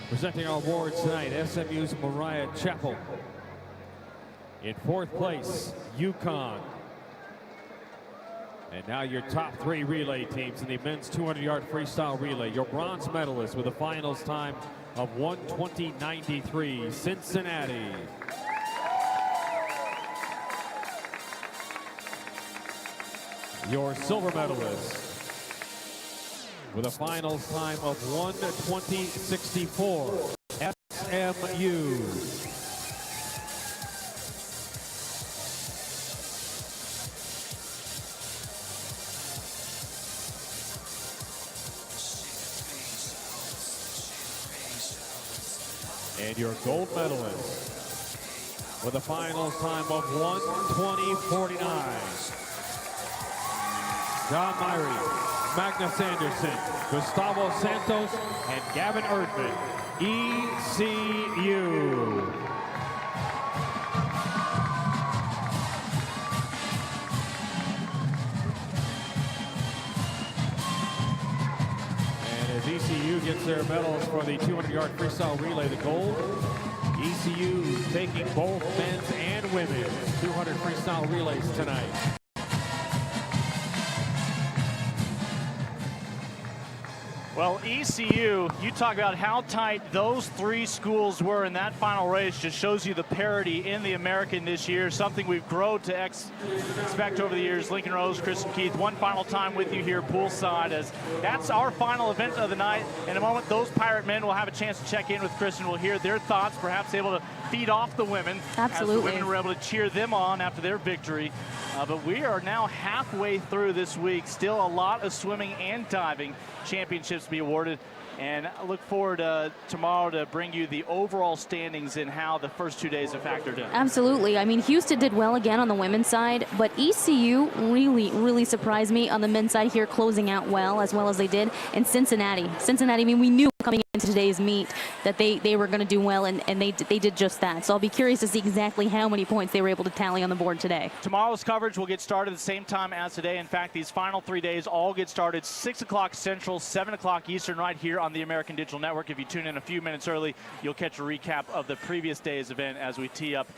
Presenting our awards tonight, SMU's Mariah Chappell. In fourth place, UConn. And now your top three relay teams in the men's 200-yard freestyle relay. Your bronze medalist with a finals time of 1:20.93, Cincinnati. Your silver medalist with a finals time of 1:20.64, SMU. And your gold medalist with a finals time of 1:20.49. John Myrie, Magnus Anderson, Gustavo Santos, and Gavin Erdman, ECU. And as ECU gets their medals for the 200-yard freestyle relay, the gold, ECU taking both men's and women's 200 freestyle relays tonight. Well, ECU, you talk about how tight those three schools were in that final race. Just shows you the parity in the American this year, something we've grown to expect over the years. Lincoln Rose, Kristen Keith, one final time with you here poolside, as that's our final event of the night. In a moment, those Pirate men will have a chance to check in with Kristen. We'll hear their thoughts, perhaps able to feed off the women. Absolutely. As the women were able to cheer them on after their victory. But we are now halfway through this week. Still a lot of swimming and diving championships to be awarded. And I look forward tomorrow to bring you the overall standings and how the first 2 days have factored in. Absolutely. I mean, Houston did well again on the women's side, but ECU really surprised me on the men's side here, closing out well as they did. And Cincinnati, I mean, we knew coming into today's meet that they were going to do well, and they did just that. So I'll be curious to see exactly how many points they were able to tally on the board today. Tomorrow's coverage will get started at the same time as today. In fact, these final 3 days all get started 6 o'clock Central, 7 o'clock Eastern, right here on the American Digital Network. If you tune in a few minutes early, you'll catch a recap of the previous day's event as we tee up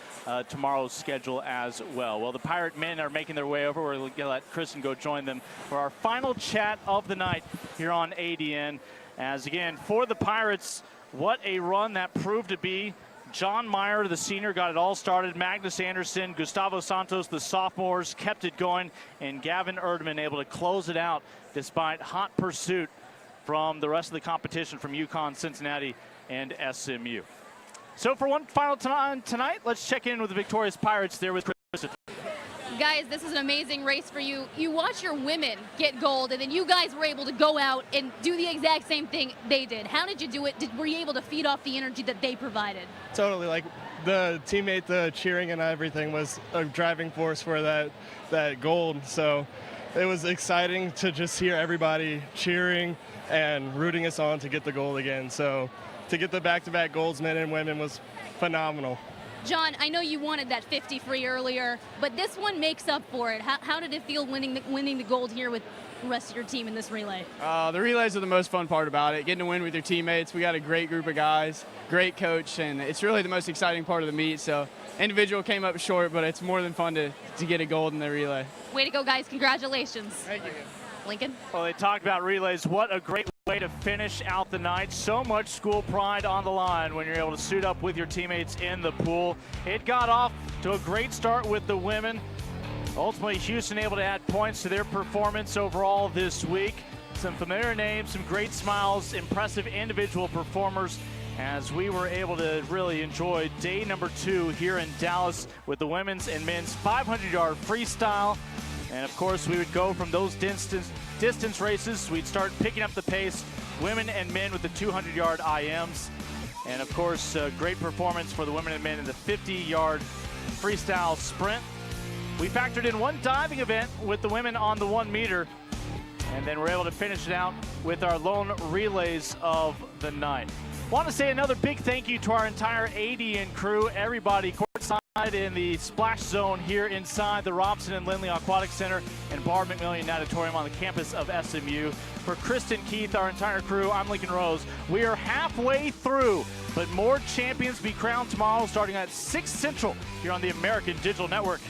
tomorrow's schedule as well. Well, the Pirate men are making their way over. We're going to let Kristen go join them for our final chat of the night here on ADN. As again, for the Pirates, what a run that proved to be. John Meyer, the senior, got it all started. Magnus Anderson, Gustavo Santos, the sophomores, kept it going. And Gavin Erdman able to close it out despite hot pursuit from the rest of the competition from UConn, Cincinnati, and SMU. So for one final time tonight, let's check in with the victorious Pirates there with Kristen. Guys, this is an amazing race for you. You watch your women get gold, and then you guys were able to go out and do the exact same thing they did. How did you do it? Were you able to feed off the energy that they provided? Totally. Like the teammate, the cheering and everything was a driving force for that gold. So it was exciting to just hear everybody cheering and rooting us on to get the gold again. So to get the back-to-back golds, men and women, was phenomenal. John, I know you wanted that 50 free earlier, but this one makes up for it. How did it feel winning the gold here with the rest of your team in this relay? The relays are the most fun part about it, getting to win with your teammates. We got a great group of guys, great coach, and it's really the most exciting part of the meet. So individual came up short, but it's more than fun to get a gold in the relay. Way to go, guys. Congratulations. Thank you. Lincoln? Well, they talked about relays. What a great way to finish out the night. So much school pride on the line when you're able to suit up with your teammates in the pool. It got off to a great start with the women. Ultimately, Houston able to add points to their performance overall this week. Some familiar names, some great smiles, impressive individual performers as we were able to really enjoy day number 2 here in Dallas with the women's and men's 500-yard freestyle. And of course, we would go from those distance races. We'd start picking up the pace, women and men with the 200-yard IMs. And of course, great performance for the women and men in the 50-yard freestyle sprint. We factored in one diving event with the women on the 1 meter. And then we're able to finish it out with our lone relays of the night. Want to say another big thank you to our entire ADN crew, everybody courtside in the splash zone here inside the Robson and Lindley Aquatic Center and Barb McMillian Natatorium on the campus of SMU. For Kristen Keith, our entire crew, I'm Lincoln Rose. We are halfway through, but more champions be crowned tomorrow starting at 6 Central here on the American Digital Network.